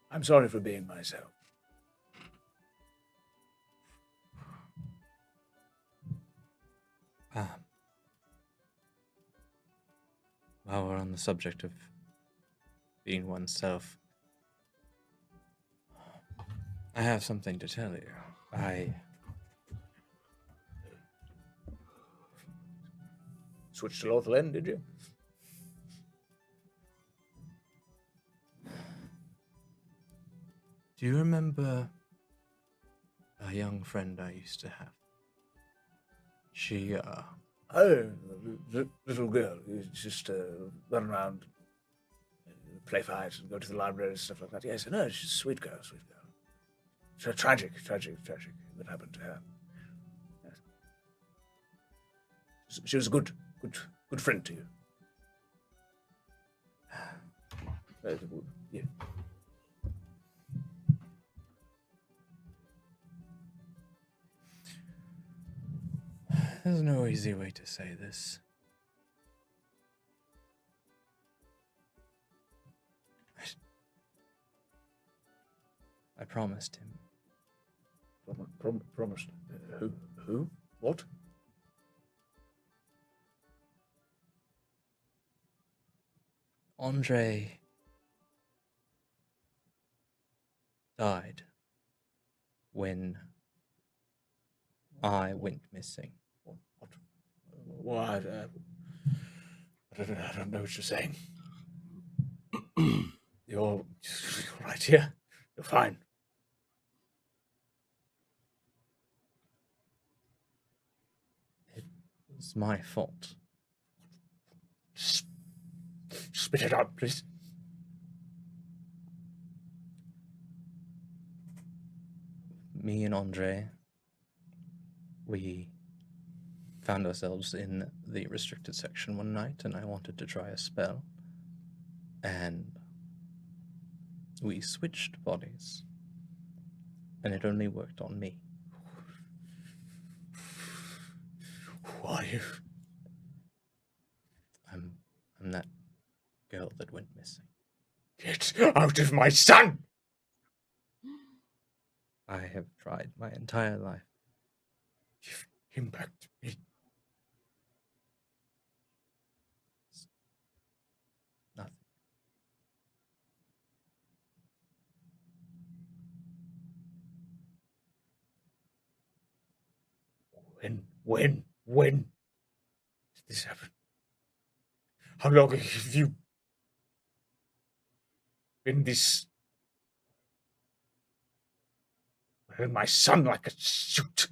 I'm sorry for being myself. While we're on the subject of being oneself, I have something to tell you. I Switched to Lothlin, did you? Do you remember a young friend I used to have? She, Oh, the little girl who's just run around, play fights and go to the library and stuff like that. Yes, no, she's a sweet girl, sweet girl. It's a tragic that happened to her. Yes. She was a good friend to you. Yeah. there's no easy way to say this. I promised him. Promised. Who? What? Andre died when I went missing. What? I don't know what you're saying. You're right here. You're fine. It's my fault. Spit it out, please. Me and Andre, we found ourselves in the restricted section one night, and I wanted to try a spell. And we switched bodies. And it only worked on me. Who are you? I'm that girl that went missing. Get out of my son! I have tried my entire life. Give him back to me. Nothing. When did this happen? How long have you been this? Wearing my son like a suit.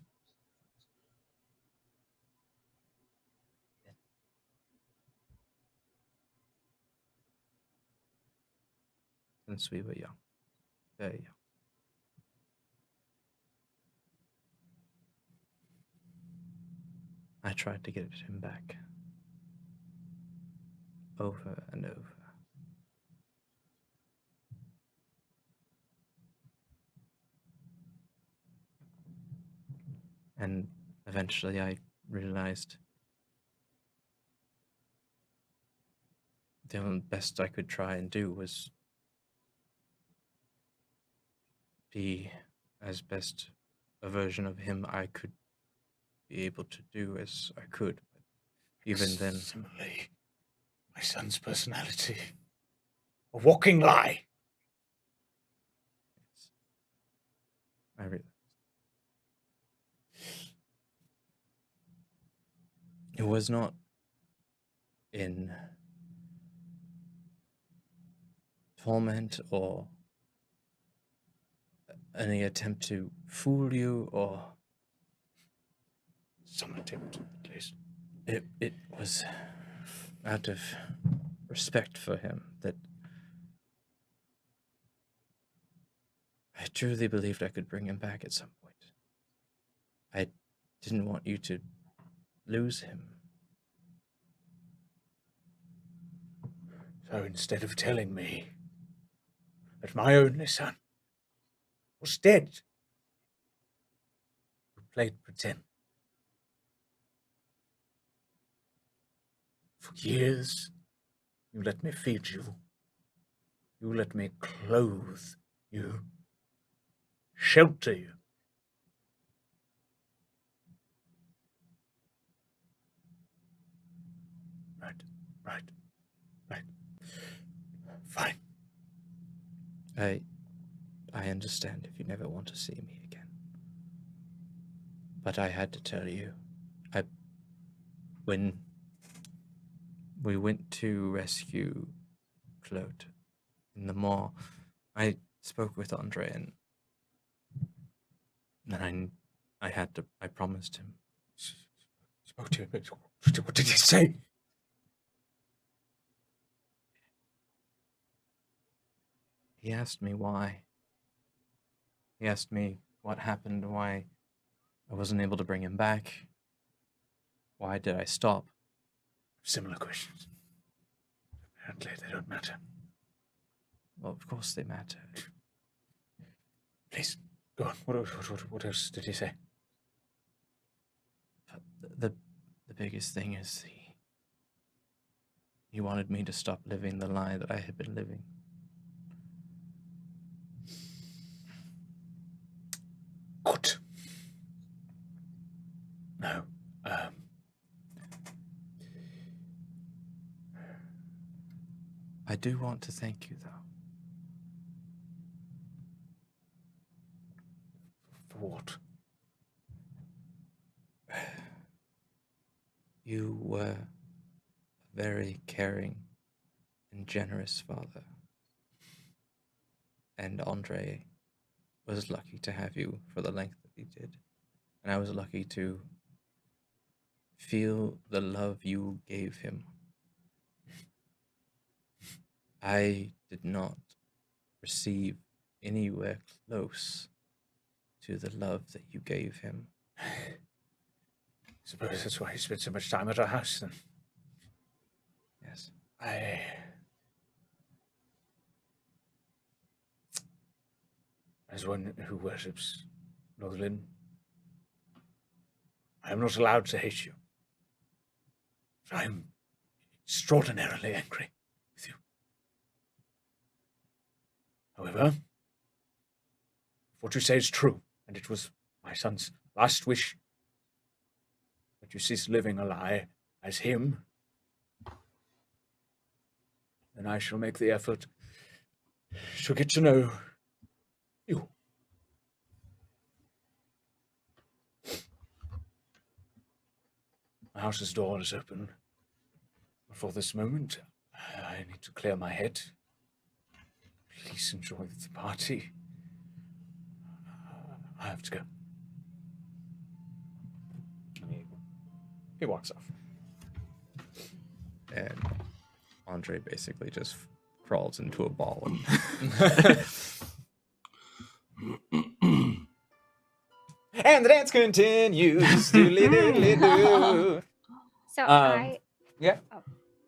Since we were young. Very young. I tried to get him back. Over and over. And eventually I realized the only best I could try and do was be as best a version of him I could be able to do as I could. But even then, Similarly, my son's personality. A walking lie. I realized it was not in torment or any attempt to fool you or Some attempt, at least. it was out of respect for him that I truly believed I could bring him back at some point. I didn't want you to lose him. So instead of telling me that my only son was dead, you played pretend. For years, you let me feed you. You let me clothe you, shelter you. Right. Fine. I understand if you never want to see me again. But I had to tell you, when we went to rescue Claude in the mall, I spoke with Andre and I promised him. Spoke to him, but what did he say? He asked me why. He asked me what happened, why I wasn't able to bring him back. Why did I stop? Similar questions. Apparently they don't matter. Well, of course they matter. Please, go on. What else did he say? The biggest thing is he wanted me to stop living the lie that I had been living. Good. No. I do want to thank you, though. For what? You were a very caring and generous father. And Andre was lucky to have you for the length that he did. And I was lucky to feel the love you gave him. I did not receive anywhere close to the love that you gave him. Suppose that's why he spent so much time at our house then. Yes. As one who worships Northern, I am not allowed to hate you. I am extraordinarily angry with you. However, if what you say is true, and it was my son's last wish that you cease living a lie as him, then I shall make the effort to get to know you. My house's door is open. But for this moment, I need to clear my head. Please enjoy the party. I have to go. He walks off. And Andre basically just crawls into a ball. And the dance continues. Doodly-doodly-doo. So Yeah. Oh.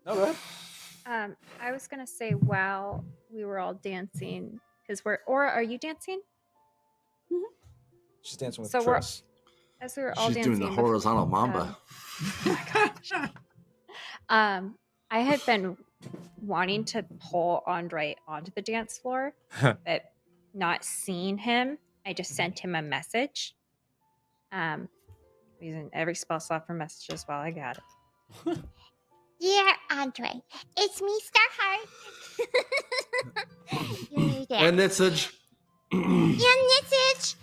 No, go ahead. I was gonna say while we were all dancing, because Aura, are you dancing? She's dancing with So Truss. As we were all She's dancing, doing the horizontal mamba. I had been wanting to pull Andre onto the dance floor, but not seeing him, I just sent him a message. Using every spell slot for messages while I got it. Yeah, Andre. It's me, Starheart. You knew that. And Nitsage. And Nitsage.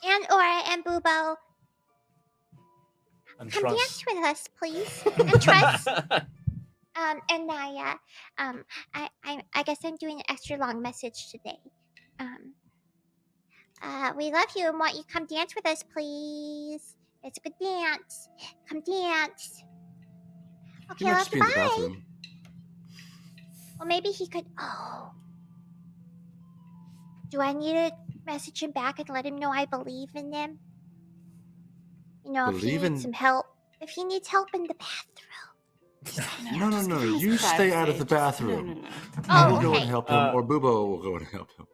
And Aura and Bubo. And Come Truss. dance with us, please. And Truss. And Naya. I guess I'm doing an extra long message today. We love you and want you to come dance with us, please. It's a good dance. Come dance. He Okay, might love just be in the bye. bathroom. Well, maybe he could. Oh. Do I need to message him back and let him know I believe in them? You know, if he Believe in- needs some help. If he needs help in the bathroom. No, no, no. You stay out of the bathroom. Oh, I will go okay. and help him, or Bubo will go and help him.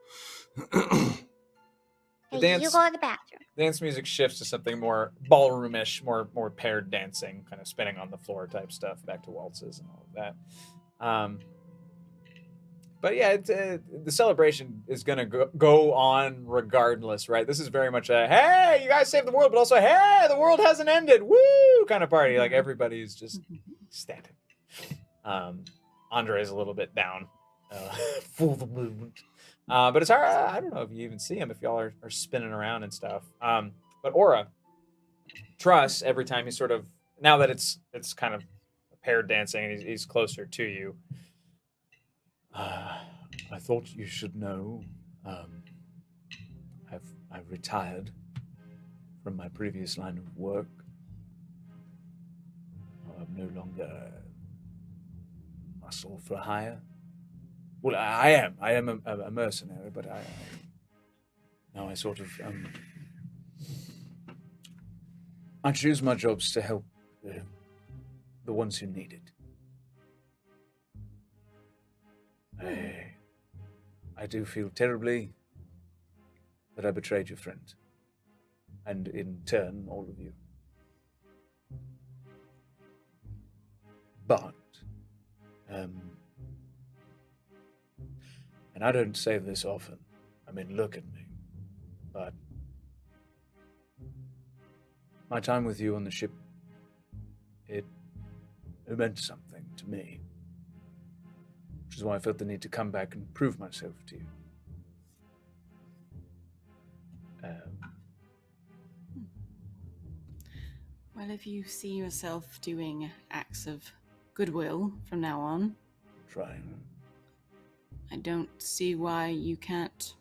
The Okay, you dance, go to the bathroom. dance music shifts to something more ballroomish, more paired dancing, kind of spinning on the floor type stuff, back to waltzes and all of that. But yeah, the celebration is going to go on regardless, right? This is very much a, hey, you guys saved the world, but also, hey, the world hasn't ended, woo, kind of party. Like, everybody's just ecstatic. Andre is a little bit down for the moment. But it's hard. I don't know if you even see him if y'all are spinning around and stuff. But Aura, Truss, every time he's sort of, now that it's kind of paired dancing and he's closer to you, I thought you should know. I've retired from my previous line of work. I'm no longer muscle for hire. Well, I am a mercenary, but now I sort of I choose my jobs to help the ones who need it. I do feel terribly that I betrayed your friend, and in turn, all of you. But, and I don't say this often, I mean, look at me, but my time with you on the ship, it meant something to me. Which is why I felt the need to come back and prove myself to you. Well, if you see yourself doing acts of goodwill from now on, Trying. I don't see why you can't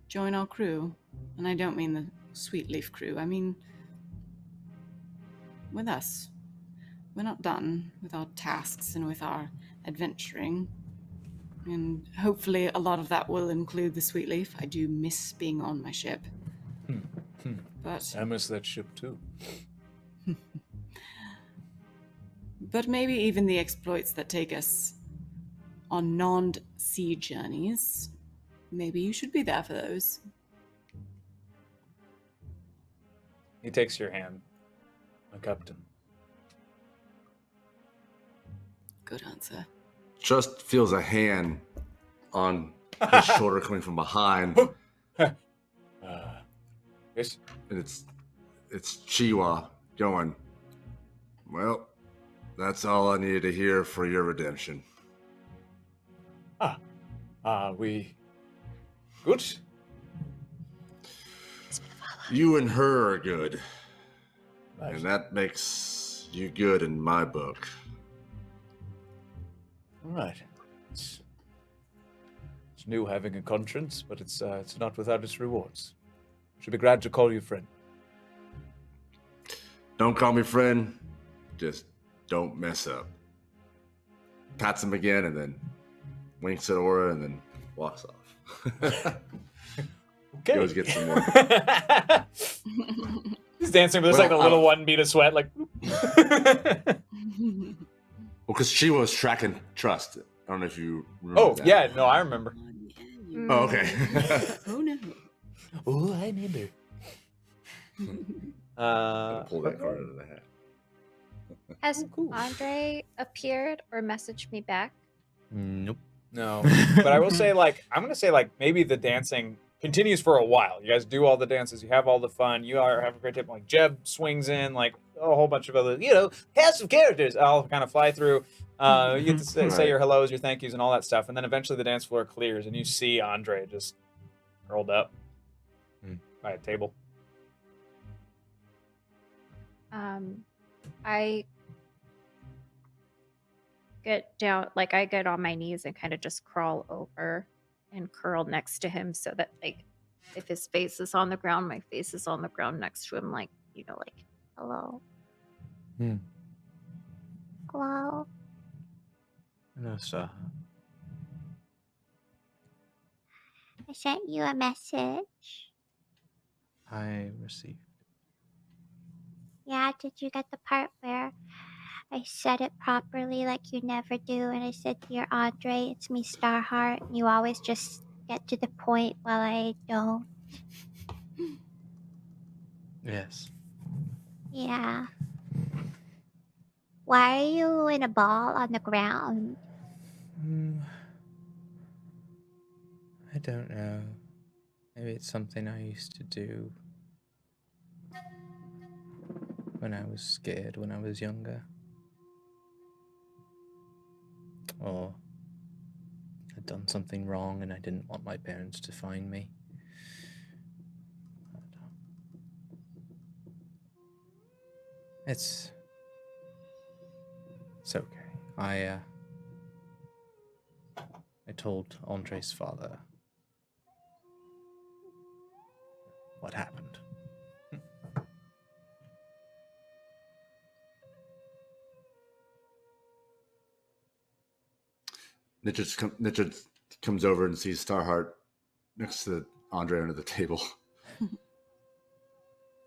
join our crew. And I don't mean the Sweetleaf crew, I mean with us. We're not done with our tasks and with our adventuring. And hopefully a lot of that will include the Sweetleaf. I do miss being on my ship. But I miss that ship too. But maybe even the exploits that take us on non-sea journeys. Maybe you should be there for those. He takes your hand, my captain. Good answer. Just feels a hand on his shoulder coming from behind, Yes. and it's Chiwa going, well, that's all I needed to hear for your redemption. We good? You and her are good, Nice. and that makes you good in my book. All right. It's new having a conscience, but it's not without its rewards. Should be glad to call you friend. Don't call me friend, just don't mess up. Pats him again and then winks at Aura and then walks off. Okay. Goes get some more. He's dancing, but there's like a Well, little one bead of sweat, like. Well, because she was tracking Trust. I don't know if you remember Oh that. yeah, no, I remember. Oh, okay. Oh no. Oh, I remember. Pull that card out of the hat. Has Andre appeared or messaged me back? Nope. No, but I will say, like, I'm gonna say, like, maybe the dancing continues for a while. You guys do all the dances, you have all the fun, you are having a great time. Like Jeb swings in, like a whole bunch of other, cast of characters all kind of fly through. You get to say Right. your hellos, your thank yous, and all that stuff, and then eventually the dance floor clears, and you see Andre just curled up by a table. I get down, like I get on my knees and kind of just crawl over and curl next to him so that, like, if his face is on the ground, my face is on the ground next to him, like, like, hello. Hello. No, sir. I sent you a message. I received. Yeah, did you get the part where I said it properly like you never do? And I said, Dear Andre, it's me, Starheart. And you always just get to the point while I don't. Yes. Yeah. Why are you in a ball on the ground? I don't know. Maybe it's something I used to do when I was scared when I was younger. Or I'd done something wrong and I didn't want my parents to find me. It's okay. I told Andre's father what happened. Nitchard comes over and sees Starheart next to Andre under the table.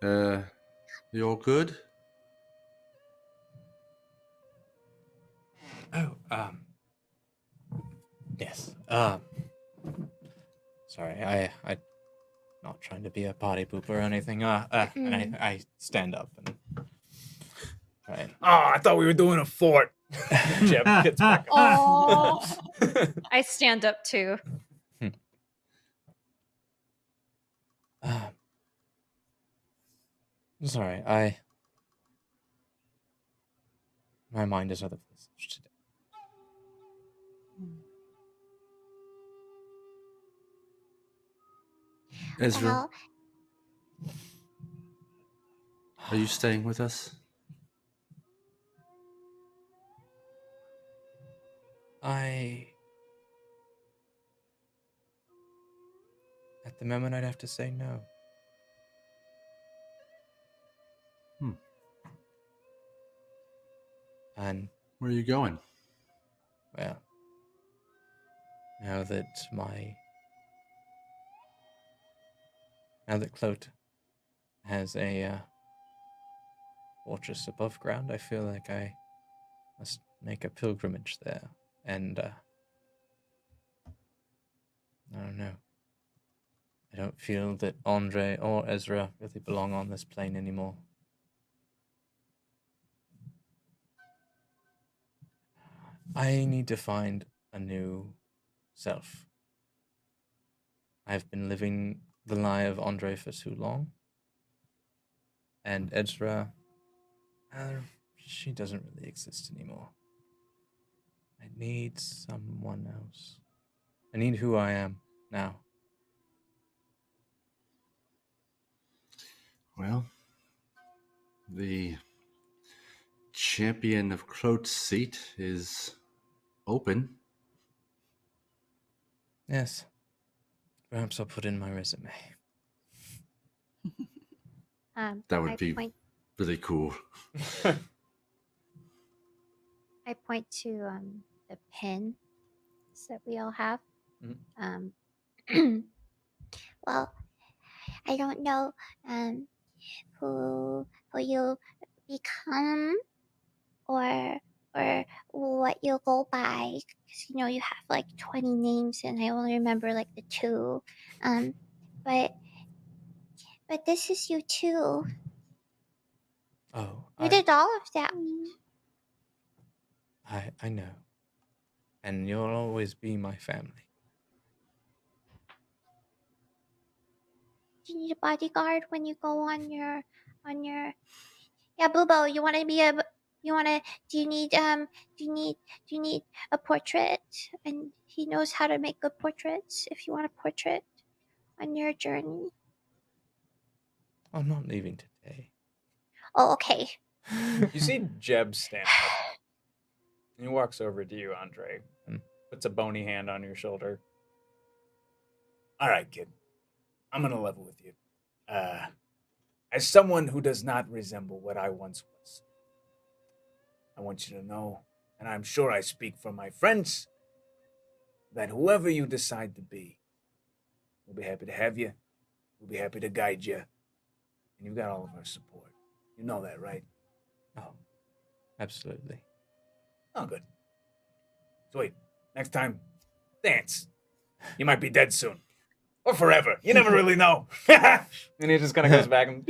You all good? Oh, yes. Sorry, I not trying to be a party pooper or anything. And I stand up and right. Oh, I thought we were doing a fort. Jeb gets back up. Oh, I stand up too. Sorry, my mind is other places today. Ezra, Well, Are you staying with us? At the moment, I'd have to say no. And, Where are you going? well, now that Clote has a fortress above ground, I feel like I must make a pilgrimage there. And I don't know. I don't feel that Andre or Ezra really belong on this plane anymore. I need to find a new self. I've been living the lie of Andre for too long. And Ezra, she doesn't really exist anymore. I need someone else. I need who I am now. Well, the champion of Clote's seat is open. Yes. Perhaps I'll put in my resume. That would I be point, really cool. I point to the pin that we all have. Well, I don't know who you'll become or what you'll go by, because you have like 20 names and I only remember like the 2. But this is you too. Oh, You did all of that. I know. And you'll always be my family. Do you need a bodyguard when you go on your yeah, Boobo, you want to be a you want to do you need a portrait? And he knows how to make good portraits if you want a portrait on your journey. I'm not leaving today. Oh, okay. You see Jeb stand up. And he walks over to you, Andre. Puts a bony hand on your shoulder. All right, kid. I'm going to level with you. As someone who does not resemble what I once was, I want you to know, and I'm sure I speak for my friends, that whoever you decide to be, we'll be happy to have you. We'll be happy to guide you. And you've got all of our support. You know that, right? Oh, absolutely. Oh, good. Sweet. Next time, dance. You might be dead soon. Or forever. You never really know. And he just kind of goes back and...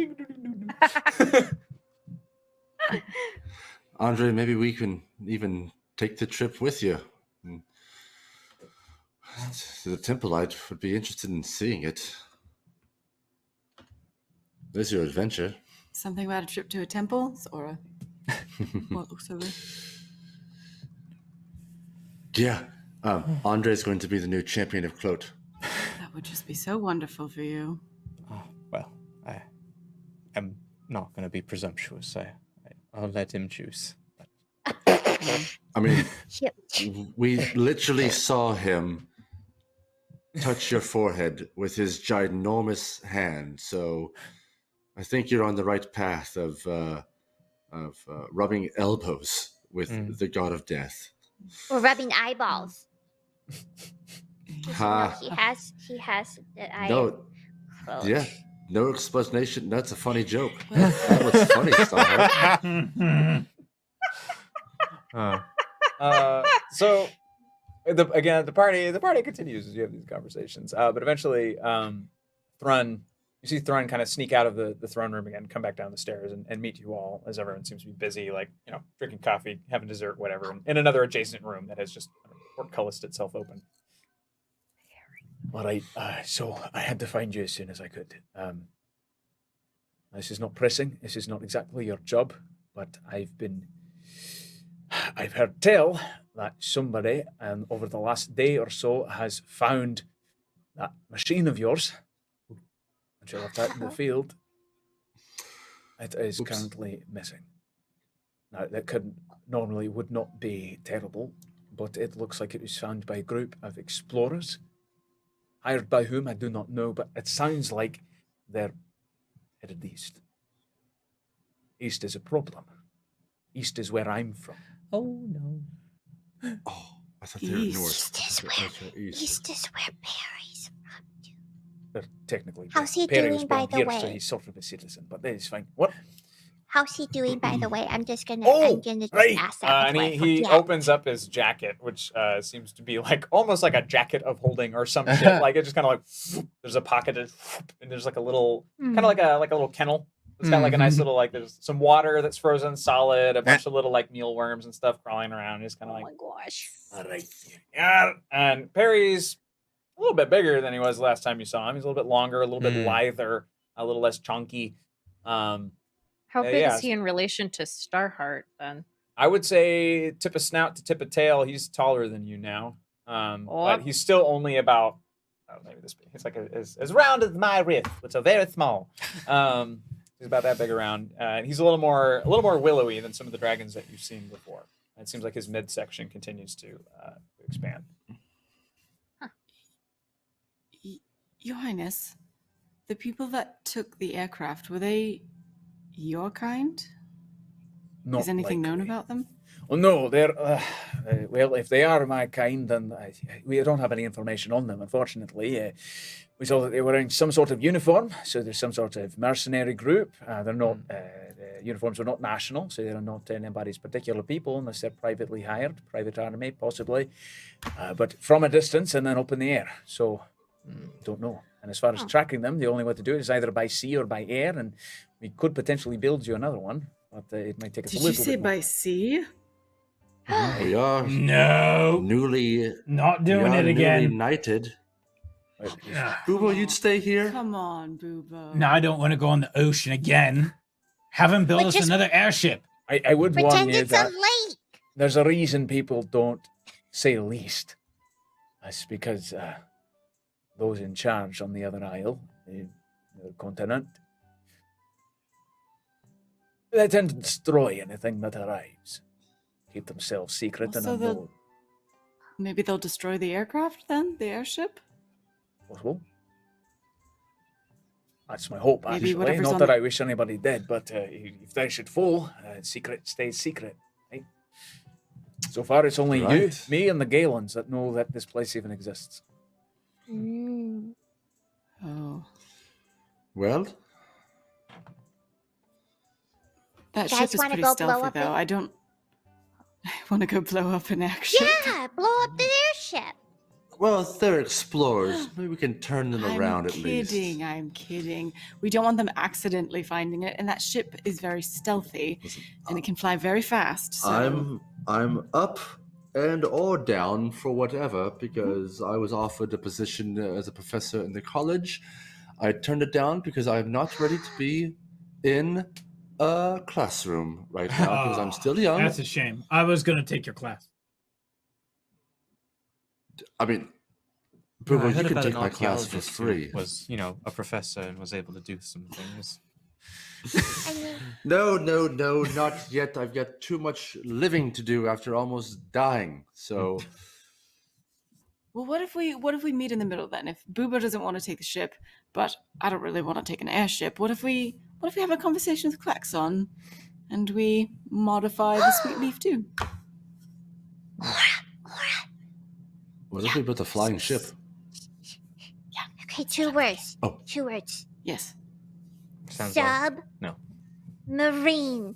Andre, maybe we can even take the trip with you. The Templite would be interested in seeing it. There's your adventure. Something about a trip to a temple, Zora. What looks over? Yeah. Andre's going to be the new champion of Clote. That would just be so wonderful for you. Oh, well, I'm not going to be presumptuous. I'll let him choose. I mean, we literally saw him touch your forehead with his ginormous hand, so I think you're on the right path of rubbing elbows with the god of death. Or rubbing eyeballs. Ha. He has the eye. No, quote. yeah, no explanation. That's a funny joke. That was funny, Star. So again, the party continues as you have these conversations. But eventually, you see Thrun kind of sneak out of the throne room again, come back down the stairs and meet you all as everyone seems to be busy, like, drinking coffee, having dessert, whatever, in another adjacent room that has just portcullised itself open. All right, so I had to find you as soon as I could. This is not pressing. This is not exactly your job, but I've heard tell that somebody over the last day or so has found that machine of yours. And she left out in the field. It is Oops. currently missing. Now, that normally would not be terrible, but it looks like it was found by a group of explorers. Hired by whom, I do not know, but it sounds like they're headed east. East is a problem. East is where I'm from. Oh no. Oh, I thought they were north. East I thought they were east. East is where Perry's from. They're technically. How's he Perry doing, was born by the here, so way? he's sort of a citizen, but that is fine. What? How's he doing, by the way? I'm just gonna, Oh, I'm gonna just right. ask that And before I he forget. opens up his jacket, which seems to be like almost like a jacket of holding or some shit. Like it just kind of like there's a pocket and there's like a little kind of like a little kennel. It's got like a nice little like there's some water that's frozen solid, a bunch of little like mealworms and stuff crawling around. It's kind of Oh like, my gosh. all right, yeah. And Perry's a little bit bigger than he was the last time you saw him. He's a little bit longer, a little bit lither, a little less chunky. How big yeah. is he in relation to Starheart then? I would say tip of snout to tip of tail. He's taller than you now, but he's still only about maybe this big. He's like as round as my wrist, which are very small. He's about that big around. He's a little more willowy than some of the dragons that you've seen before. It seems like his midsection continues to expand. Your Highness, the people that took the aircraft, were they your kind? Not Is anything known likely. about them? Well, no, they're well. If they are my kind, then we don't have any information on them. Unfortunately, we saw that they were in some sort of uniform, so there's some sort of mercenary group. They're not the uniforms are not national, so they're not anybody's particular people unless they're privately hired, private army possibly, but from a distance and then up in the air. So don't know. And as far as tracking them, the only way to do it is either by sea or by air, and we could potentially build you another one, but it might take us a Did you little say bit more. by sea? We are No, newly not doing it newly again. knighted. Ah, Boobo, you'd stay here? Come on, Boobo. No, I don't want to go on the ocean again. Have him build But us just- another airship. I would warn Pretend you it's a that lake. there's a reason people don't sail east. That's because those in charge on the other isle, the continent, they tend to destroy anything that arrives. Keep themselves secret and So they'll- unknown. Maybe they'll destroy the aircraft then? The airship? Possible. That's my hope, Maybe actually. whatever's Not on that the- I wish anybody dead, but if they should fall, secret stays secret. Right? So far, it's only you, Right. me, and the Galens that know that this place even exists. Mm. Oh. Well, That You ship guys is wanna pretty go blow stealthy, up though. it? I don't. I want to go blow up an airship. Yeah, blow up the airship. well, they're explorers. Maybe we can turn them around at least. I'm kidding. We don't want them accidentally finding it, and that ship is very stealthy, Listen, and it can fly very fast. So I'm up and or down for whatever because I was offered a position as a professor in the college. I turned it down because I'm not ready to be in a classroom right now because I'm still young. That's a shame. I was going to take your class. I mean, I Boobo, heard you can about take an my class for archaeologist who free. Was a professor and was able to do some things. I mean, No, not yet. I've got too much living to do after almost dying. So, well, what if we meet in the middle then? If Boobo doesn't want to take the ship, but I don't really want to take an airship, what if we have a conversation with Klaxon and we modify the sweet leaf too? what if we built a flying ship? okay, 2 words. Oh. 2 words. Yes. Sounds like no. Submarine.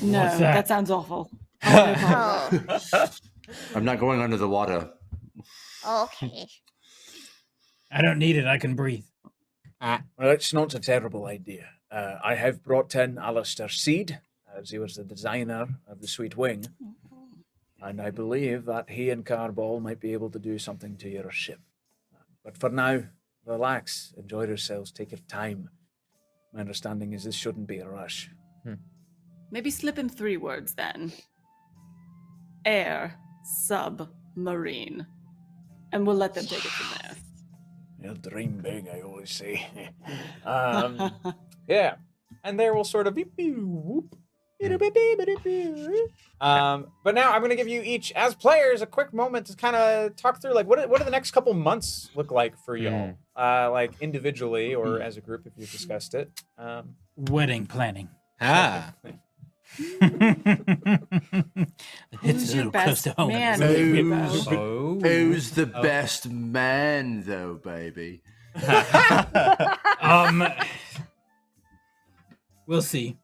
No, What's that? that? sounds awful. I wanna go. Oh, I'm not going under the water. okay. I don't need it. I can breathe. Well, it's not a terrible idea. I have brought in Alistair Seed, as he was the designer of the Sweet Wing, and I believe that he and Carball might be able to do something to your ship. But for now, relax, enjoy yourselves, take your time. My understanding is this shouldn't be a rush. Maybe slip in 3 words then. Air submarine. And we'll let them take it from there. You'll dream big, I always say. Yeah. and there will sort of beep, beep, whoop. But now I'm going to give you each, as players, a quick moment to kind of talk through, like, what do the next couple months look like for y'all? Like, individually or as a group, if you've discussed it. Wedding planning. Ah. It's a little close to home. man? Oh. Who's the best man, though, baby? We'll see.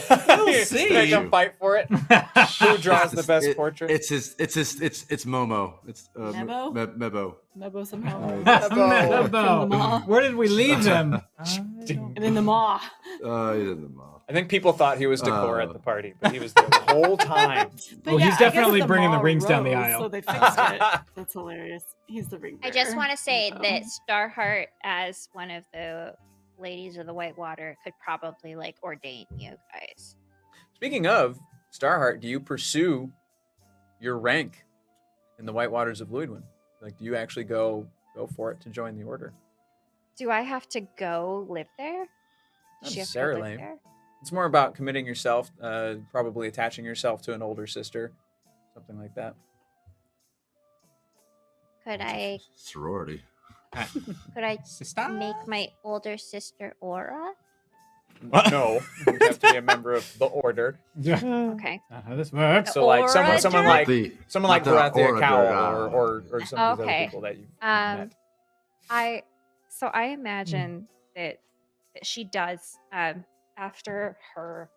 We'll see. Make them fight for it. Who draws the best portrait? It's Momo. It's Mebo? Mebo. Mebo somehow. Mebo. Where did we leave him? And in the maw. He's in the maw. I think people thought he was decor at the party, but he was there the whole time. But Oh, he's I guess definitely bringing the maw rings down the rose, aisle. So they fixed it. That's hilarious. He's the ring I bearer. just want to say that Starheart, as one of the ladies of the Whitewater, could probably like ordain you guys. Speaking of Starheart, do you pursue your rank in the White Waters of Luidwin? Like, do you actually go for it to join the order? Do I have to go live there? Not Does she have to go live necessarily. there? It's more about committing yourself, probably attaching yourself to an older sister, something like that. Could I Sorority. make my older sister Aura? No, you have to be a member of the order. Okay. Not how this works. So like someone Orator? like The- someone like not the Barathia orator, Cowell or some of these other Okay. people that you've Um, met. I imagine that she does, after her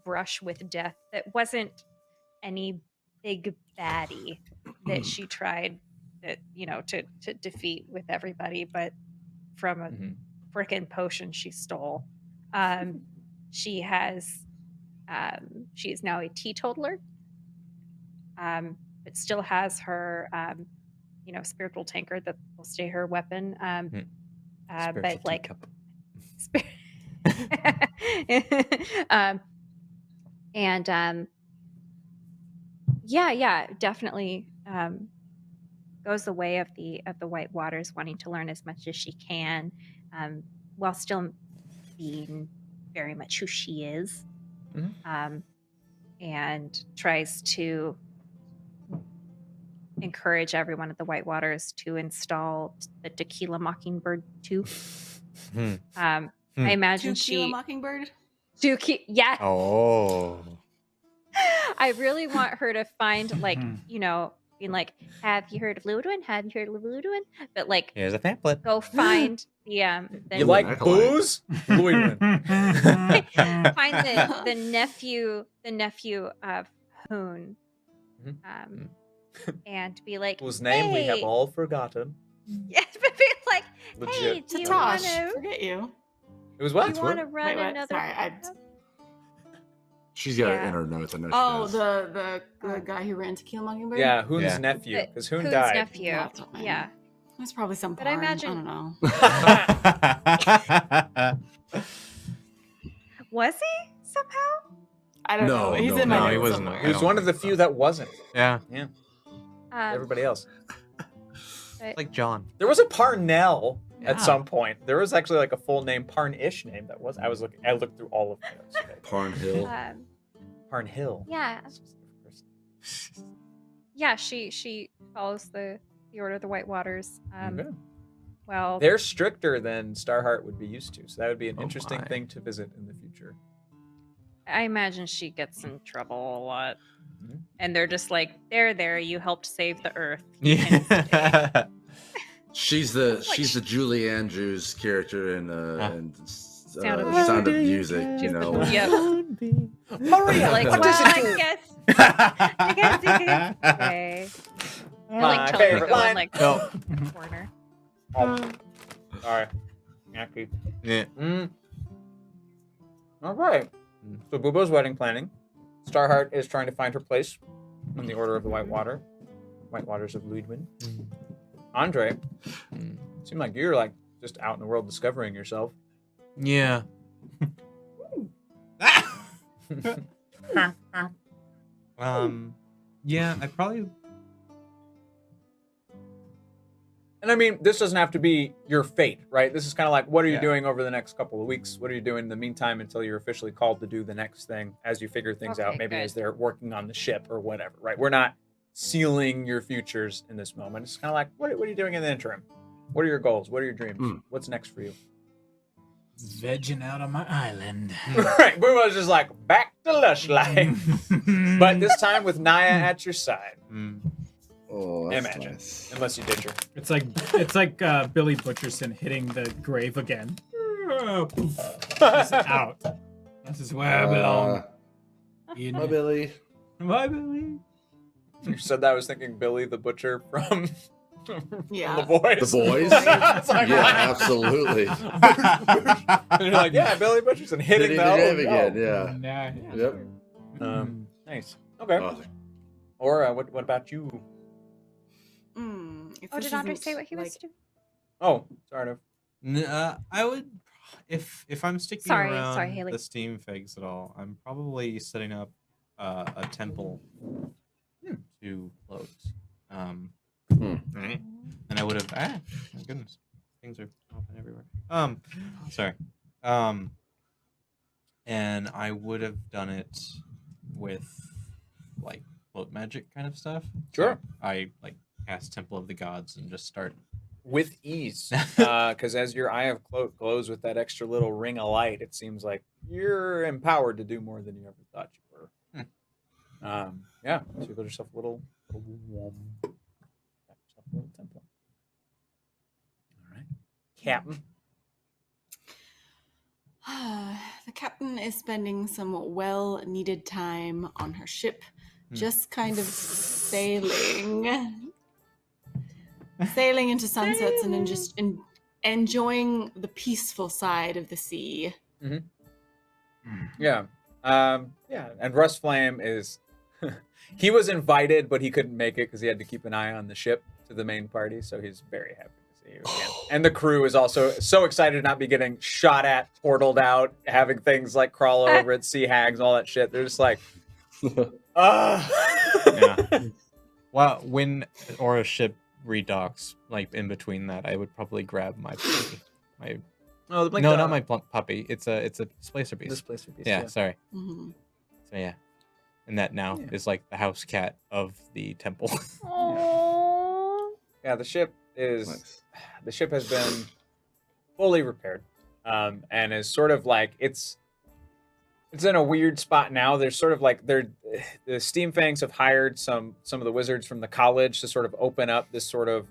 brush with death, that wasn't any big baddie that she tried to defeat with everybody, but from a frickin' potion she stole. She is now a teetotaler, but still has her spiritual tankard that will stay her weapon. But like yeah, definitely goes the way of the White Waters, wanting to learn as much as she can, while still being very much who she is, and tries to encourage everyone at the White Waters to install the Tequila Mockingbird 2. I imagine Tequila she Mockingbird. yeah. Oh. I really want her to find being like, have you heard of Luidwin? Have you heard of Luidwin? But like, Here's a pamphlet. go find the You like Acolyte. booze? Luidwin. find the nephew of Hoon, and be like, Whose name we have "Hey." all forgotten. Yes, but be like, hey, Legit. do you want Tatosh, to? forget you. It was what? Do you want to run Wait, what? another? Sorry, She's got Yeah. it in her notes. I know she Oh, does. the guy who ran Tequila Mockingbird. Yeah, Hoon's Yeah. nephew, But because Hoon Hoon's died. nephew. Yeah, that's what I meant. Yeah. It's probably some But I porn. imagine- I don't know. Was he somehow? I don't No, know. He's no, in my no, notes he wasn't. somewhere. He was don't one of the think few so. that wasn't. Yeah. Everybody else. But- Like John. There was a Parnell Yeah. at some point. There was actually like a full name, Parn-ish name that was. I looked through all of the notes today. Parn Hill. Parnhill. Yeah. Yeah, she follows the Order of the White Waters. Okay. Well, They're stricter than Starheart would be used to, so that would be an Oh interesting my. thing to visit in the future. I imagine she gets in trouble a lot. Mhm. And they're just like, there, you helped save the Earth. You can stay." Yeah. She's the Julie Andrews character in Sound of Sound of Music. You know. Yep. Maria, Like, what well, does it I do? guess you can stay. Or My like tell her to favorite go in line. like No. the corner. Sorry. Yankee. Yeah. All right. So Bubo's wedding planning. Starheart is trying to find her place in the Order of the White Waters of Luidwin. Andre, seemed like you're like just out in the world discovering yourself. Yeah. Yeah, I probably And I mean, this doesn't have to be your fate, right? This is kind of like, what are you Yeah. doing over the next couple of weeks? What are you doing in the meantime until you're officially called to do the next thing as you figure things out, Okay, maybe good. as they're working on the ship or whatever, right? We're not sealing your futures in this moment. It's kind of like, what are you doing in the interim? What are your goals? What are your dreams? What's next for you? Vegging out on my island. Right, Bumo's just like, back to lush life. But this time with Naya at your side. Oh, that's Imagine. nice. Unless you ditch her. It's like Billy Butcherson hitting the grave again. He's out. This is where I belong. In Hi, Billy. Bye, Billy. You said that, I was thinking Billy the Butcher from Yeah. The Boys. The Boys? It's like, Yeah, what? absolutely. And you're like, yeah, Billy Butcherson hitting Hitting the the elbow. grave again, yeah. Nah. Yep. Nice. Okay. Oh, Or what about you? If Oh, this did Andre isn't, say what he was like, doing? Oh, sorry. I would, if I'm sticking Sorry, around Haley. the Steam figs at all, I'm probably setting up a temple to float. Right? And I would have. My goodness, things are popping everywhere. Sorry. And I would have done it with like float magic kind of stuff. Sure. So I like cast Temple of the Gods and just start With ease. Because as your Eye of Cloak glows with that extra little ring of light, it seems like you're empowered to do more than you ever thought you were. Yeah. So you build yourself a little temple. All right. Captain. The captain is spending some well-needed time on her ship, just kind of sailing into sunsets and then just enjoying the peaceful side of the sea. Yeah. Yeah. And Rust Flame is he was invited, but he couldn't make it because he had to keep an eye on the ship to the main party, so he's very happy to see you again. And the crew is also so excited to not be getting shot at, portaled out, having things like crawl over it, sea hags, all that shit. They're just like, yeah. Well, when or a ship redocks, like in between that, I would probably grab my puppy. Not my puppy. It's a displacer beast. Displacer beast. Yeah, sorry. Mm-hmm. So yeah, and that now is like the house cat of the temple. Yeah, the ship is Nice. the ship has been fully repaired, and is sort of like it's in a weird spot now. There's sort of like the Steam Fangs have hired some of the wizards from the college to sort of open up this sort of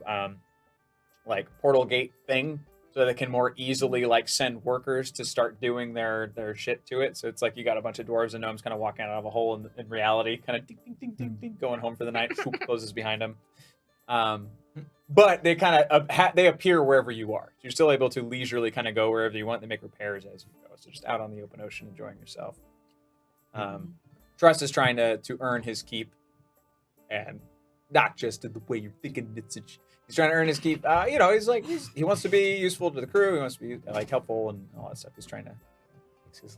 like portal gate thing, so they can more easily like send workers to start doing their shit to it. So it's like you got a bunch of dwarves and gnomes kind of walking out of a hole in reality, kind of ding ding ding ding ding, going home for the night. Swoop closes behind them. But they kind of they appear wherever you are. So you're still able to leisurely kind of go wherever you want. They make repairs as you go. So just out on the open ocean, enjoying yourself. Trust is trying to earn his keep, and not just in the way you're thinking. He's trying to earn his keep. He's like he wants to be useful to the crew. He wants to be like helpful and all that stuff. He's trying to fix his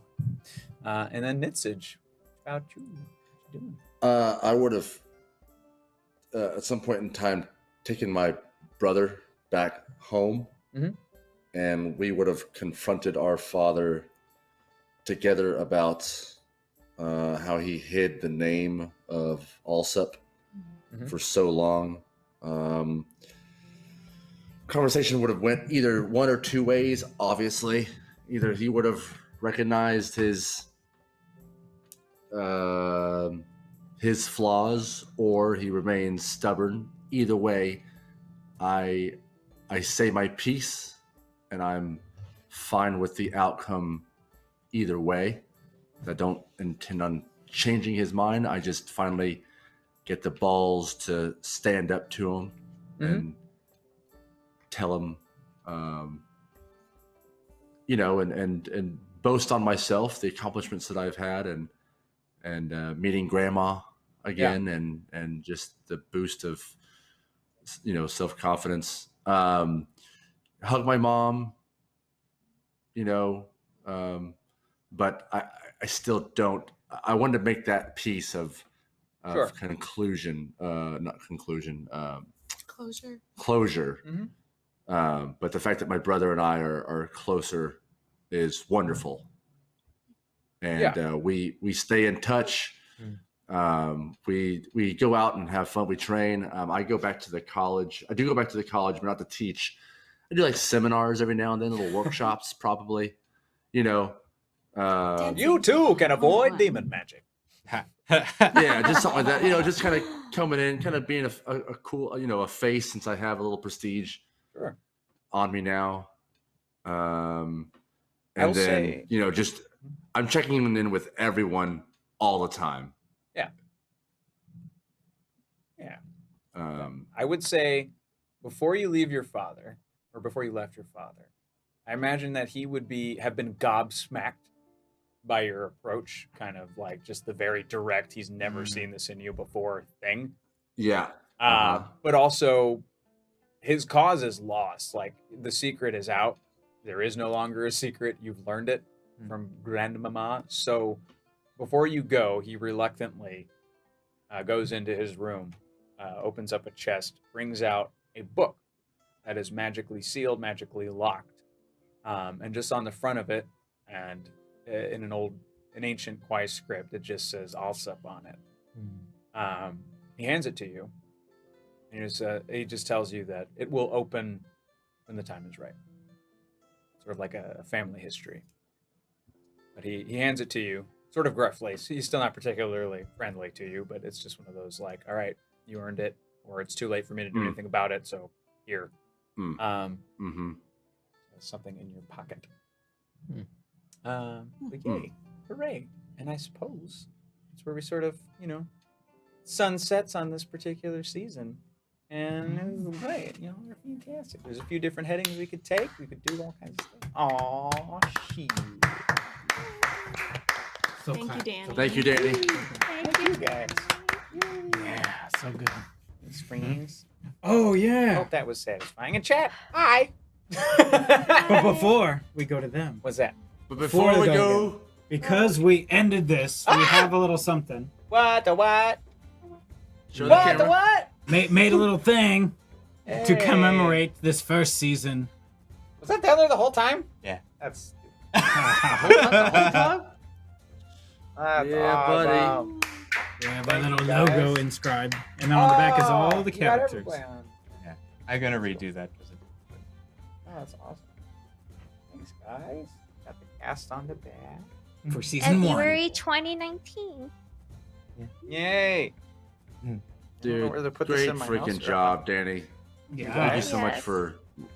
life. And then Nitsage, about you, what you doing? I would have at some point in time taken my brother back home, and we would have confronted our father together about how he hid the name of Alsup for so long. Conversation would have went either one or two ways. Obviously, either he would have recognized his flaws, or he remains stubborn. Either way, I say my piece, and I'm fine with the outcome either way. I don't intend on changing his mind. I just finally get the balls to stand up to him and tell him, and boast on myself, the accomplishments that I've had, and meeting Grandma again, and just the boost of self-confidence. Hug my mom, but I still don't. I wanted to make that piece of Sure. conclusion, not conclusion, Closure. closure But the fact that my brother and I are closer is wonderful, and we stay in touch. We go out and have fun. We train. I go back to the college. I do go back to the college, but not to teach. I do like seminars every now and then, little workshops, probably. You know, You too can avoid demon magic. yeah, just something like that. You know, just kind of coming in, kind of being a cool, a face, since I have a little prestige on me now. And I'll then, say- just I'm checking in with everyone all the time. Yeah. Yeah. Um, I would say before you leave your father, or before you left your father, I imagine that he would have been gobsmacked by your approach, kind of like just the very direct, he's never seen this in you before thing. yeah. But also his cause is lost. Like the secret is out. There is no longer a secret. You've learned it from grandmama. So before you go, he reluctantly goes into his room, opens up a chest, brings out a book that is magically sealed, magically locked. And just on the front of it, and in an ancient Kwai script, it just says Alsup on it. He hands it to you, and he just tells you that it will open when the time is right. Sort of like a family history. But he hands it to you, sort of gruffly. He's still not particularly friendly to you, but it's just one of those like, all right, you earned it, or it's too late for me to do anything about it, so here. Something in your pocket. But yay, hooray. And I suppose it's where we sort of, sunsets on this particular season. And it was great, they're fantastic. There's a few different headings we could take. We could do all kinds of stuff. Aw, shit. So Thank you, Danny. Thank you, Danny. Thank you guys. Yeah, so good. Screens. Oh I yeah. hope that was satisfying. And chat, hi. But before we go to them, What's that? But before we go, because we ended this, we have a little something. What the what? show the What the camera. what? Made a little thing to Hey. commemorate this first season. Was that down there the whole time? Yeah. That's Yeah, buddy. awesome. We have a Thank little you, guys. logo inscribed, and then on the back is all the You got characters. everybody on. I'm gonna redo that. Oh, that's awesome. Thanks, guys. Got the cast on the back. For season February 2019. Yay! I don't know Dude, whether to put this great in my freaking house or job, Danny. one. Thank you Yeah. so much Yes. for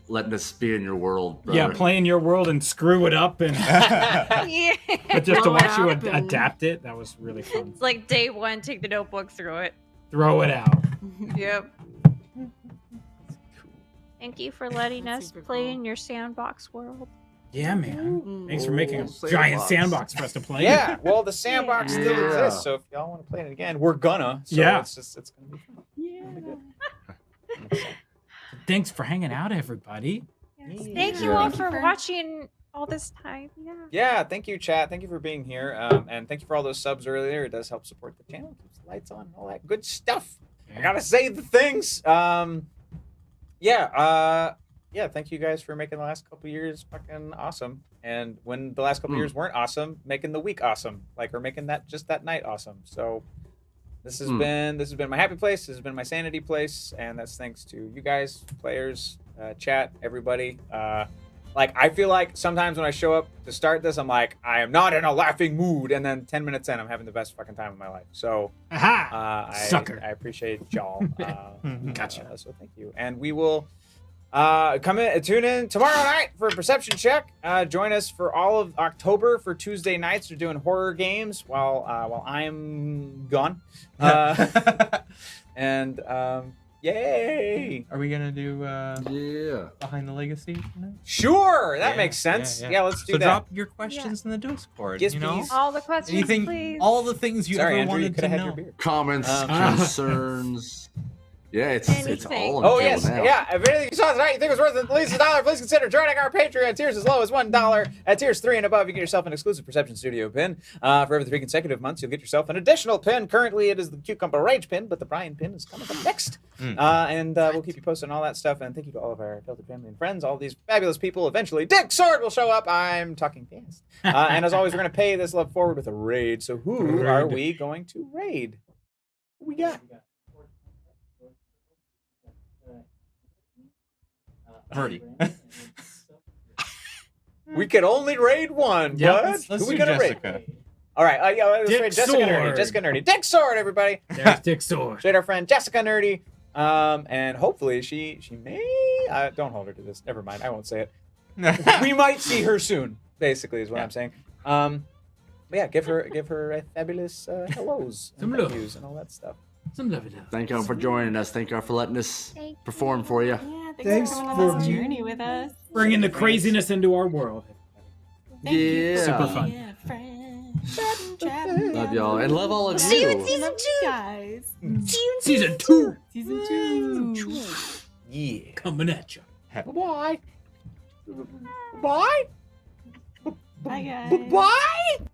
letting us be in your world, brother. Yeah, play in your world and screw it up, and Yeah. but just to Blow it watch you up and- adapt it, that was really fun. It's like day one, take the notebook, throw it. Throw it out. Yep. Thank you for letting That's us super play cool. in your sandbox world. Yeah, man. Mm. Thanks for making a Oh, giant sandbox. sandbox for us to play. Yeah, well, the sandbox still Yeah. exists, so if y'all want to play it again, we're gonna. So Yeah. it's gonna be fun. Yeah. Thanks for hanging out, everybody. Thank you Yeah. all Thank you for for- watching all this time. Yeah. Yeah, thank you, chat. Thank you for being here, and thank you for all those subs earlier. It does help support the channel, keeps the lights on, and all that good stuff. I gotta say the things. Yeah. Thank you guys for making the last couple years fucking awesome. And when the last couple years weren't awesome, making the week awesome, or making that night awesome. So this has been my happy place. This has been my sanity place, and that's thanks to you guys, players, chat, everybody. I feel like sometimes when I show up to start this, I'm like, I am not in a laughing mood, and then 10 minutes in, I'm having the best fucking time of my life. So Aha! Sucker. I appreciate y'all. Gotcha. So thank you, and we will tune in tomorrow night for a perception check. Join us for all of October for Tuesday nights. We're doing horror games while I'm gone. And yay! Are we gonna do Yeah. Behind the Legacy tonight? Sure, that Yeah, makes sense. yeah, Yeah, yeah. let's do So that. drop your questions in the Discord. Yes, you know? please. All the questions, Anything, please. all the things you Sorry, ever Andrew, you wanted could to have had know. your beer. Comments, Um, concerns. Yeah, it's Anything. all on Oh the yes, table now. yeah. If anything you saw tonight you think was worth at least $1, please consider joining our Patreon. Tiers as low as $1. At tiers 3 and above, you get yourself an exclusive Perception Studio pin. For every 3 consecutive months, you'll get yourself an additional pin. Currently, it is the Cucumber Rage pin, but the Brian pin is coming up next. And we'll keep you posted on all that stuff. And thank you to all of our Filtered family and friends, all these fabulous people. Eventually, Dick Sword will show up. I'm talking fast. And as always, we're going to pay this love forward with a raid. So who are we going to raid? Who we got? Verdi. We can only raid one. Yeah, What? Let's Who we do gonna Jessica. raid? All right, yeah, let's Dick raid Jessica Nerdy. Sword. Jessica Nerdy. Dick Sword, everybody. There's Dick Sword. Raid our friend Jessica Nerdy. And hopefully she may. Don't hold her to this. Never mind. I won't say it. We might see her soon. Basically, is what I'm saying. But yeah, give her a fabulous hellos and Some thank love. yous and all that stuff. Some love it. Thank y'all for joining us. Thank y'all for letting us perform for you. Yeah, Thanks thanks for coming on for this journey with us. Bringing the craziness into our world. Thank you. Yeah. Super fun. Yeah, friend. Love y'all and love all of See you in you. season 2. Guys. See you in Season 2 Season 2. Yeah. coming at you. Bye. Bye. Bye, guys. Bye.